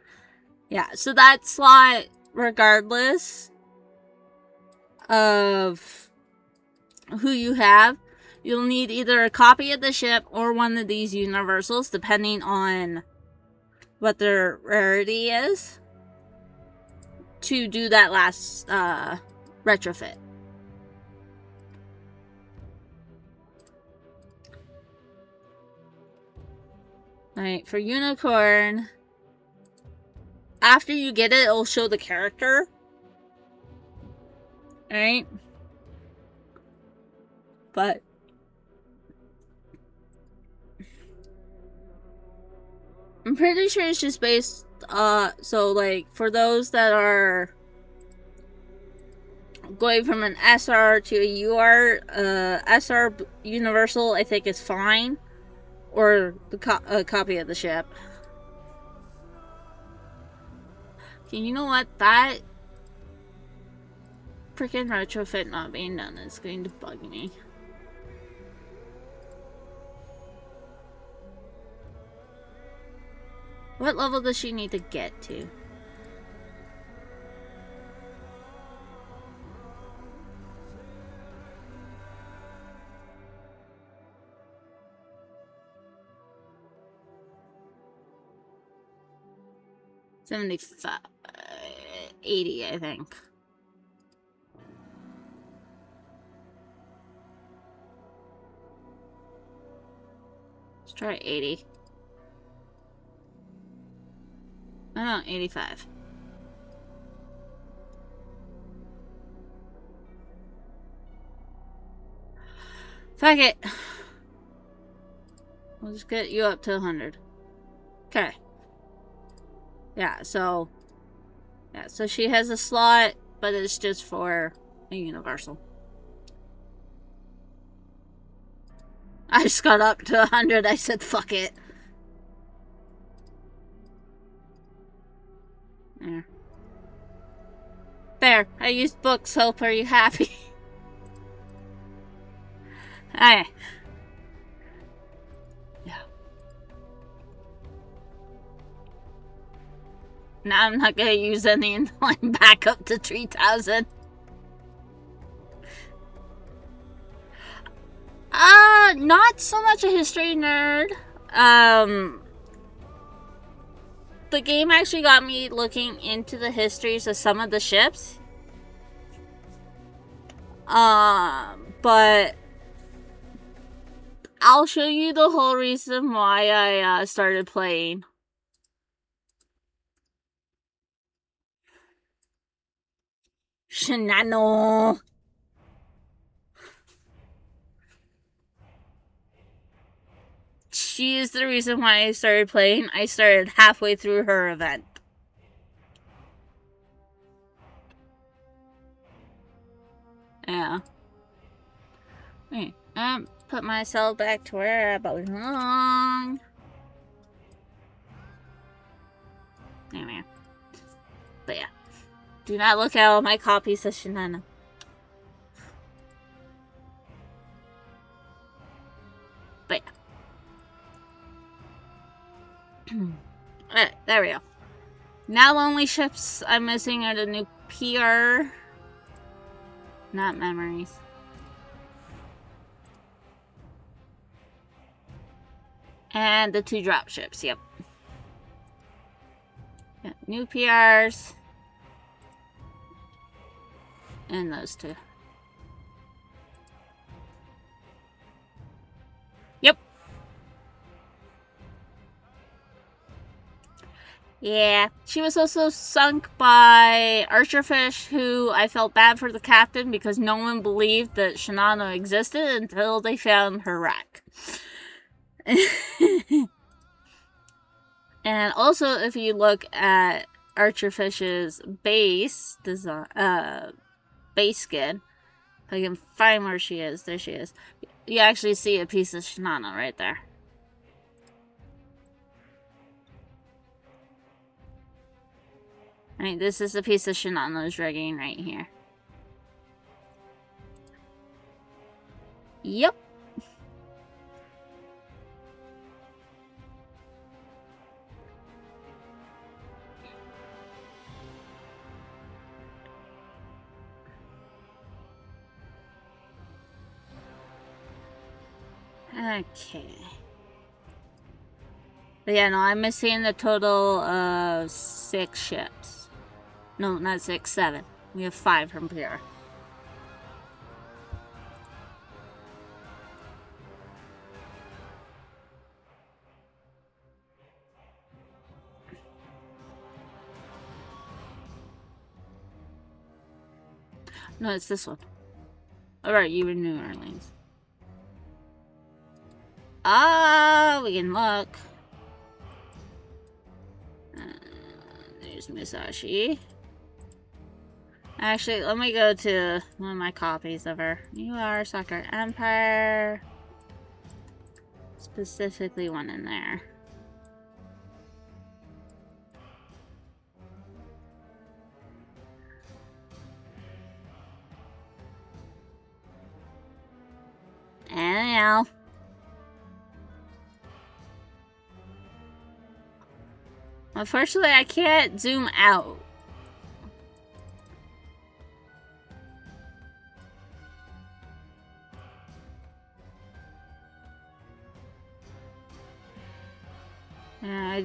Speaker 1: Yeah, so that slot, regardless of who you have, you'll need either a copy of the ship or one of these universals, depending on what their rarity is, to do that last retrofit. Alright, for Unicorn, after you get it, it'll show the character. Alright? But I'm pretty sure it's just based, so like, for those that are going from an SR to a UR, SR Universal, I think is fine. Or a copy of the ship. Okay, you know what? That freaking retrofit not being done is going to bug me. What level does she need to get to? $75, $80, I think. Let's try 80. Oh no, 85. Fuck it. We'll just get you up to 100. Okay. Yeah, so she has a slot, but it's just for a universal. I just got up to 100. I said, fuck it. There. There. I used books. Hope, are you happy? Alright. Yeah. Now I'm not gonna use any until I'm back up to 3,000. Not so much a history nerd. The game actually got me looking into the histories of some of the ships. But I'll show you the whole reason why I started playing. Shinano. She is the reason why I started playing. I started halfway through her event. Yeah. Wait, put myself back to where I belong. Anyway. But yeah. Do not look at all my copies of Shinano. But yeah. Alright, there we go. Now the only ships I'm missing are the new PR... Not memories. And the 2 drop ships, yep. Yeah, new PRs. And those 2. Yep. Yeah, she was also sunk by Archerfish, who I felt bad for the captain because no one believed that Shinano existed until they found her wreck. And also, if you look at Archerfish's base design, base skin, if I can find where she is, there she is. You actually see a piece of Shinano right there. I mean, this is a piece of Shinano's rigging right here. Yep. Okay. But yeah, no, I'm missing a total of 6 ships. No, not 6, 7. We have 5 from PR. No, it's this one. Alright, you in New Orleans. Ah, we can look. There's Musashi. Actually, let me go to one of my copies of her. You are Soccer Empire. Specifically one in there. Anyhow. Unfortunately, I can't zoom out. Yeah,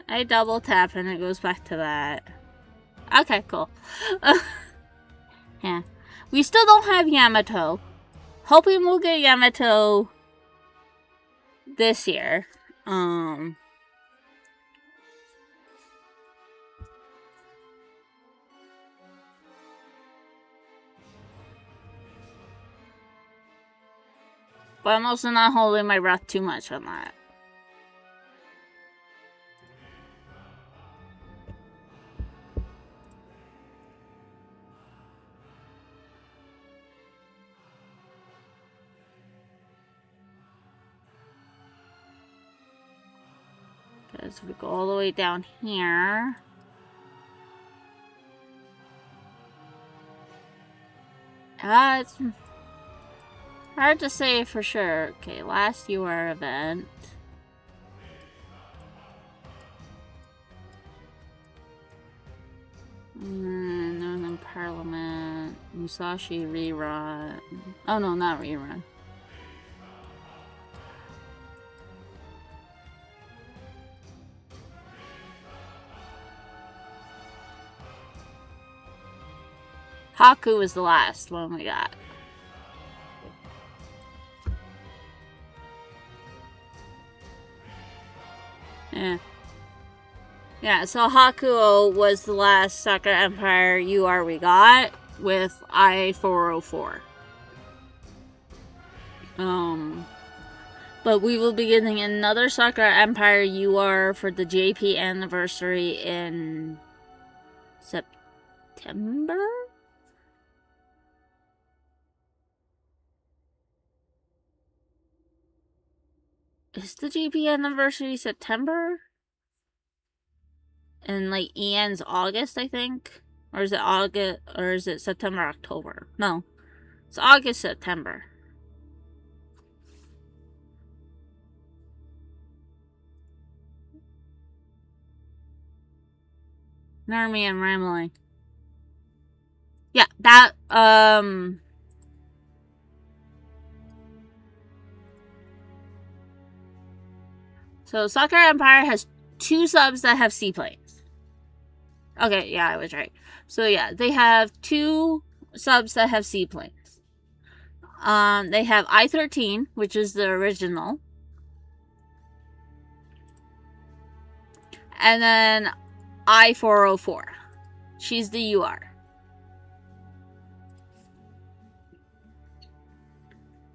Speaker 1: I double tap and it goes back to that. Okay, cool. Yeah. We still don't have Yamato. Hoping we'll get Yamato this year. But I'm also not holding my breath too much on that. Because we go all the way down here. It's hard to say for sure. Okay, last UR event. Northern Parliament. Musashi rerun. Oh no, not rerun. Haku was the last one we got. Yeah. Yeah, so Hakuo was the last Soccer Empire UR we got with I-404. But we will be getting another Soccer Empire UR for the JP anniversary in September? Is the JP anniversary September? And like Ian's August, I think? Or is it August, or is it September, October? No. It's August, September. Narmy and rambling. Yeah, that, So Soccer Empire has 2 subs that have seaplanes. Okay, yeah, I was right. So yeah, they have 2 subs that have seaplanes. They have I-13, which is the original. And then I-404. She's the UR.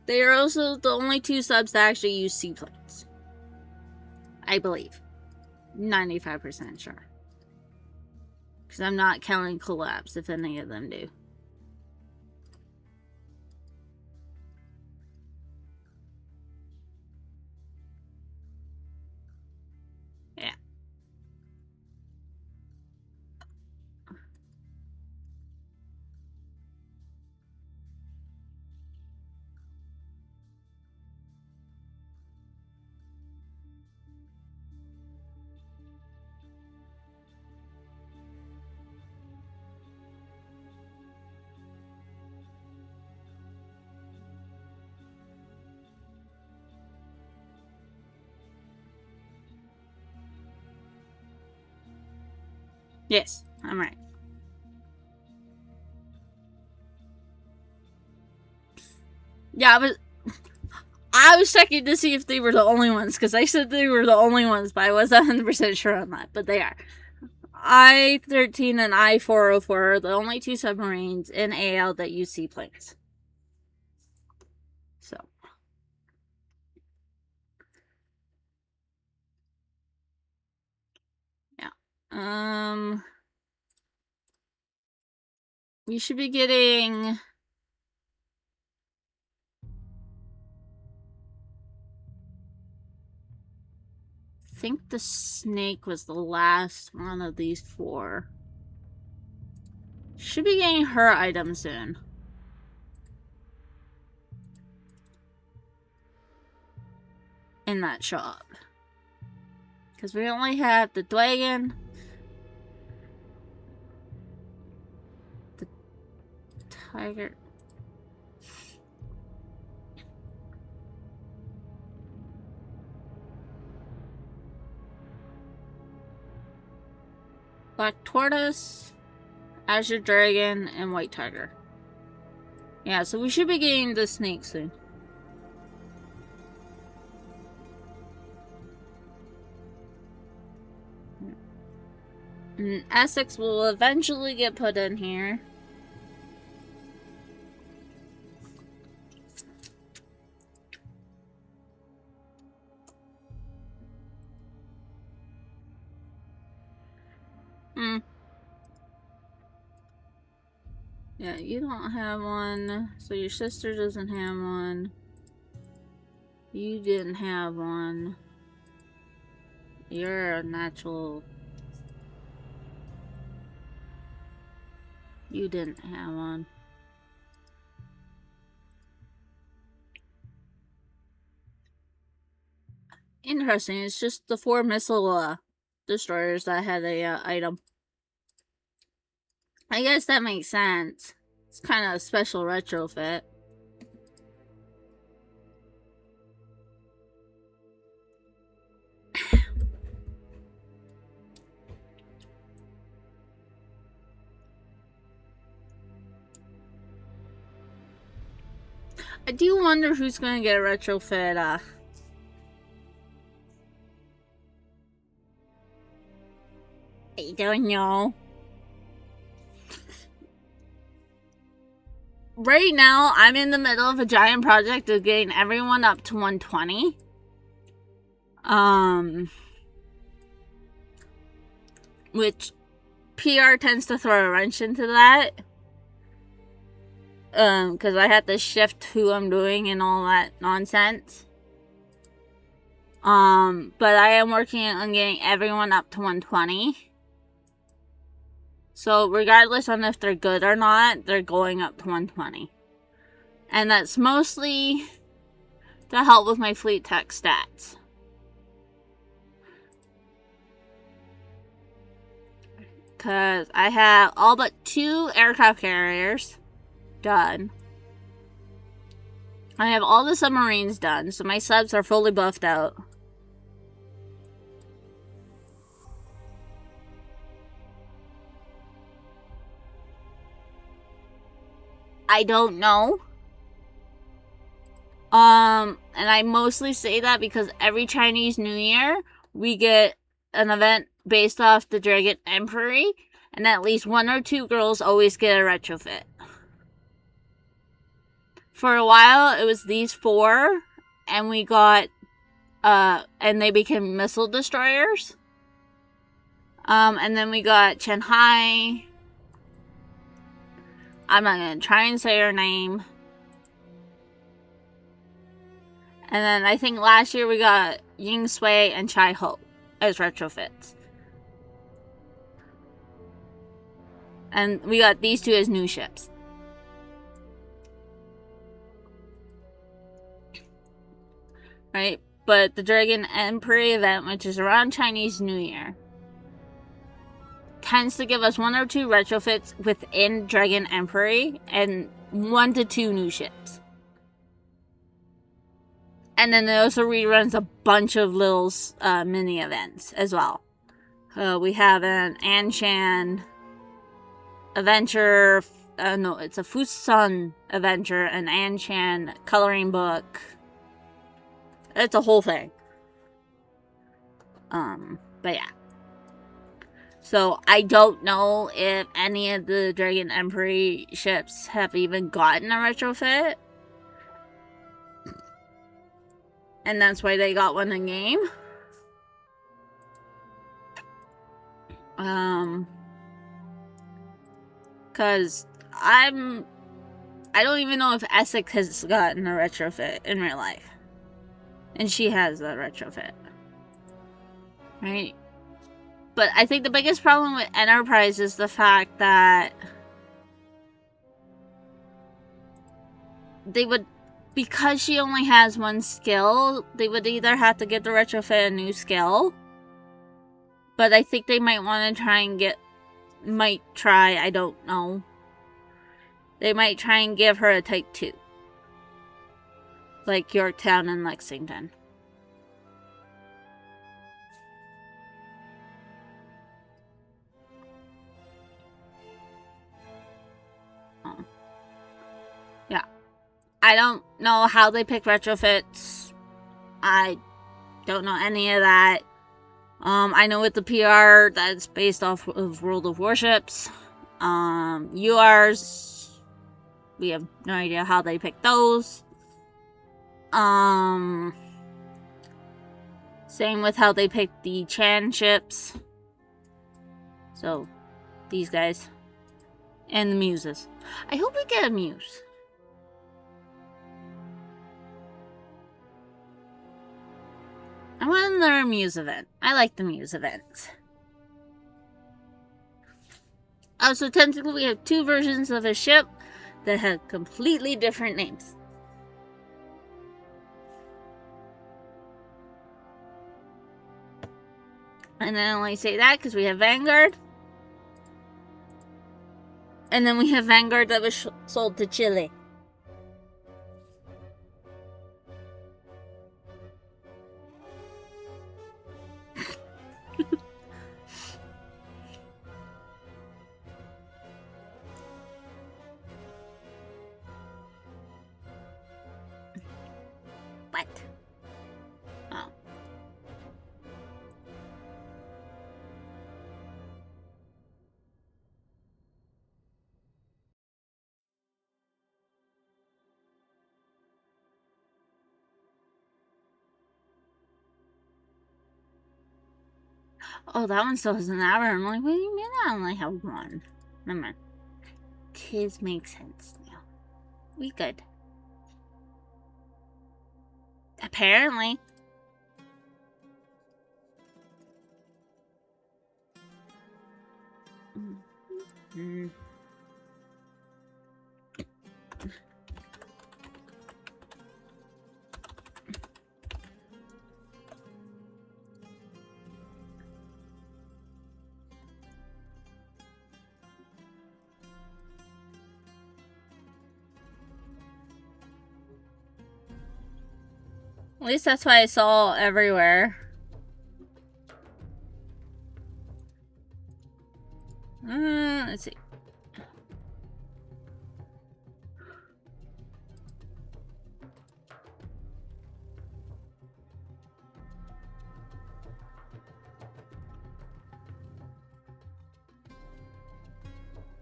Speaker 1: They are also the only 2 subs that actually use seaplanes. I believe. 95% sure. Because I'm not counting collapse if any of them do. Yeah. Yes, I'm right. Yeah, I was checking to see if they were the only ones, because I said they were the only ones, but I wasn't 100% sure on that, but they are. I-13 and I-404 are the only two submarines in AL that use seaplanes. So. Yeah. You should be getting... I think the Snake was the last one of these 4. Should be getting her item soon. In that shop. Because we only have the Dragon, the Tiger. Black Tortoise, Azure Dragon, and White Tiger. Yeah, so we should be getting the Snake soon. And Essex will eventually get put in here. Yeah, you don't have one, so your sister doesn't have one. You didn't have one. You're a natural. You didn't have one. Interesting, it's just the 4 missile destroyers that had a item. I guess that makes sense. It's kind of a special retrofit. I do wonder who's gonna get a retrofit, I don't know. Right now, I'm in the middle of a giant project of getting everyone up to 120. Which PR tends to throw a wrench into that. Because I had to shift who I'm doing and all that nonsense. But I am working on getting everyone up to 120. So regardless on if they're good or not, they're going up to 120. And that's mostly to help with my fleet tech stats. Because I have all but 2 aircraft carriers done. I have all the submarines done, so my subs are fully buffed out. I don't know. And I mostly say that because every Chinese New Year, we get an event based off the Dragon Emperor, and at least 1 or 2 girls always get a retrofit. For a while, it was these 4, and we got, and they became missile destroyers. And then we got Shanghai. I'm not gonna try and say her name. And then I think last year we got Ying Sui and Chai Ho as retrofits. And we got these 2 as new ships. Right? But the Dragon Emperor event, which is around Chinese New Year, tends to give us 1 or 2 retrofits within Dragon Emperor and 1 to 2 new ships. And then it also reruns a bunch of little mini events as well. We have an Anshan adventure. No, it's a Fusan adventure, an Anshan coloring book. It's a whole thing. But yeah. So I don't know if any of the Dragon Emperor ships have even gotten a retrofit. And that's why they got one in game. Cause I don't even know if Essex has gotten a retrofit in real life. And she has a retrofit. Right? But I think the biggest problem with Enterprise is the fact that they would, because she only has one skill, they would either have to give the retrofit a new skill. But I think they might want to try and I don't know. They might try and give her a Type 2. Like Yorktown and Lexington. Yeah. I don't know how they pick retrofits. I don't know any of that. I know with the PR that's based off of World of Warships. URs, we have no idea how they pick those. Same with how they pick the Chan ships. So, these guys. And the Muses. I hope we get a Muse. I want another Muse event. I like the Muse events. Oh, so technically we have two versions of a ship that have completely different names. And then I only say that because we have Vanguard. And then we have Vanguard that was sold to Chile. What? Oh. Oh, that one still has an hour. I'm like, what do you mean I only have one? Never mind. Tis makes sense now. We good. Apparently. Mm-hmm. At least that's what I saw everywhere. Let's see.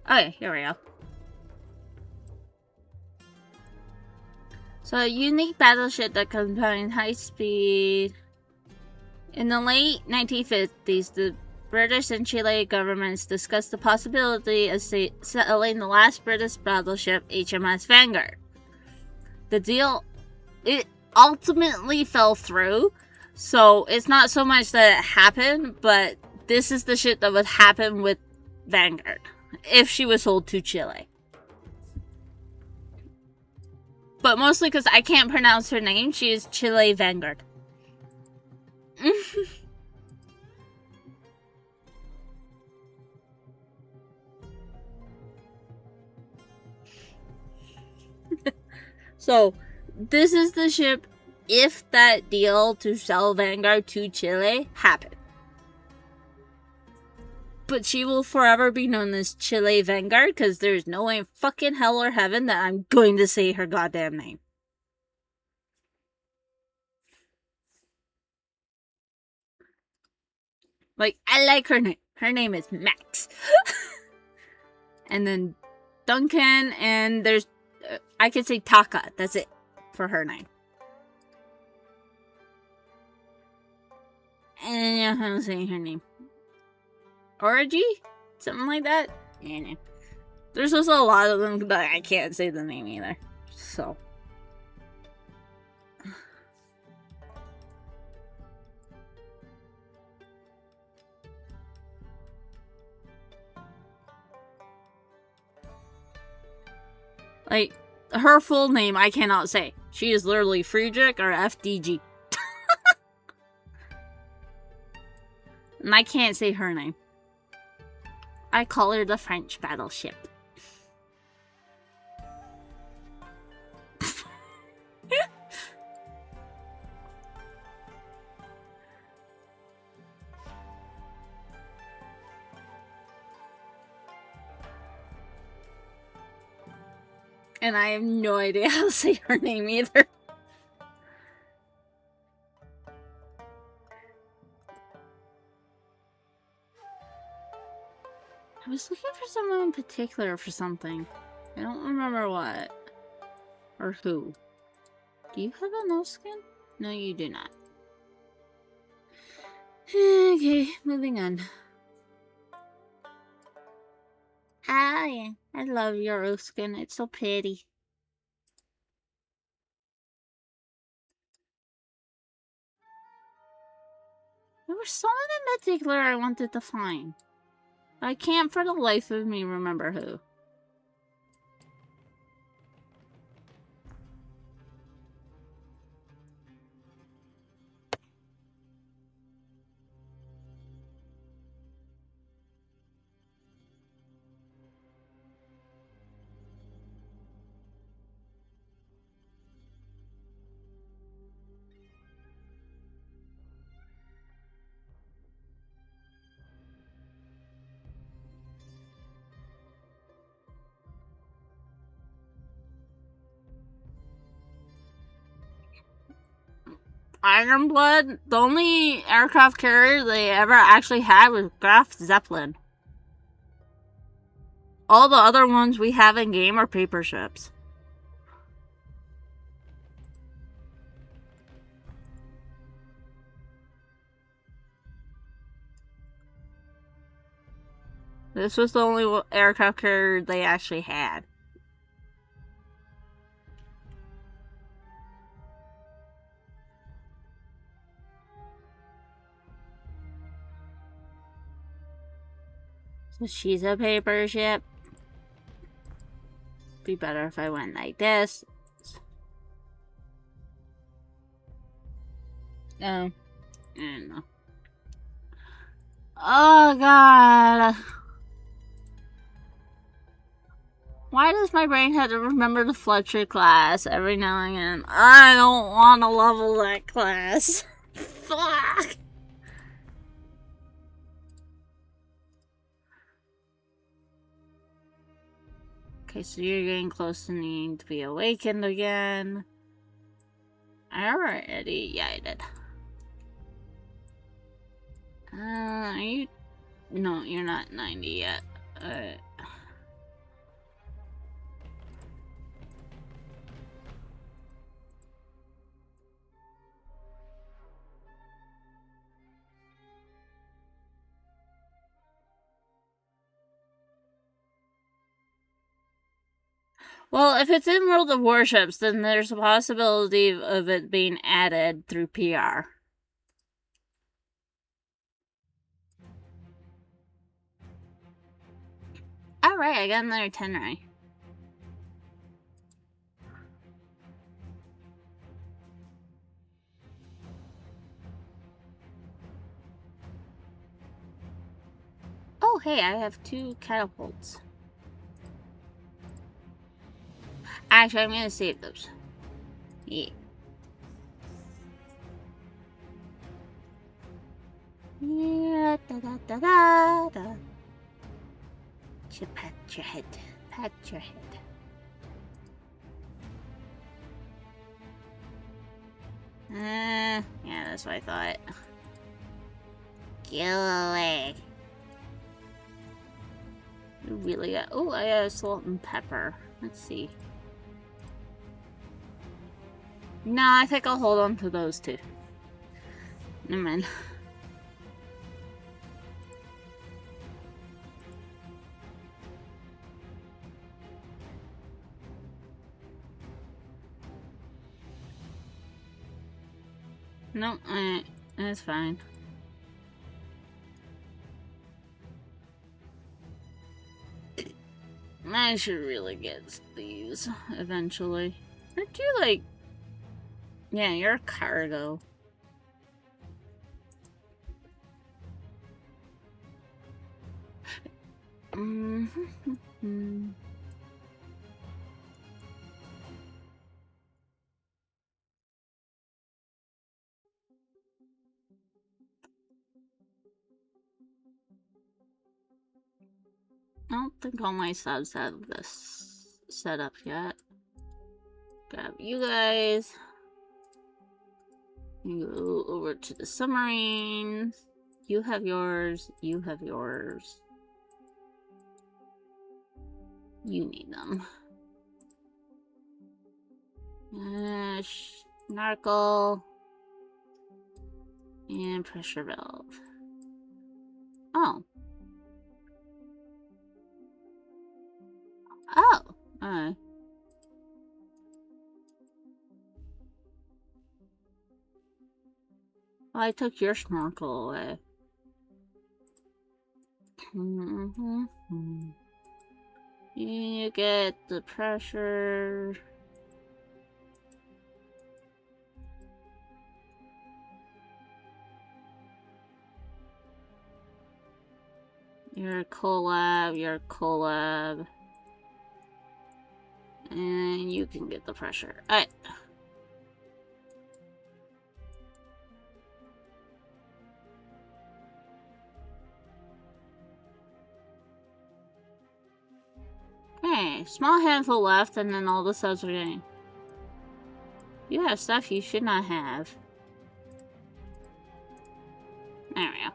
Speaker 1: Okay, here we go. So, a unique battleship that combines high speed. In the late 1950s, the British and Chile governments discussed the possibility of selling the last British battleship, HMS Vanguard. The deal, it ultimately fell through, so it's not so much that it happened, but this is the shit that would happen with Vanguard if she was sold to Chile. But mostly because I can't pronounce her name, she is Chile Vanguard. So, this is the ship if that deal to sell Vanguard to Chile happened. But she will forever be known as Chile Vanguard, because there's no way in fucking hell or heaven that I'm going to say her goddamn name. Like, I like her name. Her name is Max. And then Duncan, and there's... I could say Taka. That's it for her name. And yeah, I'm saying her name. Orgy? Something like that? Yeah. There's also a lot of them that I can't say the name either. So. Like, her full name I cannot say. She is literally Friedrich or FDG. And I can't say her name. I call her the French battleship. And I have no idea how to say her name either. I was looking for someone in particular for something. I don't remember what. Or who. Do you have a no skin? No, you do not. Okay, moving on. Ah, yeah. I love your skin. It's so pretty. There was someone in particular I wanted to find. I can't for the life of me remember who. Ironblood, the only aircraft carrier they ever actually had was Graf Zeppelin. All the other ones we have in game are paper ships. This was the only aircraft carrier they actually had. So she's a paper ship. Be better if I went like this. No. I don't know. Oh god. Why does my brain have to remember the Fletcher class every now and again? I don't want to level that class. Fuck. Okay, so you're getting close to needing to be awakened again. I already... Yeah, I did. Are you... No, you're not 90 yet. Well, if it's in World of Warships, then there's a possibility of it being added through PR. Alright, I got another 10 right. Oh, hey, I have 2 catapults. Actually, I'm gonna save those. Yeah. Yeah, da da da da da. should pat your head. Pat your head. Yeah, that's what I thought. Go away. You really got... Oh, I got salt and pepper. Let's see. Nah, I think I'll hold on to those two. Never mind. No, that's fine. I should really get these eventually. Aren't you like... Yeah, you're cargo. Mm-hmm. I don't think all my subs have this set up yet. Grab you guys. You go over to the submarines. You have yours. You have yours. You need them. Snorkel. And pressure valve. Oh. Oh. Alright. Well, I took your snorkel away. You get the pressure. Your collab. And you can get the pressure. Alright. Okay, small handful left, and then all the subs are getting. You have stuff you should not have. There we go.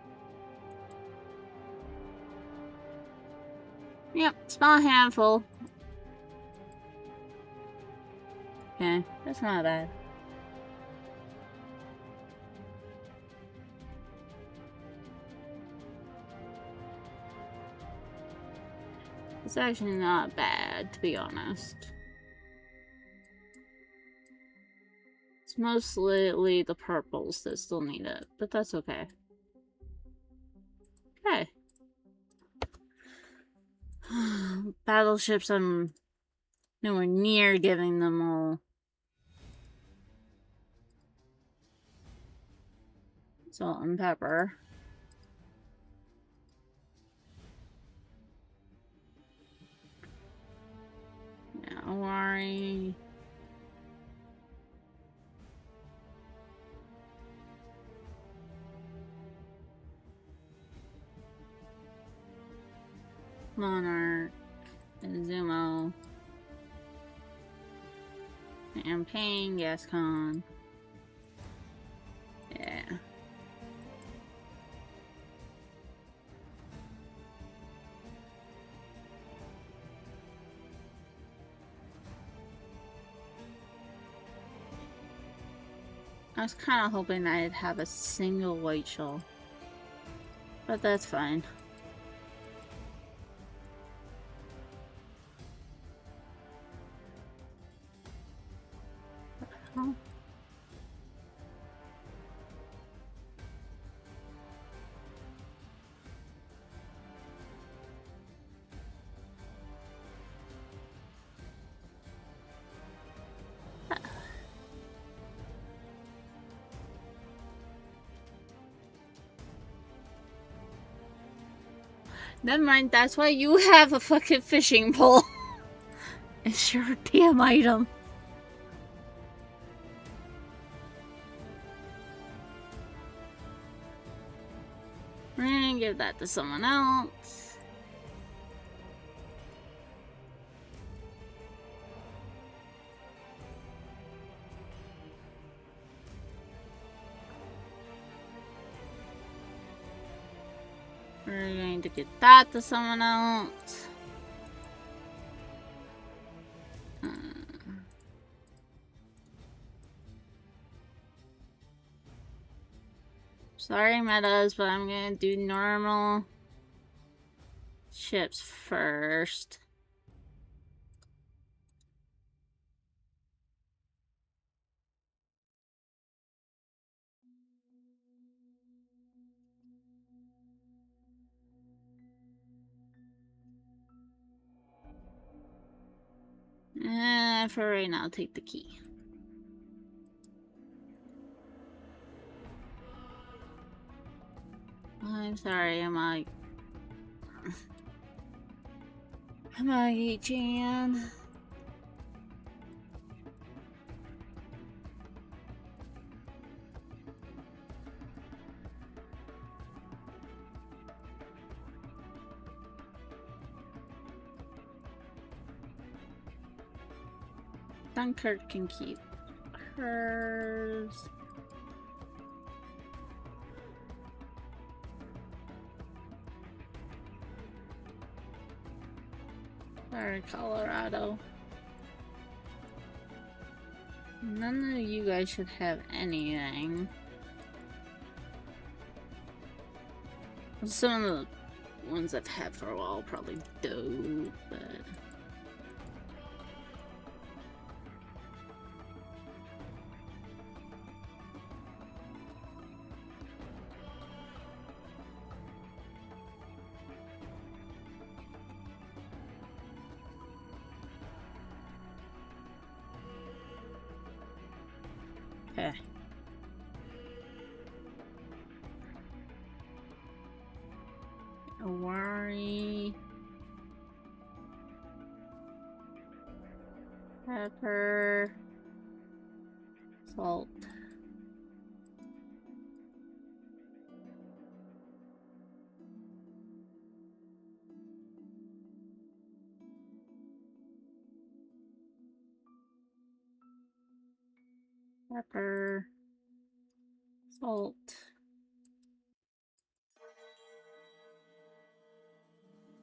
Speaker 1: Yep, small handful. Okay, that's not bad. It's actually not bad, to be honest. It's mostly the purples that still need it, but that's okay. Okay. Battleships, I'm nowhere near giving them all. Salt and pepper. Don't worry. Monarch. Zumo. Champagne, Gascon. Yeah. I was kind of hoping I'd have a single white shell. But that's fine. Oh. Never mind, that's why you have a fucking fishing pole. It's your damn item. We're gonna give that to someone else. We're going to get that to someone else. Sorry, metas, but I'm gonna do normal ships first. For right now, take the key. I'm sorry, Amagi-chan. Dunkirk can keep hers. Sorry, Colorado. None of you guys should have anything. Some of the ones I've had for a while probably do, but... Okay. Awari. Pepper. Salt. Pepper. Salt.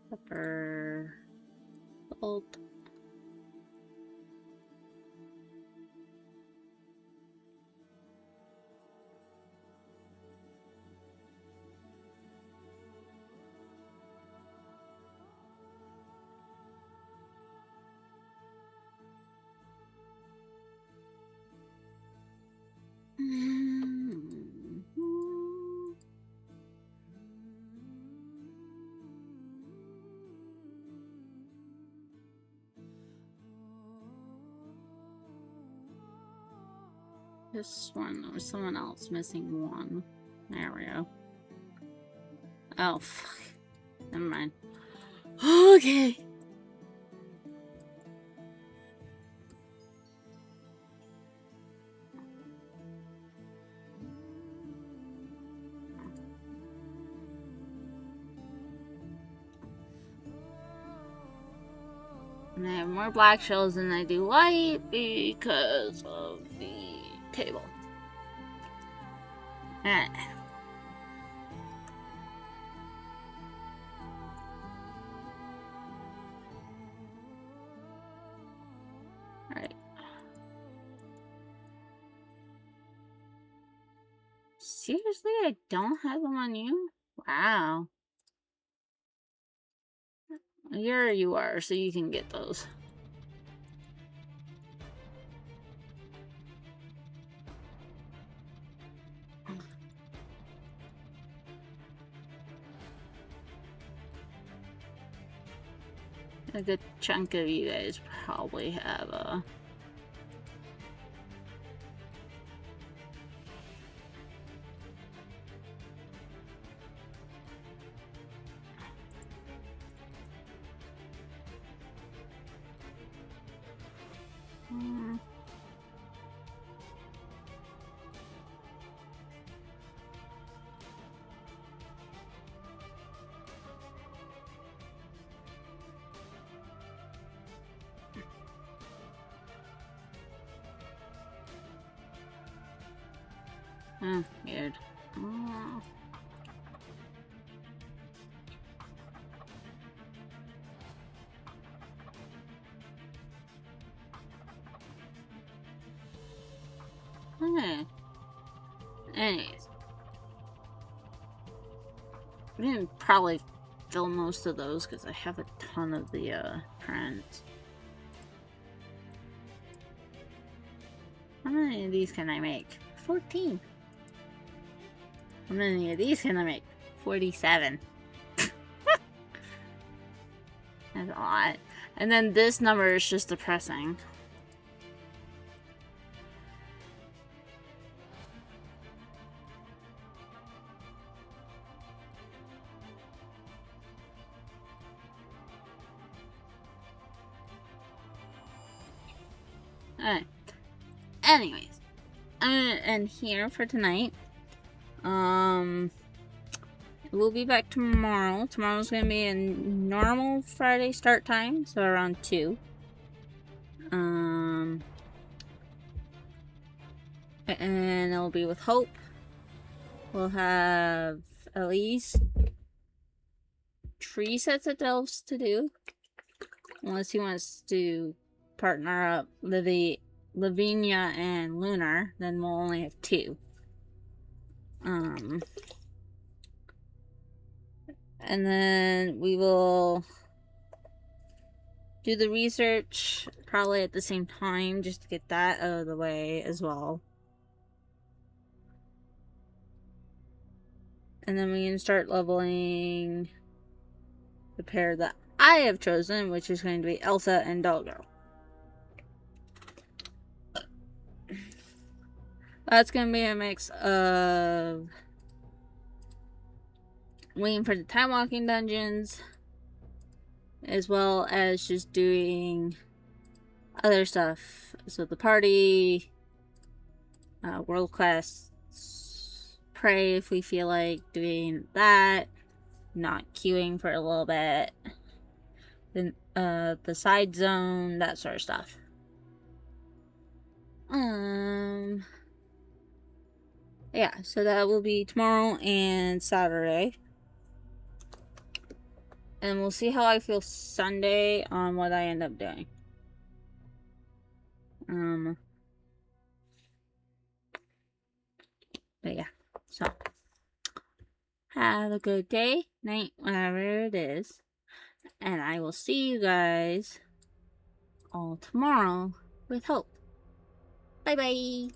Speaker 1: Pepper. Salt. This one, or someone else missing one. There we go. Oh, fuck. Never mind. Okay. And I have more black shells than I do white because of the table. Alright. Alright. Seriously, I don't have them on you? Wow. You are, so you can get those. A good chunk of you guys probably have a... weird. Anyways. I didn't probably film most of those because I have a ton of the prints. How many of these can I make? 14. How many of these can I make? 47. That's a lot. And then this number is just depressing. Alright. Anyways. I'm gonna end here for tonight. We'll be back tomorrow. Tomorrow's gonna be a normal Friday start time, so around 2. And it'll be with Hope. We'll have at least 3 sets of delves to do. Unless he wants to partner up Lavinia and Lunar, then we'll only have 2. And then we will do the research probably at the same time just to get that out of the way as well. And then we can start leveling the pair that I have chosen, which is going to be Elsa and Doggirl. That's going to be a mix of waiting for the time walking dungeons, as well as just doing other stuff. So the party, world class, pray if we feel like doing that, not queuing for a little bit, then the side zone, that sort of stuff. Yeah, so that will be tomorrow and Saturday. And we'll see how I feel Sunday on what I end up doing. But yeah, so have a good day, night, whatever it is. And I will see you guys all tomorrow with Hope. Bye bye.